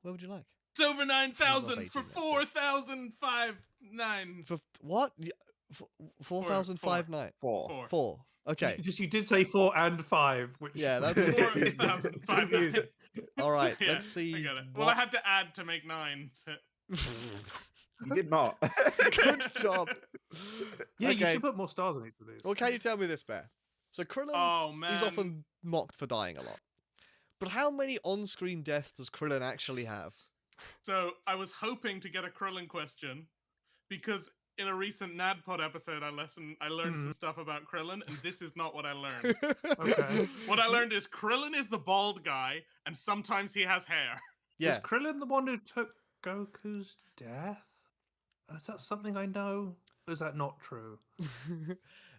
where would you like? It's over 9,000 18, for that's it. 4,059. For what? 4,059. 4. 4. Okay. you did say 4 and 5, which Yeah, that's was what confusing. 4,059. All right. Yeah, Let's see. I got it. Well, I had to add to make 9. So. You did not. Good job. Yeah, you Okay. should put more stars on each of these. Well, can you tell me this, Bear? So Krillin, Oh man, he's often mocked for dying a lot. But how many on-screen deaths does Krillin actually have? So I was hoping to get a Krillin question because in a recent NADPod episode, I learned some stuff about Krillin, and this is not what I learned. Okay. What I learned is Krillin is the bald guy, and sometimes he has hair. Yeah. Is Krillin the one who took Goku's death? Is that something I know? Or is that not true?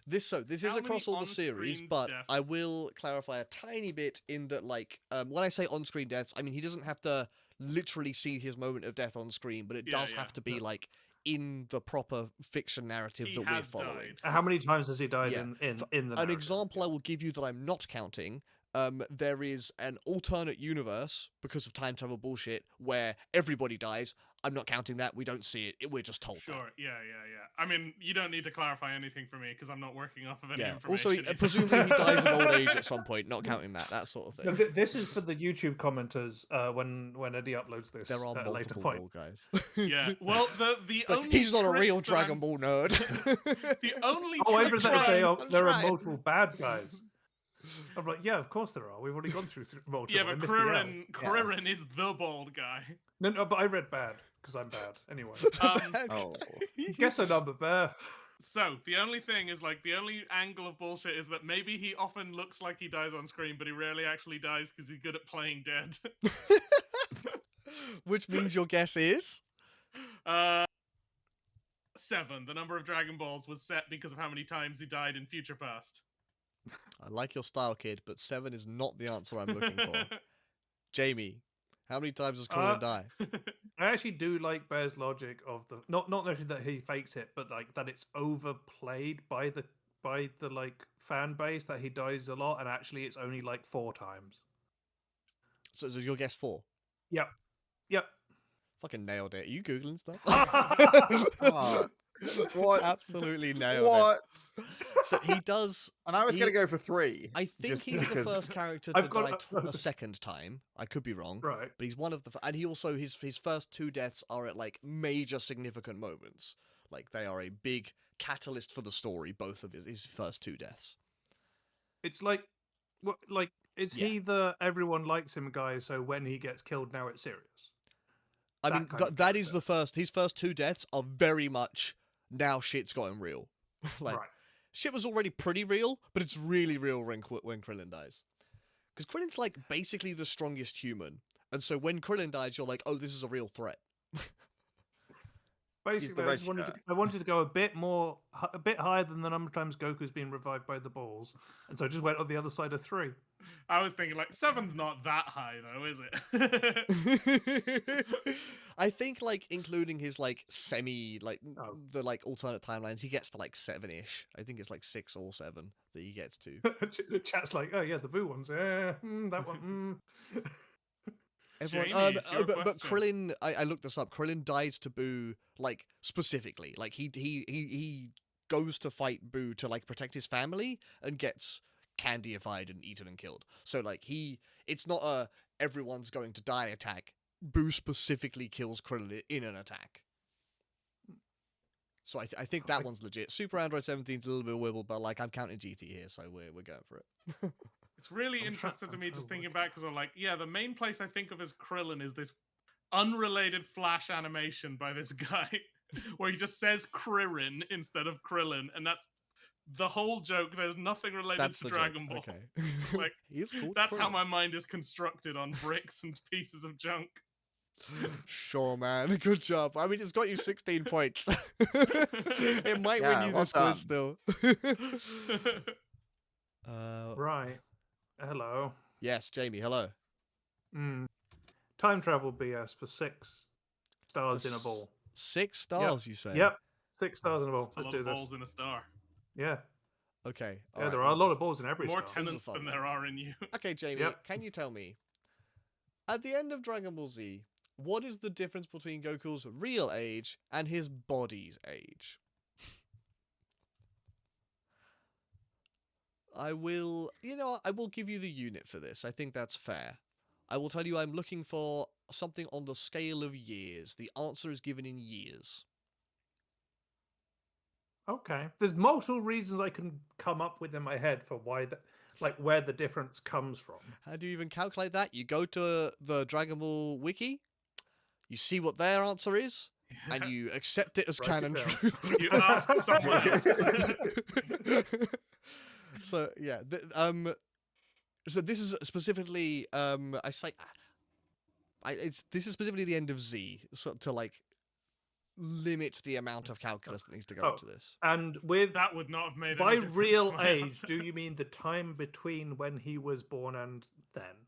This is How across many all the series, on-screen but I deaths? will clarify a tiny bit in that, like, when I say on-screen deaths, I mean he doesn't have to literally see his moment of death on screen, but it Yeah, does yeah. have to be Yeah. like in the proper fiction narrative He that we're has following. died. How many times has he died Yeah. in the An narrative? example I will give you that I'm not counting. There is an alternate universe because of time travel bullshit where everybody dies. I'm not counting that. We don't see it. We're just told. that. Sure, yeah. I mean, you don't need to clarify anything for me because I'm not working off of any Yeah. information. Also, either. presumably he dies of old age at some point. Not counting that sort of No, thing. this is for the YouTube commenters when Eddie uploads this There are at a later multiple point. ball guys. Yeah. Well, the Like, only he's not a trick real that Dragon I'm- Ball nerd. The only Oh, I trick read that that there I'm- are, there are trying. multiple bad guys. I'm like, yeah, of course there are. We've already gone through multiple. Yeah, I but missed the L. Kuririn is the bald guy. No, but I read bad because I'm bad. Anyway, Oh. guess a number, Bear. So the only thing is like the only angle of bullshit is that maybe he often looks like he dies on screen, but he rarely actually dies because he's good at playing dead. Which means your guess is 7. The number of Dragon Balls was set because of how many times he died in Future Past. I like your style, kid, but 7 is not the answer I'm looking for. Jamie, how many times does Krillin die? I actually do like Bear's logic of the not necessarily that he fakes it, but like that it's overplayed by the like fan base that he dies a lot, and actually it's only like 4 times. So is your guess 4? Yep. Fucking nailed it. Are you Googling stuff? Oh, what? Absolutely nailed What? it. So he does. And I was He- going to go for 3. I think just he's the because- first character I've to got die a second time. I could be wrong. Right. But he's one of the. And he also, his first 2 deaths are at like major significant moments. Like they are a big catalyst for the story, both of his first 2 deaths. It's like, what? Like, is Yeah. he the everyone likes him guy? So when he gets killed, now it's serious. I That mean, kind of that is character. the first. His first 2 deaths are very much now shit's gotten real. Like Right. shit was already pretty real, but it's really real when Krillin dies. Because Krillin's like basically the strongest human, and so when Krillin dies, you're like, oh, this is a real threat. Basically, I red just wanted to, shirt. I wanted to go a bit higher than the number of times Goku's been revived by the balls, and so I just went on the other side of 3. I was thinking like 7's not that high though, is it? I think like including his like semi like Oh. the like alternate timelines, he gets to like 7-ish. I think it's like 6 or 7 that he gets to. The chat's like, oh yeah, the Boo ones, yeah, that one. Everyone, Jamie, it's your but question. Krillin, I looked this up. Krillin dies to Boo like specifically. Like he goes to fight Boo to like protect his family and gets candyified and eaten and killed. So like it's not a everyone's going to die attack. Boo specifically kills Krillin in an attack. So I think that one's legit. Super Android 17's a little bit wibble, but like I'm counting GT here, so we're going for it. It's really I'm interesting to I'm me trying just to thinking work back because I'm like, yeah, the main place I think of as Krillin is this unrelated Flash animation by this guy where he just says Krillin instead of Krillin, and that's the whole joke. There's nothing related That's to the Dragon joke. Ball. Okay. Like, He's called That's how Krillin. my mind is constructed on bricks and pieces of junk. Sure, man. Good job. I mean, it's got you 16 points. It might win Yeah, you well this quiz done. still. Right. Hello. Yes, Jamie. Hello. Time travel BS for 6 stars in a S- ball. 6 stars, you say? Yep. 6 stars in a ball. It's a Let's lot do of this. balls in a star. Yeah. Okay. Yeah, alright, there are a this lot is- of balls in every More star. a tenants fun than one. there are in you. Okay, Jamie, Yep. can you tell me, at the end of Dragon Ball Z, what is the difference between Goku's real age and his body's age? I will give you the unit for this. I think that's fair. I will tell you I'm looking for something on the scale of years. The answer is given in years. Okay. There's multiple reasons I can come up with in my head for why where the difference comes from. How do you even calculate that? You go to the Dragon Ball wiki, you see what their answer is, and you accept it as Write it canon down. truth. You ask someone else. So yeah, so this is specifically this is specifically the end of Z, so to like limit the amount of calculus that needs to go Oh. into this. And with That would not have made by any difference to real my age, answer. do you mean the time between when he was born and then?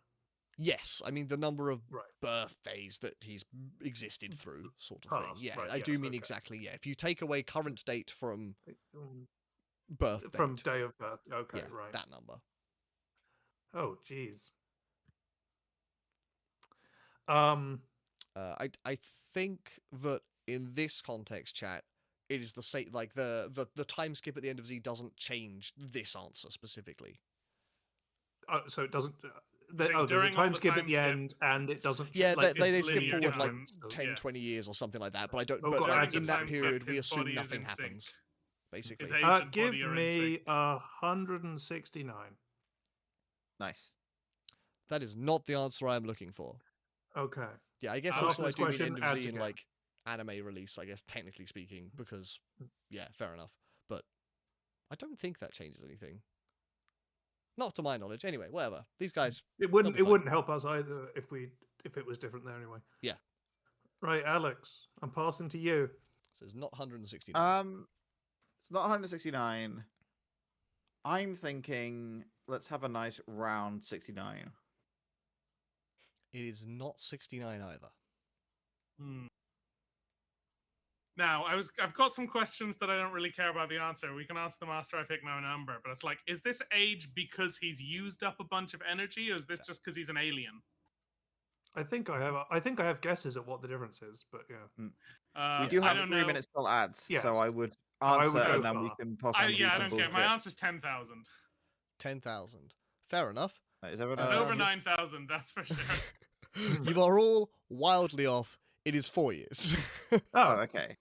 Yes, I mean the number of Right. birthdays that he's existed through, sort of thing. Past, Yeah, right, I do yes, mean okay. exactly. Yeah, if you take away current date from Um, birth From date, day of birth. Okay, yeah, right. that number. Oh, jeez. I think that in this context, chat, it is the same. Like the time skip at the end of Z doesn't change this answer specifically. So it doesn't. So There's a during all time the skip time at the skip- end, and it doesn't. Yeah, like, they it's skip linear forward like time, so- 10, yeah. 20 years or something like that. But I don't. Oh, but God, like, that's in a that time skip. period, we His assume body is nothing in sync. happens. Basically, His age and Give body are in me sync. 169. Nice. that is not the answer I'm looking for. Okay. Yeah, I guess I'll also I ask do this mean end question of Z ads in again. like anime release. I guess technically speaking, because yeah, fair enough. But I don't think that changes anything. Not to my knowledge. Anyway, whatever. These guys. It They'll be fine. wouldn't help us either if we if it was different there anyway. Yeah. Right, Alex, I'm passing to you. So it's not 169. It's not 169. I'm thinking let's have a nice round 69. It is not 69 either. Hmm. Now, I've got some questions that I don't really care about the answer. We can ask them after I pick my number, but it's like, is this age because he's used up a bunch of energy, or is this just because he's an alien? I think I have guesses at what the difference is, but yeah. We do I have don't 3 know. minutes till ads, Yes. so I would I answer would go and then we far. can possibly do I some don't care. bullshit. My answer's 10,000. 10,000. Fair enough. Is everyone It's Uh, over 9,000, that's for sure. You are all wildly off. It is 4 years. Oh, Oh, okay.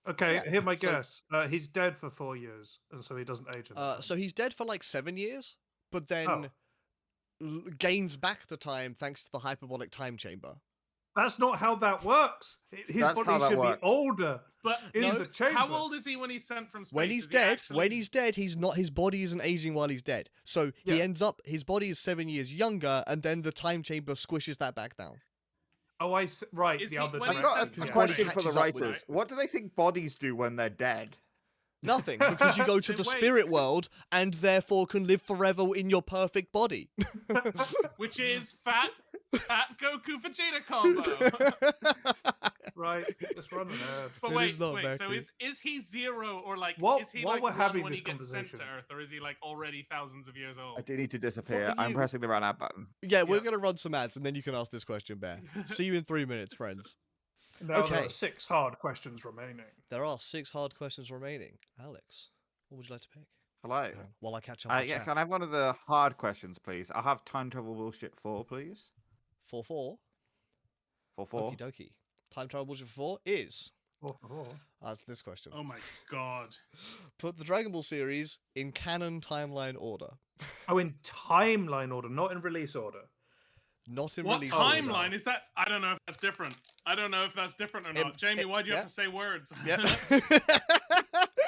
okay. yeah, Here my so- guess. He's dead for 4 years, and so he doesn't age. in that So time. he's dead for like 7 years, but then Oh. gains back the time thanks to the hyperbolic time chamber. That's not how that works. His That's how body that should works. be older. But In is- the chamber. how old is he when he's sent from space? When he's Is he dead, actually- he's not. His body isn't aging while he's dead. So he Yeah. ends up. His body is 7 years younger, and then the time chamber squishes that back down. Oh, right. Is The he- other when I've he's got sent a from question space- for the catches up with writers. it. What do they think bodies do when they're dead? Nothing, because you go to the Wait. spirit world and therefore can live forever in your perfect body. Which is fat Goku Vegeta combo. Right. Let's run an ad. But It wait, is not so Becky. is he 0 or like While- is he while like we're 1 having when this he gets sent to conversation- Earth, or is he like already thousands of years old? I do need to disappear. are I'm you- pressing the run ad button. Yeah, we're Yeah. gonna run some ads, and then you can ask this question, Bear. See you in 3 minutes, friends. Now there Okay. are 6 hard questions remaining. There are 6 hard questions remaining. Alex, what would you like to pick? Hello. While I catch up. Yeah, can I have one of the hard questions, please? I'll have time travel bullshit 4, please. 4-4. 4. Okie dokie. Time travel bullshit for 4 is. Oh. That's this question. Oh my god. Put the Dragon Ball series in canon timeline order. Oh, in timeline order, not in release order. Not in What release timeline order. is that? I don't know if that's different. I don't know if that's different or not. Jamie, why do you yeah. have to say words? Yeah.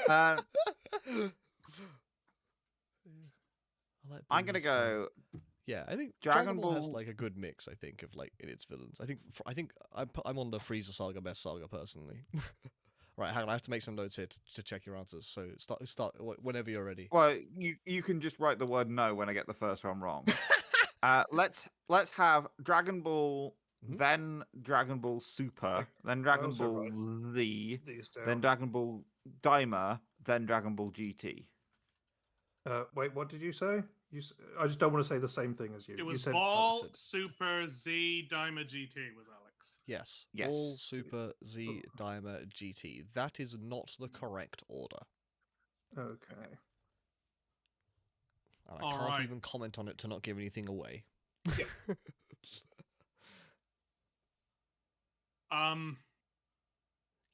Uh, I like I'm gonna Boomer's, go. Yeah, I think Dragon Dragon Ball has Ball- like a good mix. I think of like in its villains. I think I'm on the Frieza saga best saga personally. Right, hang on. I have to make some notes here to check your answers. So start whenever you're ready. Well, you can just write the word no when I get the first one wrong. Let's have Dragon Ball, Mhm. then Dragon Ball Super, then Dragon also Ball right. Z, These then down. Dragon Ball Daima, then Dragon Ball GT. Wait, what did you say? I just don't want to say the same thing as you. It You was said Ball, Understood. Super, Z, Daima, GT was Alex. Yes. Yes. All Super Z Daima GT. That is not the correct order. okay. And I All can't right. even comment on it to not give anything away.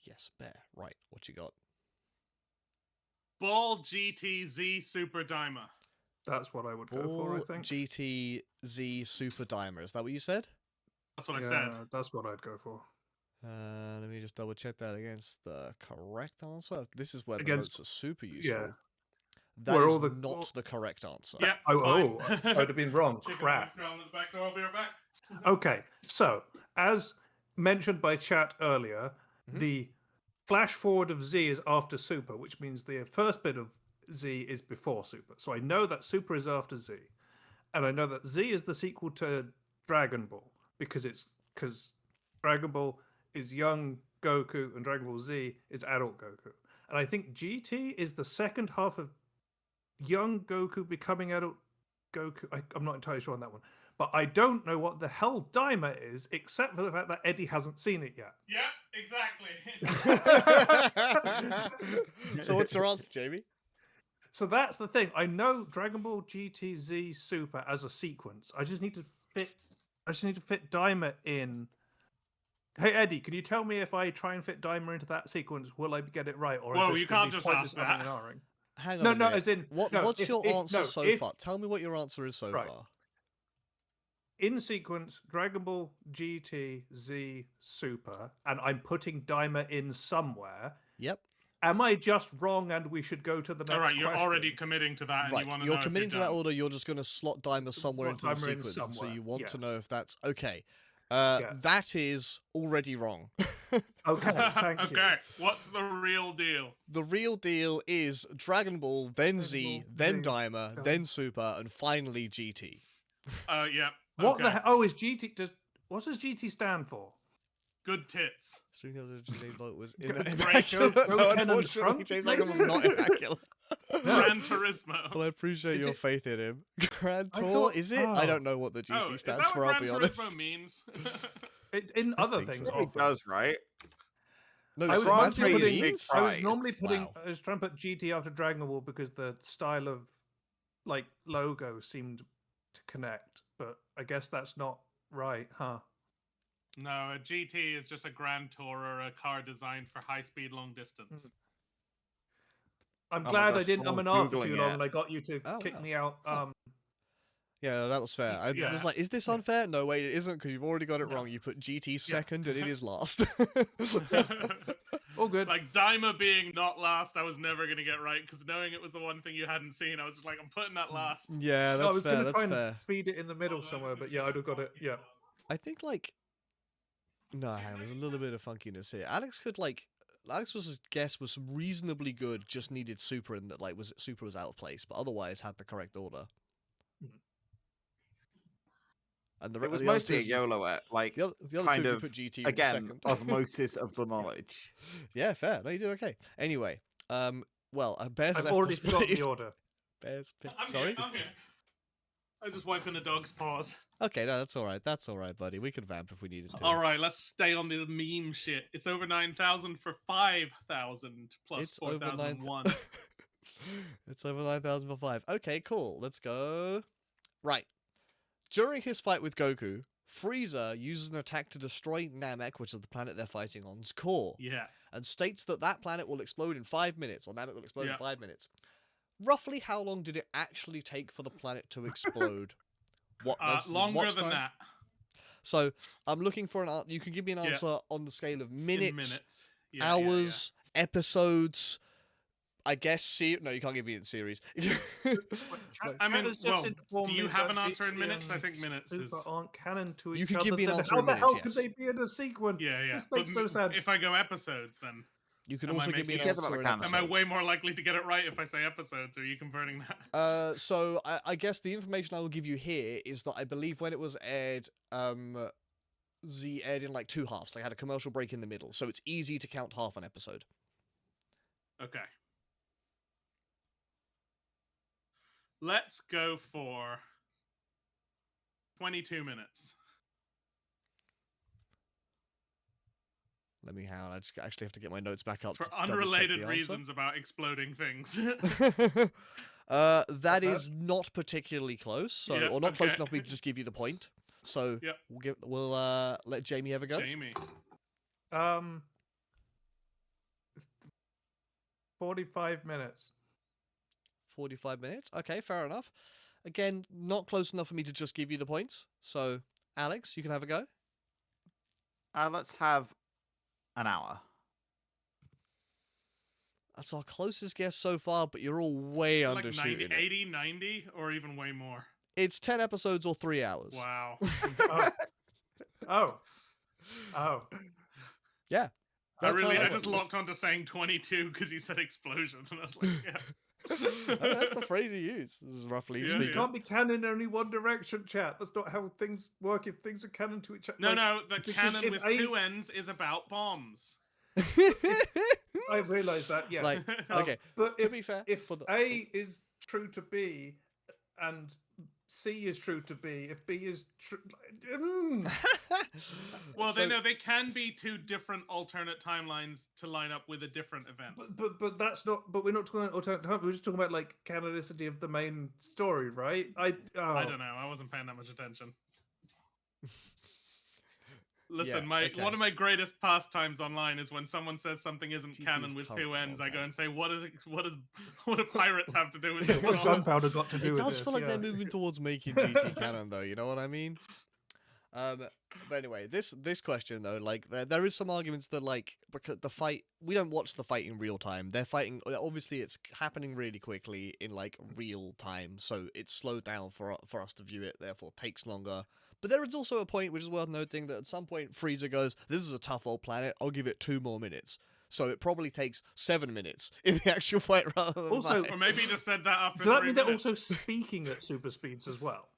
Yes, Bear. Right. What you got? Ball, GT, Z, Super, Daima. That's what I would go for, I Ball think. GT Z Super Dimer. Is that what you said? That's what I yeah, said. that's what I'd go for. Let me just double check that against the correct answer. This is where the Against- notes are super useful. yeah. That Where is all the- not all- the correct answer. Yeah. Oh, fine. I would have been wrong. Chicken Crap. wings crawling at the back door. I'll be right back. Okay, so as mentioned by chat earlier, Mhm. the flash forward of Z is after Super, which means the first bit of Z is before Super. So I know that Super is after Z, and I know that Z is the sequel to Dragon Ball because Dragon Ball is young Goku and Dragon Ball Z is adult Goku, and I think GT is the second half of young Goku becoming adult Goku. I'm not entirely sure on that one. But I don't know what the hell Daima is, except for the fact that Eddie hasn't seen it yet. Yeah, exactly. So what's your answer, Jamie? So that's the thing. I know Dragon Ball GTZ Super as a sequence. I just need to fit Daima in. Hey Eddie, can you tell me if I try and fit Daima into that sequence, will I get it right? Or Whoa, is this you gonna can't be just pointless ask that. umming and ahhing? Hang on. No, a no, minute. as in What? no, What's if- your if- answer no, so if- far? Tell me what your answer is so Right. far. In sequence, Dragon Ball GT Z Super, and I'm putting Daima in somewhere. Yep. Am I just wrong and we should go to the next All right, you're already question? committing to that, and Right, you want to you're know committing if to you're that done. order. You're just going to slot Dimer somewhere Slot into the Dimer in sequence, so you somewhere, want to yes. know if that's okay. Yeah. That is already wrong. Okay, thank you. Okay, what's the real deal? The real deal is Dragon Ball, then Z, Ball, then Z, Dimer, Dimer. then Super, and finally GT. Yeah. What okay. the hell? Oh, is GT? What does GT stand for? Good tits. James Lloyd was Go- immaculate. go No, Ken and unfortunately, Trump, James Lloyd was maybe? not immaculate. Gran Turismo. But I appreciate Is your it- faith in him. Grand I Tour, thought- is it? I don't know what the GT Oh, is stands that for, what I'll Gran be Turismo honest. means? In I other think things, so. It often. does, right? No, I was so that's normally what it putting- means? I was Prize. normally putting. Wow. I was trying to put GT after Dragon Ball because the style of like logo seemed to connect, but I guess that's not right, huh? No, a GT is just a Grand Tour or a car designed for high speed, long distance. I'm Oh my glad I gosh, didn't someone's an for too Googling long, it. and I got you to Oh, kick wow. me out. Yeah, that was fair. I Yeah. was like, is this Yeah. unfair? No, wait, it isn't, because you've already got it No. wrong. You put GT second, and it is last. All good. Like Daima being not last, I was never gonna get right because knowing it was the one thing you hadn't seen, I was just like, I'm putting that last. Yeah, I that's was fair, gonna that's try and fair. feed it in the middle somewhere, but yeah, I'd have got it. Yeah. I think, like... No, hang on, there's a little bit of funkiness here. Alex's guess was reasonably good, just needed Super in that, like, Super was out of place, but otherwise had the correct order. And It was the other mostly a two, YOLO, like, the other kind two, if you of, put GT again, second. osmosis of the knowledge. Yeah, fair. No, you did okay. Anyway, well, Bear's I've left already us forgotten place. the order. Bear's I'm sorry? Here, I'm here. I'm just wiping a dog's paws. Okay, no, that's all right. That's all right, buddy. We could vamp if we needed to. All right, let's stay on the meme shit. It's over 9,000 for 5,000 plus It's over 4,001. It's over 9,000 for 5. Okay, cool. Let's go. Right. During his fight with Goku, Frieza uses an attack to destroy Namek, which is the planet they're fighting on's core, Yeah. and states that that planet will explode in 5 minutes, or Namek will explode in Yeah. 5 minutes. Roughly how long did it actually take for the planet to explode? Longer watch than time? that. So, I'm looking for an answer. You can give me an Yeah. answer on the scale of In minutes, Yeah, hours, episodes, I guess, no, you can't give me in series. I mean, well, do you have an answer in minutes? I think minutes is... Super aren't canon to You each can other. give me an then answer how in the hell minutes, could yes. they be in a sequence? Yeah, yeah. This makes no sense. If I go episodes, then You can Am I also give me an making- He cares about answer the in canon. am I episodes. way more likely to get it right if I say episodes? Or are you converting that? So I guess the information I will give you here is that I believe when it was aired, Z aired in like 2 halves. They had a commercial break in the middle, so it's easy to count half an episode. Okay. Let's go for 22 minutes. Let me hang on. I just actually have to get my notes back up For to double-check unrelated the answer. reasons about exploding things. That is not particularly close, so Yeah, or not close okay. enough for me to just give you the point. So Yep. we'll let Jamie have a go. Jamie. 45 minutes. 45 minutes. Okay, fair enough. Again, not close enough for me to just give you the points. So, Alex, you can have a go. Let's have an hour. That's our closest guess so far, but you're all way Like 90, undershooting it. 80, 90, or even way more. It's 10 episodes or 3 hours. Wow. Oh. Yeah. I That's how that just works. locked onto saying 22 because he said explosion, and I was like, yeah. That's the phrase he used, roughly Yeah, Things speaking. yeah. can't be canon in only one direction, chat. That's not how things work if things are canon to each other. No, the because canon if with A- 2 ends is about bombs. I realise that, yeah. Like, okay, But to if, be fair, if for the... A is true to B and C is true to B, if B is true... Well, So- they can be 2 different alternate timelines to line up with a different event. But that's not... But we're not talking about alternate time. We're just talking about, like, canonicity of the main story, right? I don't know. I wasn't paying that much attention. Listen, okay. one of my greatest pastimes online is when someone says something isn't GT canon is with 2 currently ends. not I go canon. and say, what do pirates have to do with this? What's at all?" gunpowder got to do It with does this? feel like yeah. they're moving towards making GT canon, though, you know what I mean? But anyway, this question though, like there is some arguments that like because the fight we don't watch the fight in real time. They're fighting. Obviously, it's happening really quickly in like real time, so it's slowed down for us to view it. Therefore, takes longer. But there is also a point which is worth noting that at some point Frieza goes, "This is a tough old planet. I'll give it 2 more minutes." So it probably takes 7 minutes in the actual fight rather than Also- 5. Or maybe he just said that after Does that 3 mean they're minutes. also speaking at super speeds as well?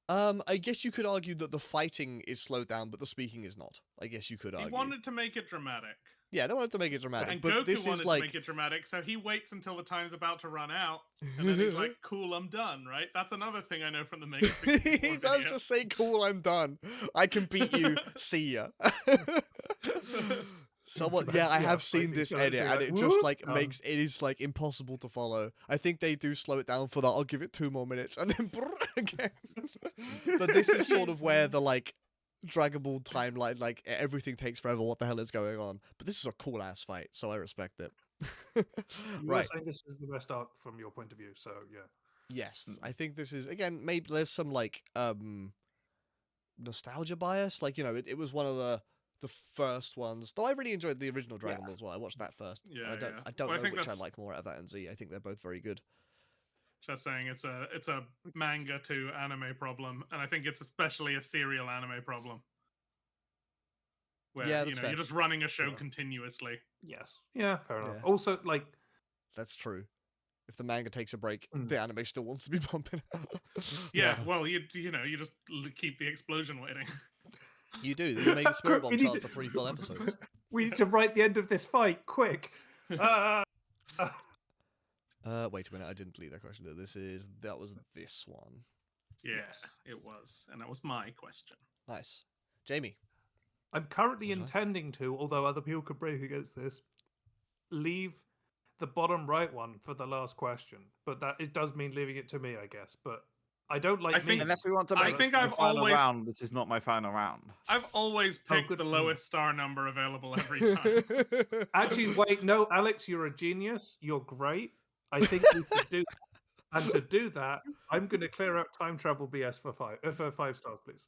I guess you could argue that the fighting is slowed down, but the speaking is not. I guess you could He argue. wanted to make it dramatic. Yeah, they wanted to make it dramatic, And but Goku this wanted is like to make it dramatic, so he waits until the time's about to run out, and then he's like, "Cool, I'm done." Right? That's another thing I know from the Mega 64 he does video. just say, "Cool, I'm done. I can beat you. See ya." Someone, yeah, I Yeah, have seen like, this it's gonna edit, be and like, it just "Whoop, like makes it is like impossible to follow. I think they do slow it down for that. I'll give it 2 more minutes, and then again. But this is sort of where the like Dragon Ball timeline, like everything takes forever. What the hell is going on? But this is a cool ass fight, so I respect it. You were Right. saying this is the best arc from your point of view, so yeah. Yes, I think this is again maybe there's some like nostalgia bias. Like it was one of the first ones. Though I really enjoyed the original Dragon Ball as well. I watched that first. Yeah, I don't yeah. I don't Well, I know think which I that's- like more out of that and Z. I think they're both very good. Just saying, it's a manga to anime problem, and I think it's especially a serial anime problem. Where Yeah, that's fair. you're just running a show Yeah. continuously. Yes. Yeah, fair enough. Yeah. Also, like, That's true. If the manga takes a break, Mm. the anime still wants to be pumping. Yeah, Yeah. well, you just keep the explosion waiting. You do. You make Spirit we Bomb need charge to- for 3 full episodes. we need to write the end of this fight quick. Wait a minute. I didn't delete that question. That was this one. Yeah, Yes. it was, and that was my question. Nice, Jamie. I'm currently Okay. intending to, although other people could break against this, leave the bottom right one for the last question. But that it does mean leaving it to me, I guess. But I don't like I think- me. Unless we want to I make think the I've final always- round, this is not my final round. I've always picked good. the lowest star number available every time. Actually, wait, no, Alex, you're a genius. You're great. I think we should do that. And to do that, I'm going to clear out time travel BS for 5 stars, please.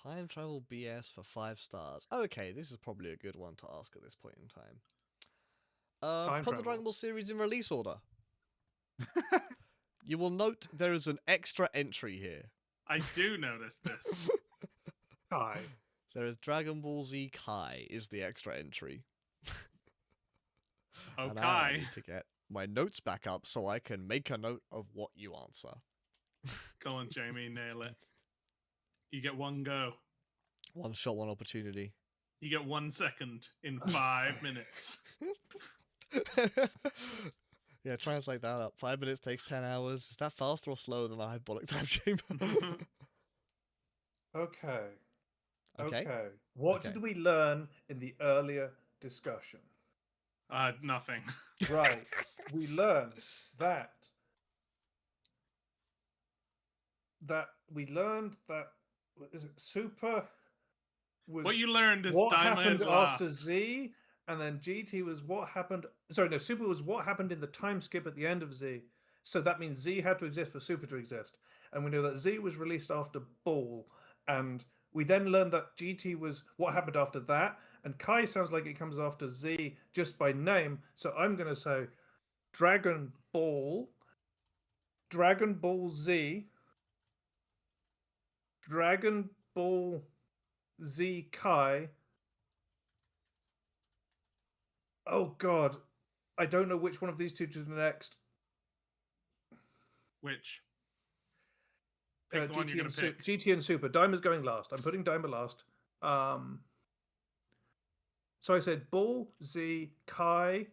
Time travel BS for 5 stars. Okay, this is probably a good one to ask at this point in time. Time Put the travel. Dragon Ball series in release order. You will note there is an extra entry here. I do notice this. Hi. There is Dragon Ball Z Kai is the extra entry. And now I Okay. need to get my notes back up so I can make a note of what you answer. Go on, Jamie, nail it. You get one go. One shot, one opportunity. You get 1 second in 5 minutes. Yeah, translate that up. 5 minutes takes 10 hours. Is that faster or slower than a hyperbolic time chamber? Okay. Okay. What Okay. did we learn in the earlier discussion? Nothing. Right. We learned that what is it Super was What you learned is what Daima happened is after last. Z, and then GT was what happened. Sorry, no, Super was what happened in the time skip at the end of Z. So that means Z had to exist for Super to exist, and we know that Z was released after Ball, and we then learned that GT was what happened after that, and Kai sounds like it comes after Z just by name. So I'm going to say Dragon Ball Z, Dragon Ball Z Kai. Oh God, I don't know which one of these two to do next. Which? Pick the one you're gonna pick. GT and Super. Daima's going last. I'm putting Daima last. So I said Ball Z Kai.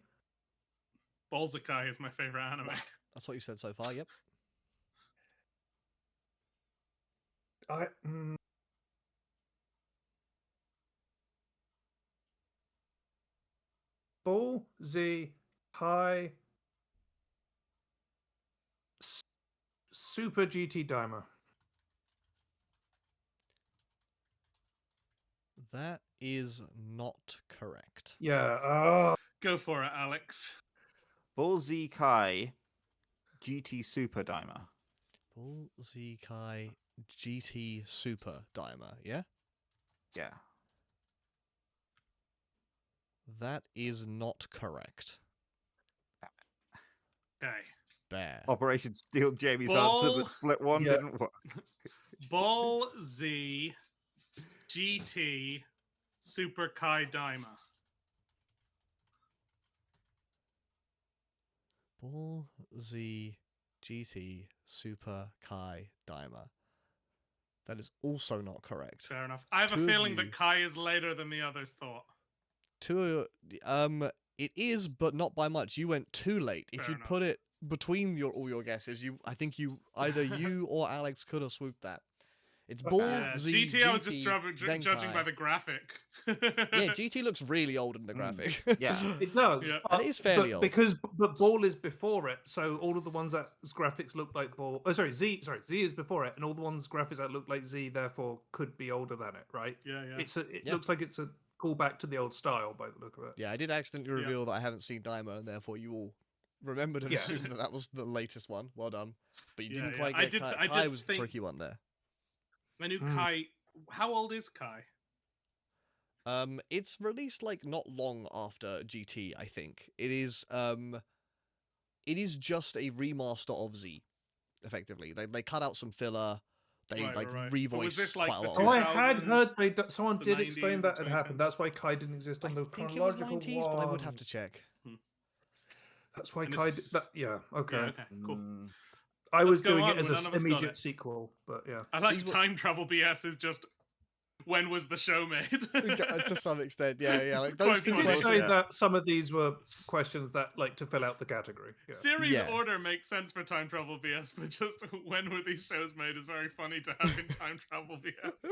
Balzakai is my favorite anime. That's what you said so far, yep. Ball Z Kai Super GT Daima. That is not correct. Yeah. Go for it, Alex. Ball Z Kai GT Super Daima. Ball Z Kai GT Super Dimer, yeah? Yeah. That is not correct. Okay. Bear. Operation Steal Jamie's answer, Ball. but Flip One Yeah. didn't work. Ball Z GT Super Kai Daima. Ball Z GT Super Kai Dimer. That is also not correct. Fair enough. I have Two a of feeling you- that Kai is later than the others thought. It is, but not by much. You went too late. If Fair you enough. put it between all your guesses, I think either you or Alex could have swooped that. It's Ball Yeah, Z GT, I was just then judging Kai. by the graphic. Yeah, GT looks really old in the graphic. Yeah. It does. Yeah. And it is fairly old. But Ball is before it, so all of the ones that graphics look like Ball. Oh, Z is before it, and all the ones graphics that look like Z therefore could be older than it, right? Yeah, yeah. It Yeah. looks like it's a callback to the old style by the look of it. Yeah, I did accidentally Yeah. reveal that I haven't seen Daima, and therefore you all remembered and Yeah. assumed that was the latest one. Well done. But you Yeah, didn't yeah. quite I get did- Kai. I Kai did was the think- tricky one there. I knew Mm. Kai. How old is Kai? It's released like not long after GT, I think. It is just a remaster of Z, effectively. They cut out some filler. They Right, like right. But was revoiced this, like, quite a the lot. Oh, of I it. had 2000s, heard someone the did 90s, explain the that had happened. 2010s. That's why Kai didn't exist on I the think it was chronological 90s, but I would have one. to check. That's why And Kai. it's- Yeah. Okay. Yeah, okay, cool. Mm. I Let's was go doing on, it as when none of us got immediate it. sequel, but yeah. I like These were- time travel BS is just when was the show made? To some extent, yeah. Like It's those quite two You funny. did say questions. that some of these were questions that like to fill out the category. Yeah. Series Yeah. order makes sense for time travel BS, but just when were these shows made is very funny to have in time travel BS.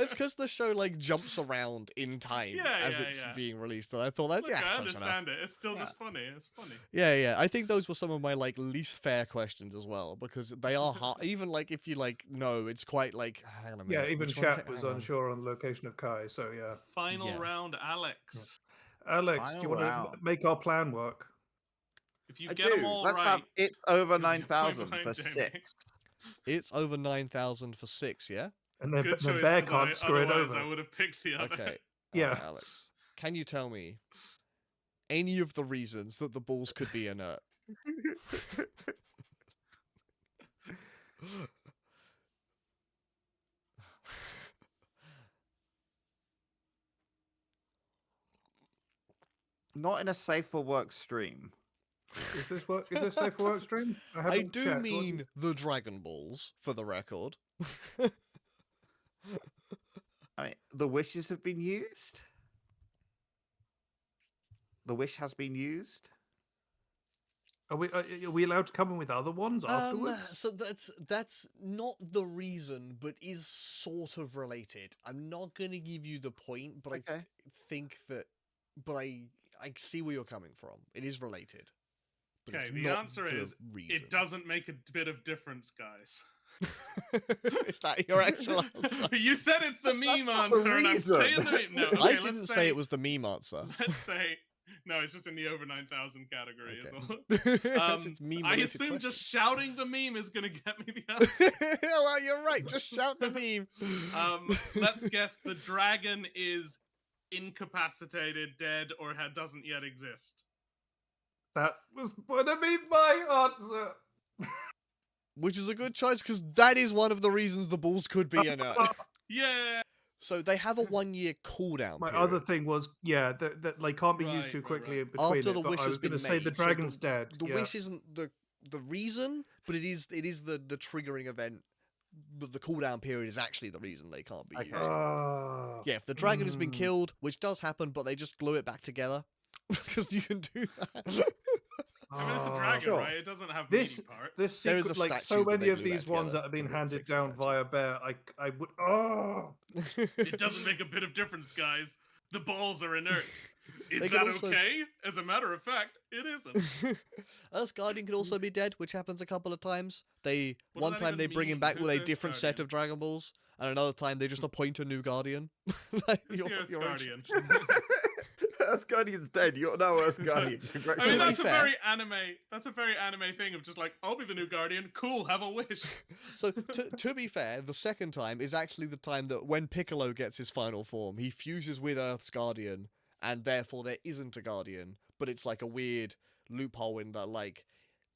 It's because the show like jumps around in time Yeah, as yeah, it's yeah. being released, and I thought that's Look, I close enough. understand it. It's still Yeah. just funny. It's funny. Yeah. I think those were some of my like least fair questions as well because they are hard. Even like if you like know, it's quite like hang on a minute. Yeah, even which one chat ca- was hang on. unsure on the location of Kai, so yeah. Final Yeah. round, Alex. Alex, do you Final want to round. make our plan work? If you I get them do. all Let's right, have it over you'll be 9,000 behind for Jamie. 6. It's over 9,000 for 6. Yeah. And then good the choice. bear 'cause can't screw it otherwise I over. would have picked the other. Okay. Yeah. Alright, Alex, can you tell me any of the reasons that the balls could be inert? Not in a safe for work stream. Is this safe for work stream? I haven't do checked. What mean the Dragon Balls, for the record. I mean, the wishes have been used. The wish has been used. Are we allowed to come in with other ones afterwards? So that's not the reason, but is sort of related. I'm not gonna give you the point, but Okay. think that. But I see where you're coming from. It is related. But Okay, it's the not answer the is reason. it doesn't make a bit of difference, guys. Is that your actual answer? You said it's the meme not the answer, and I'm reason. saying the meme. No, okay, I let's didn't say, say it was the meme answer. Let's say no, it's just in the over 9,000 category. Is all. It's meme I related assume question. just shouting the meme is gonna get me the answer. Well, you're right. Just shout the meme. Let's guess the dragon is incapacitated, dead, or doesn't yet exist. That was gonna be my answer. Which is a good choice because that is one of the reasons the balls could be inert. Yeah. So they have a 1-year cooldown. My period. other thing was, yeah, that like can't be used Right, too right, quickly right. in between. After it, the but wish I has was been going to say the made, so dragon's dead. The yeah. wish isn't the reason, but it is the triggering event. But the cooldown period is actually the reason they can't be Okay. used. Ah. Yeah, if the dragon has been Mm. killed, which does happen, but they just glue it back together because you can do that. I mean, it's a Ah. dragon, Sure. right? It doesn't have This- meaty parts. This There is secret, a like statue so that many they of glue these back ones that together have been to handed fix the down statue. via bear, I would. Oh. It doesn't make a bit of difference, guys. The balls are inert. Is They that can also- okay? As a matter of fact, it isn't. Earth's Guardian can also be dead, which happens a couple of times. They What does one that time even they bring him mean? back Who's with a Earth's different set Guardian? of Dragon Balls, and another time they just appoint a new Guardian. Like, Who's the Earth's you're in- guardian? Asgardian's dead. You're now Asgardian. I mean, To Congratulations. be that's a fair- very anime. That's a very anime thing of just like, I'll be the new Guardian. Cool, have a wish. So to be fair, the second time is actually the time that when Piccolo gets his final form, he fuses with Earth's Guardian, and therefore there isn't a Guardian, but it's like a weird loophole in that like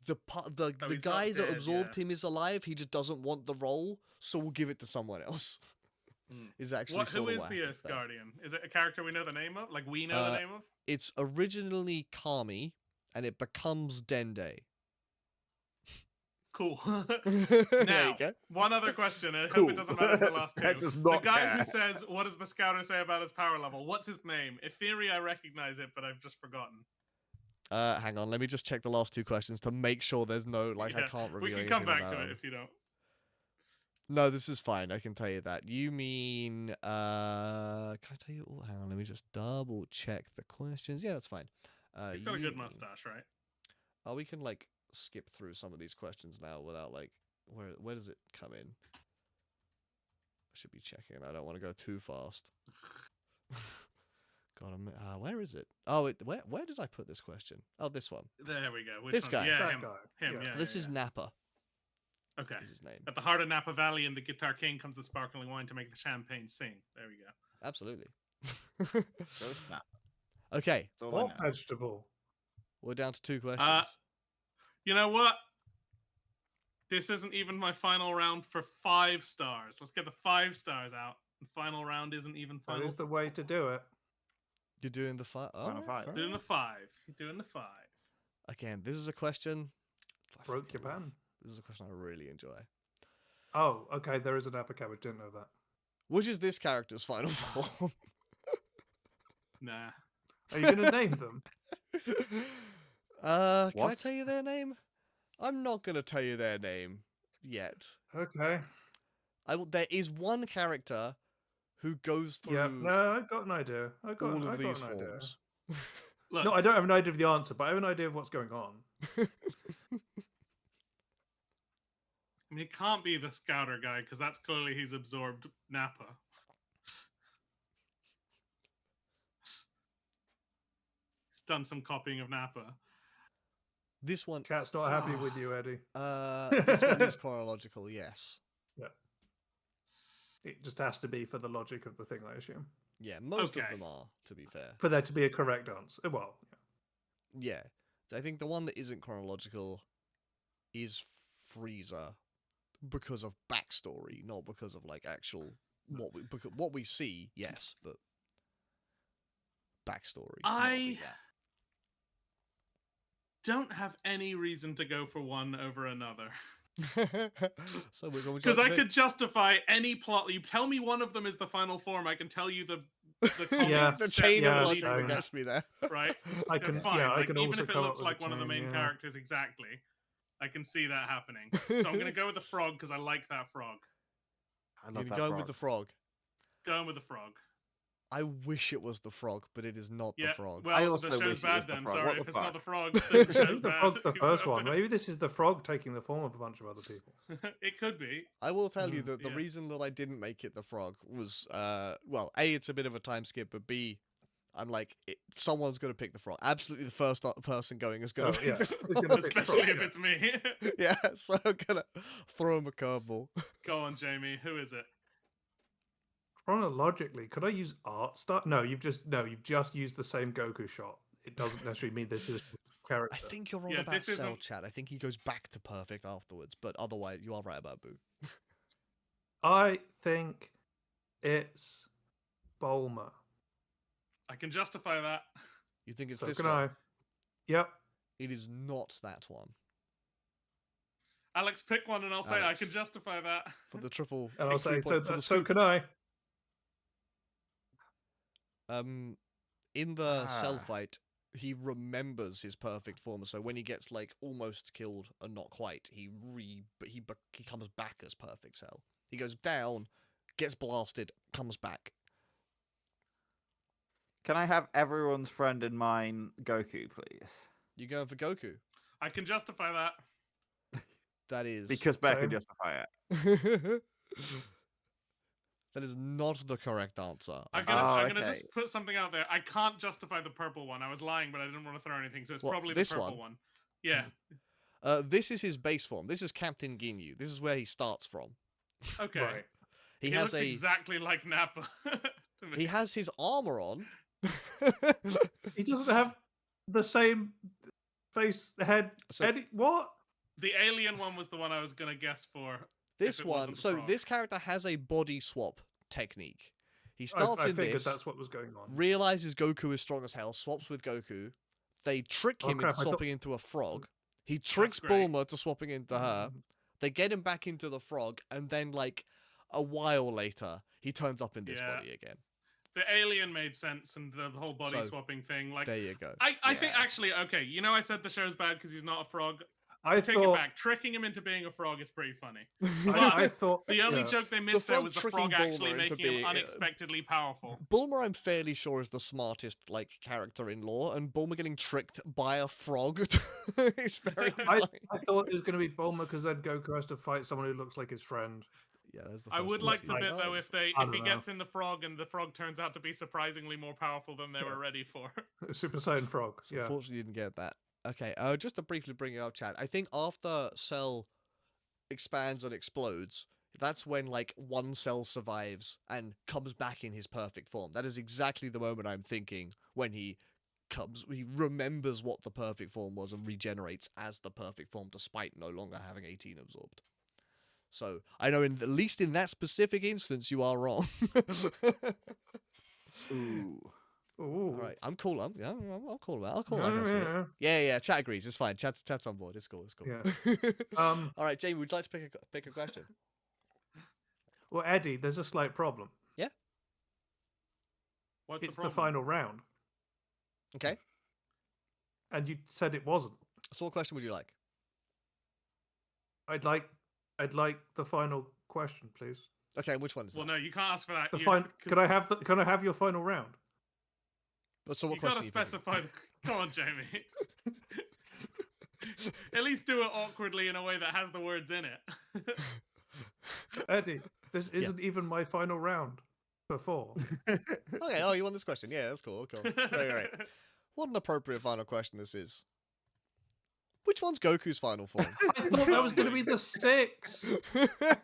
the Oh, the he's not guy that dead, absorbed yeah. him is alive. He just doesn't want the role, so we'll give it to someone else. Hmm. Is actually Who sort of is what the happens Earth there. Guardian? Is it a character we know the name of? Like we know the name of? It's originally Kami, and it becomes Dende. Cool. There you Now, go. one other question. I hope Cool. it doesn't matter for the last I two. does The not guy care. who says, "What does the scouter say about his power level?" What's his name? In theory, I recognize it, but I've just forgotten. Hang on, let me just check the last two questions to make sure there's no I Yeah, can't reveal we can anything come back about to it him. if you don't. No, this is fine. I can tell you that. You mean can I tell you all? Hang on, let me just double check the questions. Yeah, that's fine. He's got a you good mean- mustache, right? Oh, we can like skip through some of these questions now without like where does it come in? I should be checking. I don't want to go too fast. God, where is it? Oh, where did I put this question? Oh, this one. There we go. Which This one's- guy. Yeah, That him. guy, Him, yeah. yeah. This yeah, is yeah. Napa. Okay. Is his name. At the heart of Napa Valley and the Guitar King comes the sparkling wine to make the champagne sing. There we go. Absolutely. Go snap. Okay, That's all I What know. vegetable? we're down to 2 questions. You know what? This isn't even my final round for 5 stars. Let's get the 5 stars out. The final round isn't even That final. is the way to do it. You're doing the five. Final five. Doing the 5. You're doing the 5. Again, this is a question. I Broke your fucking love. pan. This is a question I really enjoy. Oh, okay. There is an Apocalypse. Didn't know that. Which is this character's final form? Nah. Are you going to name them? Can I What? tell you their name? I'm not gonna tell you their name yet. Okay. There is one character who goes through Yeah. No, I got an idea. I got all I of got these an idea. forms. Look, No, I don't have an idea of the answer, but I have an idea of what's going on. I mean, it can't be the Scouter guy because that's clearly he's absorbed Nappa. He's done some copying of Nappa. This one, Cat's not happy with you, Eddie. this one is chronological. Yes. It just has to be for the logic of the thing, I assume. Yeah, most of Okay. them are. To be fair. For there to be a correct answer. Well, Yeah, I think the one that isn't chronological is Frieza because of backstory, not because of like actual what we see. Yes, but backstory. not I really that. don't have any reason to go for one over another. So which one would you Because like I to pick? could justify any plot. You tell me one of them is the final form, I can tell you the common Yeah, the steps chain yeah, of leading logic to that same. that, gets me there. right? I That's can. fine. Yeah, I Like, can even also if it come looks up with like a one of the chain, main yeah. characters exactly, I can see that happening. So I'm going to go with the frog because I like that frog. I You're love that going frog. with the frog. Going with the frog. I wish it was the frog, but it is not Yeah. the frog. Well, I also the wish show's it bad was the then. frog. Sorry, What if the it's not fuck? the frog, I then the show's think the bad. frog's the You first have one. to- Maybe this is the frog taking the form of a bunch of other people. It could be. I will tell you that the yeah. reason that I didn't make it the frog was, well, A, it's a bit of a time skip, but B, I'm like, someone's going to pick the frog. Absolutely the first person going is going Oh, to pick yeah. the It's gonna frog. pick the Especially frog, if yeah. it's me. Yeah, so I'm going to throw him a curveball. Go on, Jamie. Who is it? Chronologically, could I use art style? No, you've just used the same Goku shot. It doesn't necessarily mean this is character. I think you're wrong Yeah, about this Cell isn't- Chat. I think he goes back to perfect afterwards, but otherwise, you are right about Boo. I think it's Bulma. I can justify that. You think it's So this can one? I? Yep. It is not that one. Alex, pick one and I'll say Alex. I can justify that. For the triple. And I'll say so. for the So scoop. can I? In the cell Ah. fight, he remembers his perfect form. So when he gets like almost killed and not quite, he comes back as perfect Cell. He goes down, gets blasted, comes back. Can I have everyone's friend in mine, Goku, please? You going for Goku? I can justify that. That is Because Beck can Same. justify it. That is not the correct answer. I'm Oh, gonna okay. just put something out there. I can't justify the purple one. I was lying, but I didn't want to throw anything, so it's What, probably the this purple one. Yeah. This is his base form. This is Captain Ginyu. This is where he starts from. Okay. Right. He looks has a exactly like Nappa. to me. he has his armor on. He doesn't have the same face, head. So- What? The alien one was the one I was gonna guess for. This it one, wasn't the so frog. this character has a body swap technique. He I starts in figured this, that's what was going on. realizes Goku is strong as hell, swaps with Goku. They trick Oh, him crap, into I thought- swapping into a frog. He tricks great. Bulma to swapping into her. They get him back into the frog, and then like a while later, he turns up in this Yeah. body again. The alien made sense, and the whole body So, swapping thing. Like, There you go. I think Yeah. actually, okay. You know, I said the show's bad because he's not a frog. I Take it back. Tricking him into being a frog is pretty funny. I thought The only yeah. joke they missed there frog was the tricking frog actually Bulma into making him being, unexpectedly powerful. Bulma, I'm fairly sure, is the smartest like character in lore, and Bulma getting tricked by a frog is very I, funny. I thought it was going to be Bulma because then Goku has to fight someone who looks like his friend. Yeah, that's the I first would one like you the bit know. though if I he don't know. gets in the frog and the frog turns out to be surprisingly more powerful than they were ready for. Super Saiyan frog. So Yeah. unfortunately, you didn't get that. Okay, just to briefly bring it up, Chad. I think after Cell expands and explodes, that's when like one cell survives and comes back in his perfect form. That is exactly the moment I'm thinking when he remembers what the perfect form was and regenerates as the perfect form despite no longer having 18 absorbed. So I know at least in that specific instance you are wrong. Ooh. Ooh. All right, I'm cool. I'm cool about it. I'll call Yeah, like I see it. yeah, Yeah. Chat agrees. It's fine. Chat's on board. It's cool. It's cool. Yeah. All right, Jamie, would you like to pick a question? Well, Eddie, there's a slight problem. What's It's the the problem? final round, Okay. and you said it wasn't. So, what question would you like? I'd like the final question, please. Okay, which one is Well, that? no, you can't ask for that. The You- fine. 'cause Can I have your final round? So, what you question? gotta are you picking? specify. Come on, Jamie. At least do it awkwardly in a way that has the words in it. Eddie, this isn't even my final round. Before. Okay. Oh, you want this question? Yeah, that's cool. Cool. Right. What an appropriate final question this is. Which one's Goku's final form? I thought that was going to be the 6.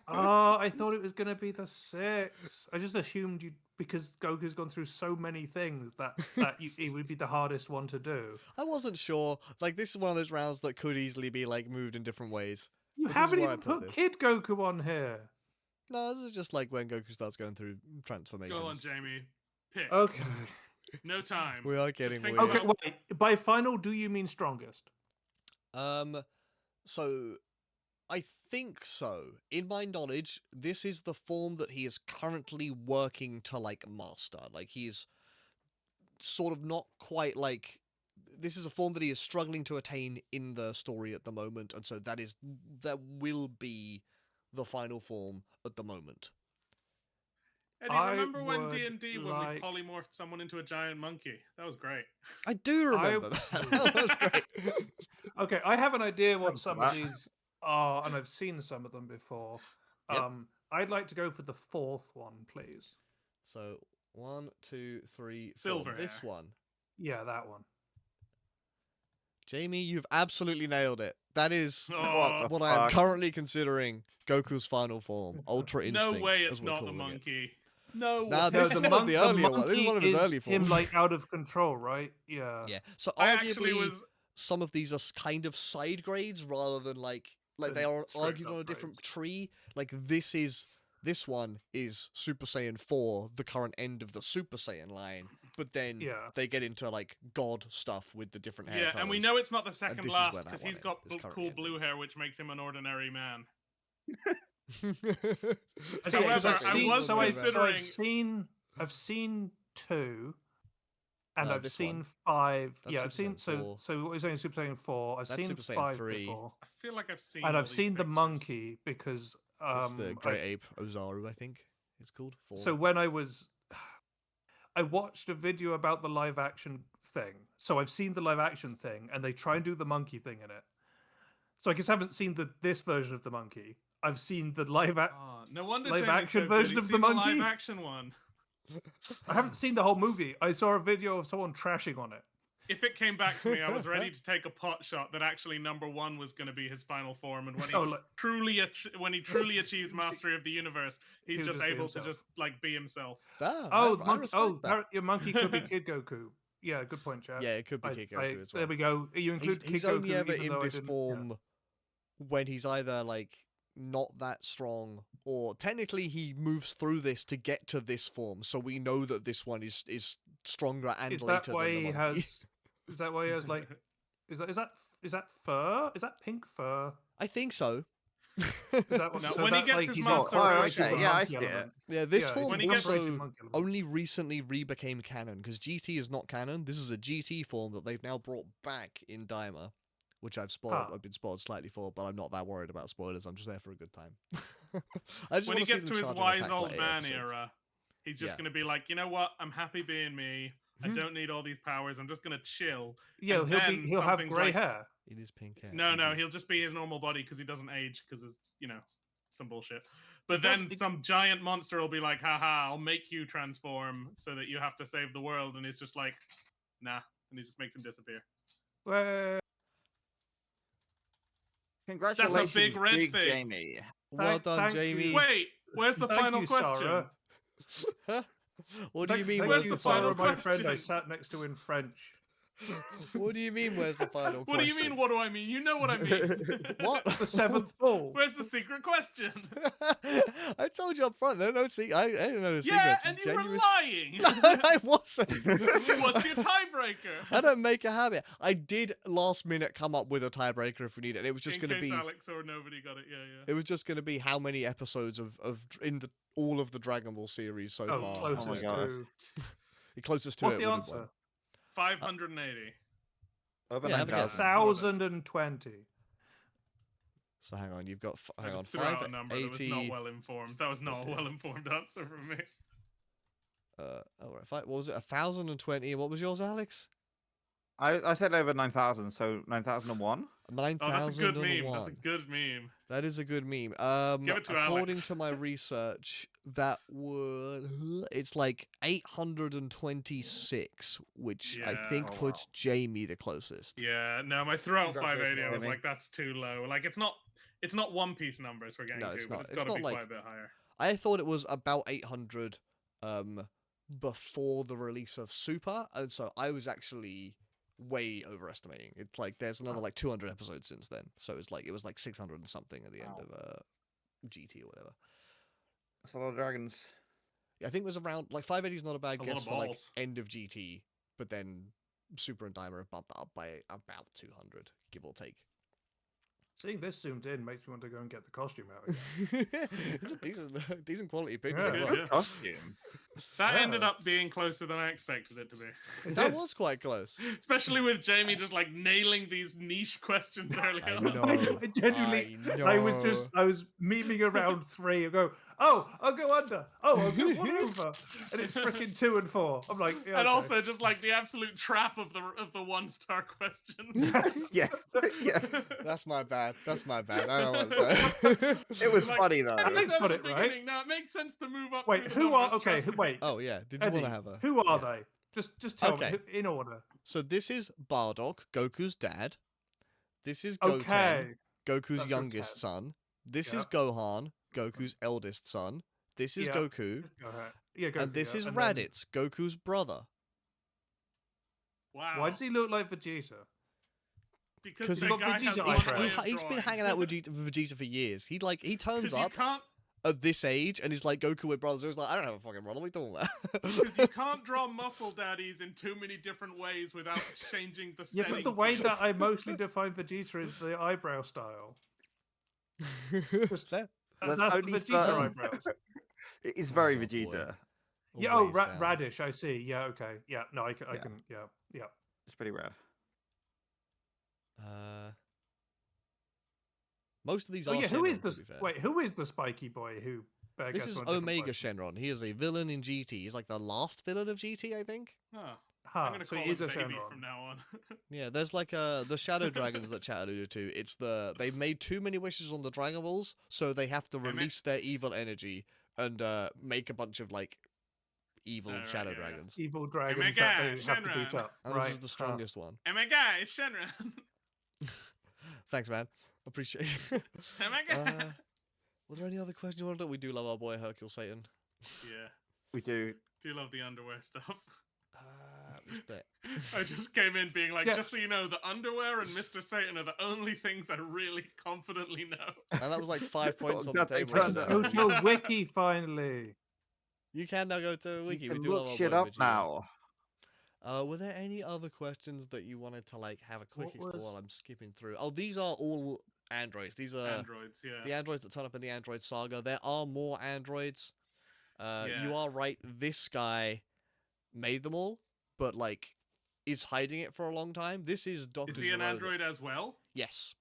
Oh, I thought it was going to be the 6. I just assumed you because Goku's gone through so many things that it would be the hardest one to do. I wasn't sure. Like, this is one of those rounds that could easily be like moved in different ways. You But this is haven't where I even put put this. Kid Goku on here. No, this is just like when Goku starts going through transformations. Go on, Jamie. Pick. Okay. No time. We are getting think weird. Okay, wait. By final, do you mean strongest? So I think so. In my knowledge, this is the form that he is currently working to like master. Like he's sort of not quite like this is a form that he is struggling to attain in the story at the moment, and so that will be the final form at the moment. Eddie, I remember when would D&D when like- we polymorphed someone into a giant monkey? That was great. I do remember that. That was great. Okay, I have an idea what Thanks for some of that. these are, and I've seen some of them before. Yep. I'd like to go for the 4th one, please. So 1, 2, 3, 4. Silver This hair. one. Yeah, that one. Jamie, you've absolutely nailed it. That is Oh, what I am fuck? currently considering Goku's final form, Ultra no Instinct. way as it's we're not the calling it. monkey. No Nah, way. this is one of the earlier ones. This is one of his early him forms. like out of control, right? Yeah. Yeah. So I actually arguably, was. some of these are kind of side grades rather than like they Than are straight argued up on a different grades. tree. Like this one is Super Saiyan 4, the current end of the Super Saiyan line. But then Yeah. they get into like God stuff with the different hair Yeah, and we colours. know it's not the second this is last where that because one he's is, got is currently cool ending. blue hair, which makes him an ordinary man. Okay, 'cause However, I've I seen, was so considering- I've seen 2, and No, I've this seen one. 5. That's yeah, I've Super seen Saiyan 4. so what you're saying Super Saiyan 4. I've That's seen Super Saiyan 5 3. before, I feel like I've seen. and all I've these seen the pictures. monkey because It's the I- Great Ape Ozaru, I think it's called. 4. So when I watched a video about the live action thing. So I've seen the live action thing, and they try and do the monkey thing in it. So I just haven't seen this version of the monkey. I've seen the live Oh, no wonder live Jamie's action so good. version He's of the seen monkey? live action one. I haven't seen the whole movie. I saw a video of someone trashing on it. If it came back to me, I was ready to take a pot shot that actually number 1 was going to be his final form, and when he Oh, like, truly achieves mastery of the universe, he's He'll just just be able to himself. just like be himself. Ah, oh, I monkey, respect that. your monkey could be Kid Goku. Yeah, good point, chat. Yeah, it could be Kid Goku as well. There we go. You include He's Kid Goku, only ever even in though I this didn't- form when he's either like not that strong, or technically he moves through this to get to this form, so we know that this one is stronger and Is later that why than the he monkey. has? Is that why he has like? Is that fur? Is that pink fur? I think so. Is that what, No, so when he that, gets like, his he's master got Oh, Super okay, yeah, I monkey see it. element. Yeah, this Yeah, form when he gets- also Monkey element. only recently re-became canon, because GT is not canon. This is a GT form that they've now brought back in Daima, which I've been spoiled slightly for, but I'm not that worried about spoilers. I'm just there for a good time. I just When he wanna see gets them to his charge an wise attack for old 8 man episodes. era, he's just Yeah. going to be like, you know what? I'm happy being me. I Mhm. don't need all these powers. I'm just going to chill. Yeah, And he'll then have something's grey like- hair. It is pink hair. No, indeed. he'll just be his normal body because he doesn't age because there's, some bullshit. But does- then some giant monster will be like, haha, I'll make you transform so that you have to save the world. And he's just like, nah. And he just makes him disappear. Well, Congratulations, big red thing. Jamie. Well done, thank Jamie. you. Wait, where's the Thank final you, question? Sarah. Huh? What do you Thank- mean? thank Where's you, the Sarah, final my friend I question? sat next to in French. What do you mean? Where's the final What do you question? mean, what do I mean? You know what I mean. What? The seventh ball. Where's the secret question? I told you up front. I didn't know the Yeah, secrets. and It's you were genuine- lying. No, I wasn't. What's your tiebreaker? I don't make a habit. I did last minute come up with a tiebreaker if we need it. It was just In going to case be. Alex or nobody got it. Yeah. It was just going to be how many episodes of all of the Dragon Ball series so Oh, far. closest God. to. The closest to What's it the would have answer? won. 580. Over Yeah, have a guess. 9,000. 1,020. So hang on, you've got I hang on just threw out a number that was 580. not well informed. That was not a well informed answer from me. All right, what was it? 1,020. What was yours, Alex? I said over 9,000, so 9,001. 9,001. Oh, that's a good meme. That's a good meme. That is a good meme. Give it to According Alex. to my research, it's like 826, which I Yeah. think Oh, puts wow. Jamie the closest. Yeah, no, I threw out 580. I was Jamie. like, that's too low. Like, it's not One Piece numbers we're getting No, to, it's but not. it's It's got to not be like- quite a bit higher. I thought it was about 800 before the release of Super, and so I was actually way overestimating. It's like there's another like 200 episodes since then, so it was like 600 and something at the end of GT or whatever. That's a lot of dragons. Yeah, I think it was around like 580 is not a bad A lot guess of for like balls. end of GT, but then Super and Daima have bumped that up by about 200, give or take. Seeing this zoomed in makes me want to go and get the costume out again. It's a decent quality picture. Yeah. as Good, well. yeah. Costume. That ended Yeah. up being closer than I expected it to be. It That did. was quite close. Especially with Jamie just like nailing these niche questions early I on. know. I genuinely, I I was memeing around 3 and go, oh, I'll go under. Oh, I'll go 1 over. And it's freaking 2 and 4. I'm like, yeah, And okay. also just like the absolute trap of the 1-star question. Yes. Yes. Yeah. That's my bad. That's my bad. I don't want that. It was Like, funny though. And you makes said fun at it, the right? beginning, Now it makes sense to move up. Wait, through the who are, numbers, okay, trust me. wait. Oh yeah. Did you want Eddie, to have a? who are yeah. they? Just tell Okay. me in order. So this is Bardock, Goku's dad. This is Goten, Okay. Goku's That's youngest Goten. son. This Yeah. is Gohan, Goku's eldest son. This is Yeah. Goku, Go ahead. Yeah, go. and this is then- Raditz, Goku's brother. Wow. Why does he look like Vegeta? Because Because the he's got guy has Vegeta one eyebrows. way of he's been drawing. hanging out with Vegeta for years. He turns 'Cause you up can't at this age and he's like Goku with brothers. He's like, I don't have a fucking brother. What are you talking because about? you can't draw muscle daddies in too many different ways without changing the Yeah, setting. but the way for- that I mostly define Vegeta is the eyebrow style. Fair. That's That's the only Vegeta certain- eyebrows. It's very Oh, boy. Vegeta. Yeah, oh, Always down. radish. I see. Yeah, okay. Yeah, no, I can. Yeah. Yeah. It's pretty rad. Most of these Oh are yeah, who is Shenron, this? to be fair. Wait, who is the spiky boy who? This gets is on a different Omega place? Shenron. He is a villain in GT. He's like the last villain of GT, I think. Oh. I'm gonna so call he is him a baby Shenron. from now on. Yeah, there's like the shadow dragons that Chat alluded to. It's they've made too many wishes on the Dragon Balls, so they have to Damn it. release their evil energy and make a bunch of like evil Right, shadow yeah, yeah. dragons. Evil dragons God, that they have to beat Shenron. up. And right. this is the strongest one. Oh my god, it's Shenron. Thanks, man. Appreciate it. Oh my god. Was there any other question you wanted? We do love our boy Hercule Satan. Yeah, We do. do love the underwear stuff. Was that? I just came in being like, Yeah. just so you know, the underwear and Mr. Satan are the only things I really confidently know. And that was like 5 points on the God, they table. turned right it there. Go to a wiki finally. You can now go to a wiki. You We can do look love our shit boy up Vegeta. now. Were there any other questions that you wanted to like have a quick What explore was- while I'm skipping through? Oh, these are all androids. These are Androids, yeah. the androids that turn up in the Android Saga. There are more androids. You Yeah. are right. This guy made them all, but like is hiding it for a long time. This is Dr. Is he an Gero that- android as well? Yes.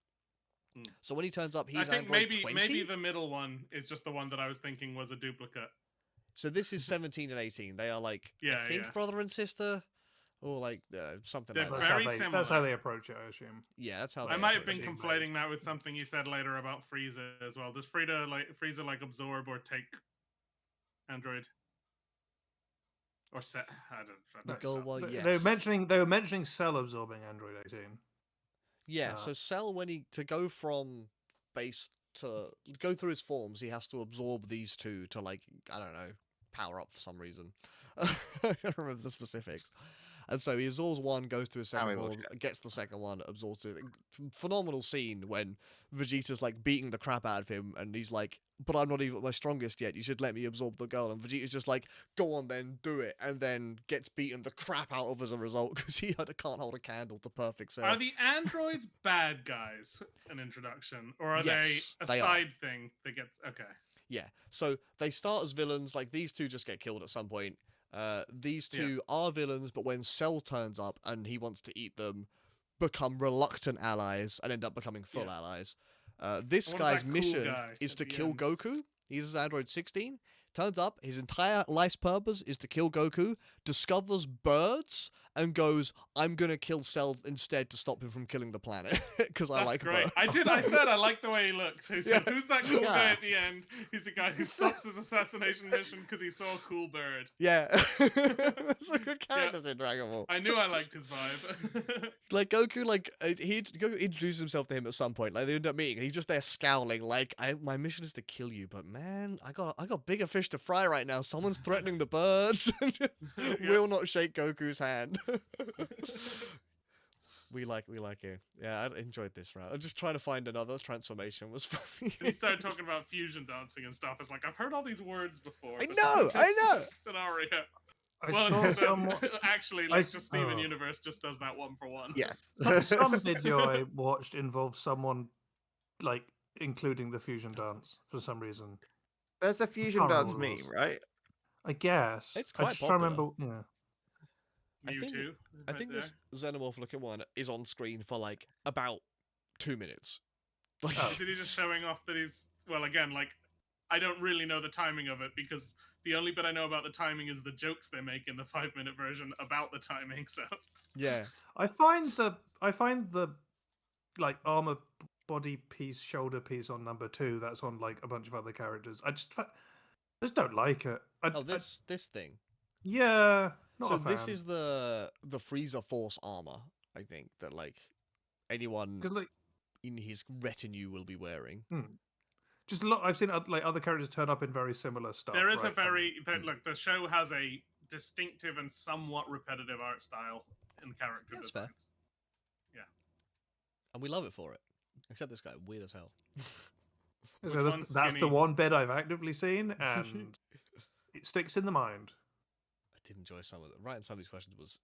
Hmm. So when he turns up, he's I think android maybe 20? maybe the middle one is just the one that I was thinking was a duplicate. So this is 17 and 18. They are like Yeah, I think yeah. brother and sister, or like something They're like That's that. very how they, similar. That's how they approach it, I assume. Yeah, that's how I they might have approach been it. Team conflating that with something you said later about Frieza as well. Does Frieza like absorb or take android? Or set? I don't The know. goal was They- yes. They were mentioning cell absorbing Android 18. Yeah, Uh, so Cell, when he to go from base to go through his forms, he has to absorb these two to like I don't know power up for some reason. I don't remember the specifics. And so he absorbs one, goes to his second we form, lost gets the second one, absorbs it. Phenomenal scene when Vegeta's like beating the crap out of him, and he's like, "But I'm not even at my strongest yet. You should let me absorb the girl." And Vegeta's just like, "Go on then, do it," and then gets beaten the crap out of as a result because he can't hold a candle to perfect Cell. Are the androids bad guys? An introduction, or are Yes, they a they are. side thing that gets okay? Yeah, so they start as villains. Like these two just get killed at some point. These Yeah. two are villains, but when Cell turns up and he wants to eat them, become reluctant allies and end up becoming full Yeah. allies. This And what is guy's that cool mission guy is at to the kill end? Goku. He's Android 16. Turns up, his entire life's purpose is to kill Goku, discovers birds, and goes, "I'm gonna kill Cell instead to stop him from killing the planet." Because I That's like great. birds. I said I like the way he looks. He said, Yeah. "Who's that cool guy Yeah. at the end?" He's the guy who stops his assassination mission because he saw a cool bird. Yeah. There's some good characters in Dragon Ball. I knew I liked his vibe. Like Goku, Goku introduces himself to him at some point. Like they end up meeting, and he's just there scowling. Like, my mission is to kill you, but man, I got bigger fish to fry right now. Someone's threatening the birds. Will not shake Goku's hand. we like it. Yeah, I enjoyed this round. I'm just trying to find another transformation. Was funny. And he started talking about fusion dancing and stuff. It's like I've heard all these words before. I but know, this I know. Scenario. I Well, saw it's, someone. actually, I like s- just Steven oh. Universe just does that one for one. Yes. Some video I watched involved someone like including the fusion dance for some reason. There's a fusion can't dance remember what it meme, was. right? I guess It's I quite just try to remember. popular. Yeah, I think Mewtwo. I right think there. this xenomorph looking one is on screen for like about 2 minutes. Like, Oh. Isn't he just showing off that he's well? Again, like I don't really know the timing of it because the only bit I know about the timing is the jokes they make in the 5-minute version about the timing. So yeah. I find the like armor body piece, shoulder piece on number 2. That's on like a bunch of other characters. I just don't like it. Oh, this thing. Yeah. Not So a this fan. is the Frieza Force armor, I think, that like anyone 'Cause, like, in his retinue will be wearing. just look. I've seen like other characters turn up in very similar stuff. there is a right? very look. The show has a distinctive and somewhat repetitive art style in character That's design. fair. And we love it for it. Except this guy, weird as hell. Which So one's that's the skinny? one bit I've actively seen, and it sticks in the mind. I did enjoy some of it. Writing some of these questions was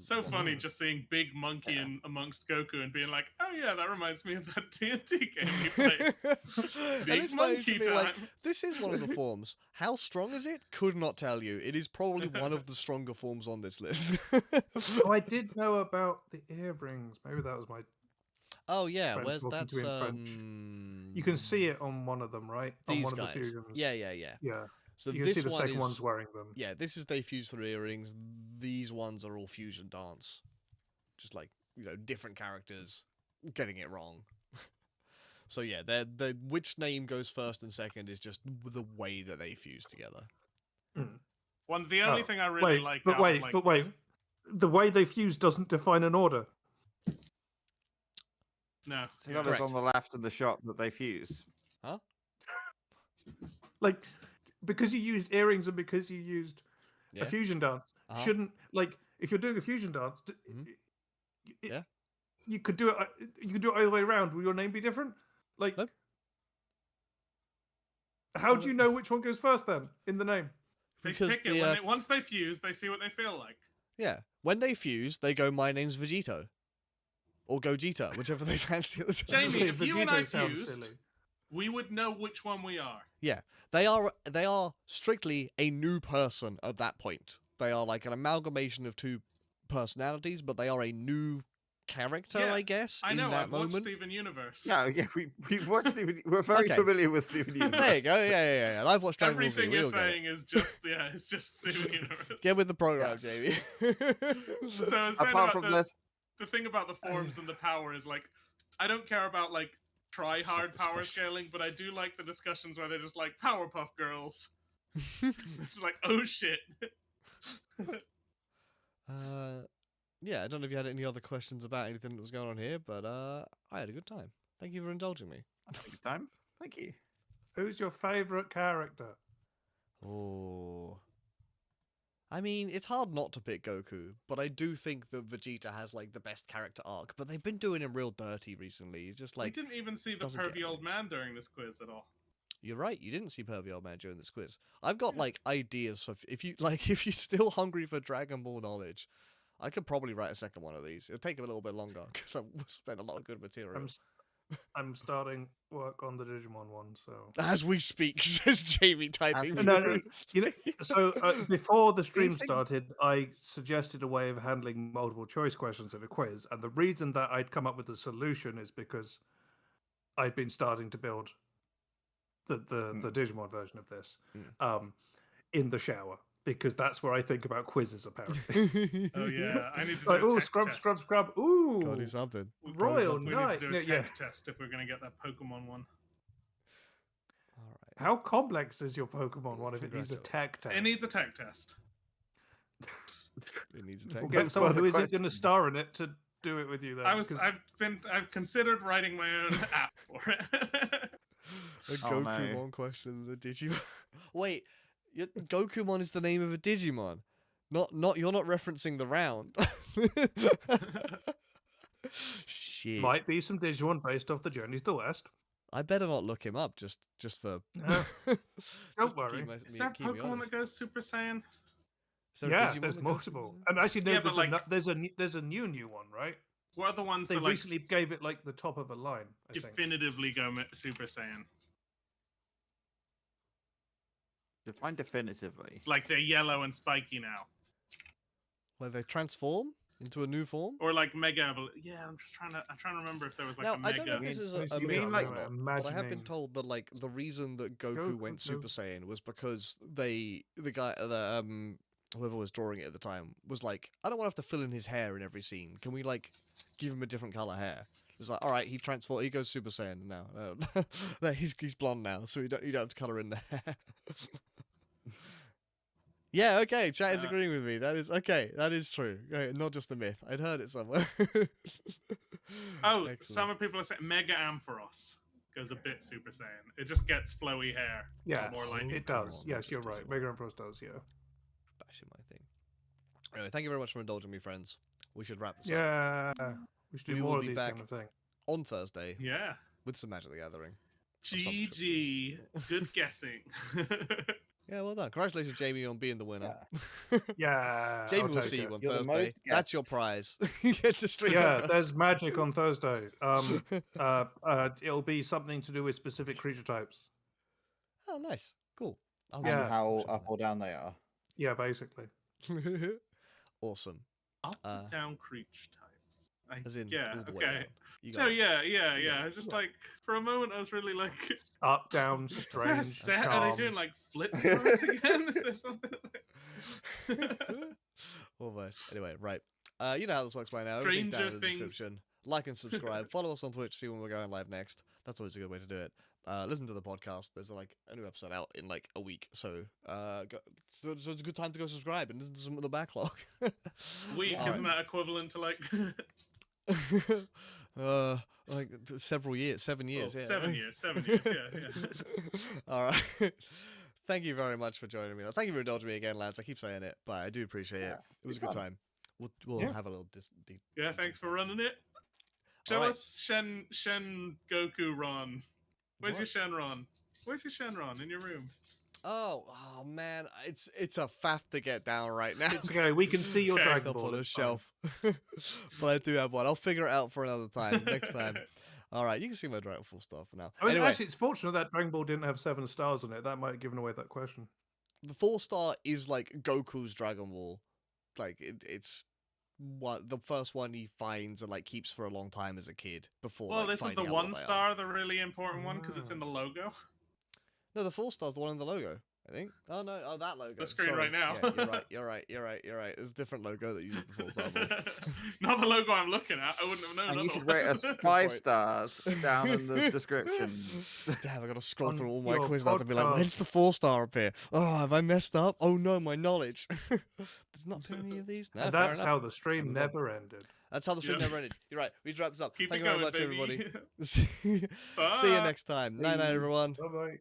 So funny Mhm. just seeing Big Monkey Yeah. in amongst Goku and being like, oh yeah, that reminds me of that TNT game we played. And Big it's funny monkey to be like, time. this is one of the forms. How strong is it? Could not tell you. It is probably one of the stronger forms on this list. Oh, I did know about the earrings. Maybe that was my. Oh yeah, Friend where's talking to that's me in French. You can see it on one of them, right? On these one guys. of the fusions. Yeah. Yeah. So You can this see the one second is one's wearing them. yeah. This is they fuse through earrings. These ones are all fusion dance, just like different characters getting it wrong. So yeah, the which name goes first and second is just the way that they fuse together. The only thing I really like. But wait. The way they fuse doesn't define an order. No. So that is Correct. on the left of the shot that they fuse. Huh? Like, because you used earrings and because you used Yeah. a fusion dance, Uh-huh. shouldn't, like, if you're doing a fusion dance, Yeah. you could do it. You could do it either way around. Will your name be different? Like, Nope. how do you know which one goes first then in the name? They Because pick it once they fuse, they see what they feel like. Yeah, when they fuse, they go, "My name's Vegito," or Gogeta, whichever they fancy at the time. Jamie, if you and I Vegito sounds fused, silly. we would know which one we are. Yeah, they are strictly a new person at that point. They are like an amalgamation of two personalities, but they are a new character, Yeah, I guess. I know. in that I've watched moment. Steven Universe. Yeah, we've watched Steven. We're very Okay. familiar with Steven Universe. There you go. Yeah. I've watched Dragon Ball Z. Everything We you're all get it. saying is just it's just Steven Universe. Get with the program, Jamie. So I was saying Apart about from the, this, the thing about the forms and the power is like I don't care about like try hard this power question. scaling, but I do like the discussions where they're just like Powerpuff Girls. It's like, oh shit. Yeah, I don't know if you had any other questions about anything that was going on here, but I had a good time. Thank you for indulging me. next time. Thank you. Who's your favorite character? Oh. I mean, it's hard not to pick Goku, but I do think that Vegeta has like the best character arc. But they've been doing him real dirty recently. He's just like, we didn't even see the doesn't get pervy old me. man during this quiz at all. you're right, you didn't see Pervy Old Man during this quiz. I've got like ideas for if you're still hungry for Dragon Ball knowledge, I could probably write a second one of these. It'll take a little bit longer because I've spent a lot of good material. I'm starting work on the Digimon one, so. As we speak, says Jamie typing. No, you know. So before the stream These things- started, I suggested a way of handling multiple choice questions in a quiz, and the reason that I'd come up with a solution is because I'd been starting to build the Digimon version of this in the shower, because that's where I think about quizzes apparently. Oh yeah, I need to do Like, a ooh, tech scrub, test. scrub, scrub. Ooh, Gotta do something. Royal We need Knight. to do a Yeah. tech test if we're gonna get that Pokemon one. All right. How complex is your Pokemon one if it needs a tech test? It needs a tech test. It needs a We'll tech. get Those someone further who isn't going to questions. star in it to do it with you then. I've considered writing my own app for it. A Oh, no. Gokumon question. The Digimon. Wait, Gokumon is the name of a Digimon. Not. You're not referencing the round. Shit. Might be some Digimon based off the Journeys to the West. I better not look him up. Just for. No. just Don't to worry. keep Is there a keep me Pokemon honest. that goes Super Saiyan? Is there a Yeah, Digimon there's that goes multiple. Super Saiyan? And actually, no, Yeah, but there's a new one, right? What are the ones They that like recently gave it like the top of a line. I think. definitively go Super Saiyan? Define definitively. Like they're yellow and spiky now, Where they transform into a new form. or like Mega Yeah, I'm trying to remember if there was like Now a Mega. I don't know if this is a You myth mean, or like, not, but I have been told that like the reason that Goku went Super Saiyan was because the guy whoever was drawing it at the time was like, I don't want to have to fill in his hair in every scene. Can we like give him a different color hair? It's like, all right, he goes Super Saiyan now. No, he's blonde now, so you don't have to color in the hair. Yeah, okay, chat is agreeing with me. That is okay. That is true. Okay, not just a myth. I'd heard it somewhere. Oh, Excellent. some people are saying Mega Ampharos goes a bit Super Saiyan. It just gets flowy hair. Yeah, more like it come does. on, Yes, just you're does right. it Mega Empress does. Yeah. Bashing my thing. Anyway, thank you very much for indulging me, friends. We should wrap this up Yeah. We should do We more will of be these back kind of thing. on Thursday Yeah. with some Magic the Gathering. some GG. Good guessing. Yeah, well done. Congratulations, Jamie, on being the winner. Yeah. Jamie I'll will take see it. you on You're the Thursday. most That's your guessed. prize. You get to stream. Yeah, there's magic on Thursday. It'll be something to do with specific creature types. Oh, nice. Cool. I'll Yeah. And how up or down they are. Yeah, basically. Awesome. Up and down creature types. As in, yeah, all the way okay. down. You So got it. yeah. It's just like for a moment I was really like, Up, down, is there a strange, set? Are charm. they doing like flip charts again? Is there something like Almost. Anyway, right. You know how this works by now. Everything's down Stranger in the Things. description. Like and subscribe. Follow us on Twitch. See when we're going live next. That's always a good way to do it. Listen to the podcast. There's like a new episode out in like a week, so so it's a good time to go subscribe and listen to some of the backlog. week? Alright. Isn't that equivalent to like like several years, 7 years. oh, Yeah. 7 years? 7 years. Yeah. All right. Thank you very much for joining me. Thank you for indulging me again, lads. I keep saying it, but I do appreciate it. Yeah, It was a it's good fun. time. We'll Yeah. have a little deep. Yeah. Thanks for running it. Show Alright. us Shen Goku Ron. Where's your What? Shenron? Where's your Shenron in your room? Oh man, it's a faff to get down right now. It's okay. We can see your Okay. Dragon Up Ball. on a it's fine. shelf, but I do have one. I'll figure it out for another time. Next time. All right, you can see my Dragon Ball stuff for now. I mean, Anyway, actually, it's fortunate that Dragon Ball didn't have 7 stars in it. That might have given away that question. the 4-star is like Goku's Dragon Ball. Like it's what the first one he finds and like keeps for a long time as a kid before. Well, like, isn't the finding out what 1 they are. star the really important one because it's in the logo? No, the 4-star's the one in the logo, I think. Oh no, that logo. The screen Sorry. right now. Yeah, you're right. There's a different logo that uses the 4-star ball. Not the logo I'm looking at. I wouldn't have known. And you should otherwise. rate us 5 point. stars down in the description. Damn, I gotta scroll On through all my your quiz now to be like, podcast. when's the 4-star appear? Oh, have I messed up? Oh no, my knowledge. There's not too many of these. No, And fair that's enough. how the stream Move on. never ended. That's how the stream Yeah. never ended. You're right. We need to wrap this up. Keep Thank it you very going, much, baby. everybody. See you Bye. next time. Night, night, everyone. Bye bye.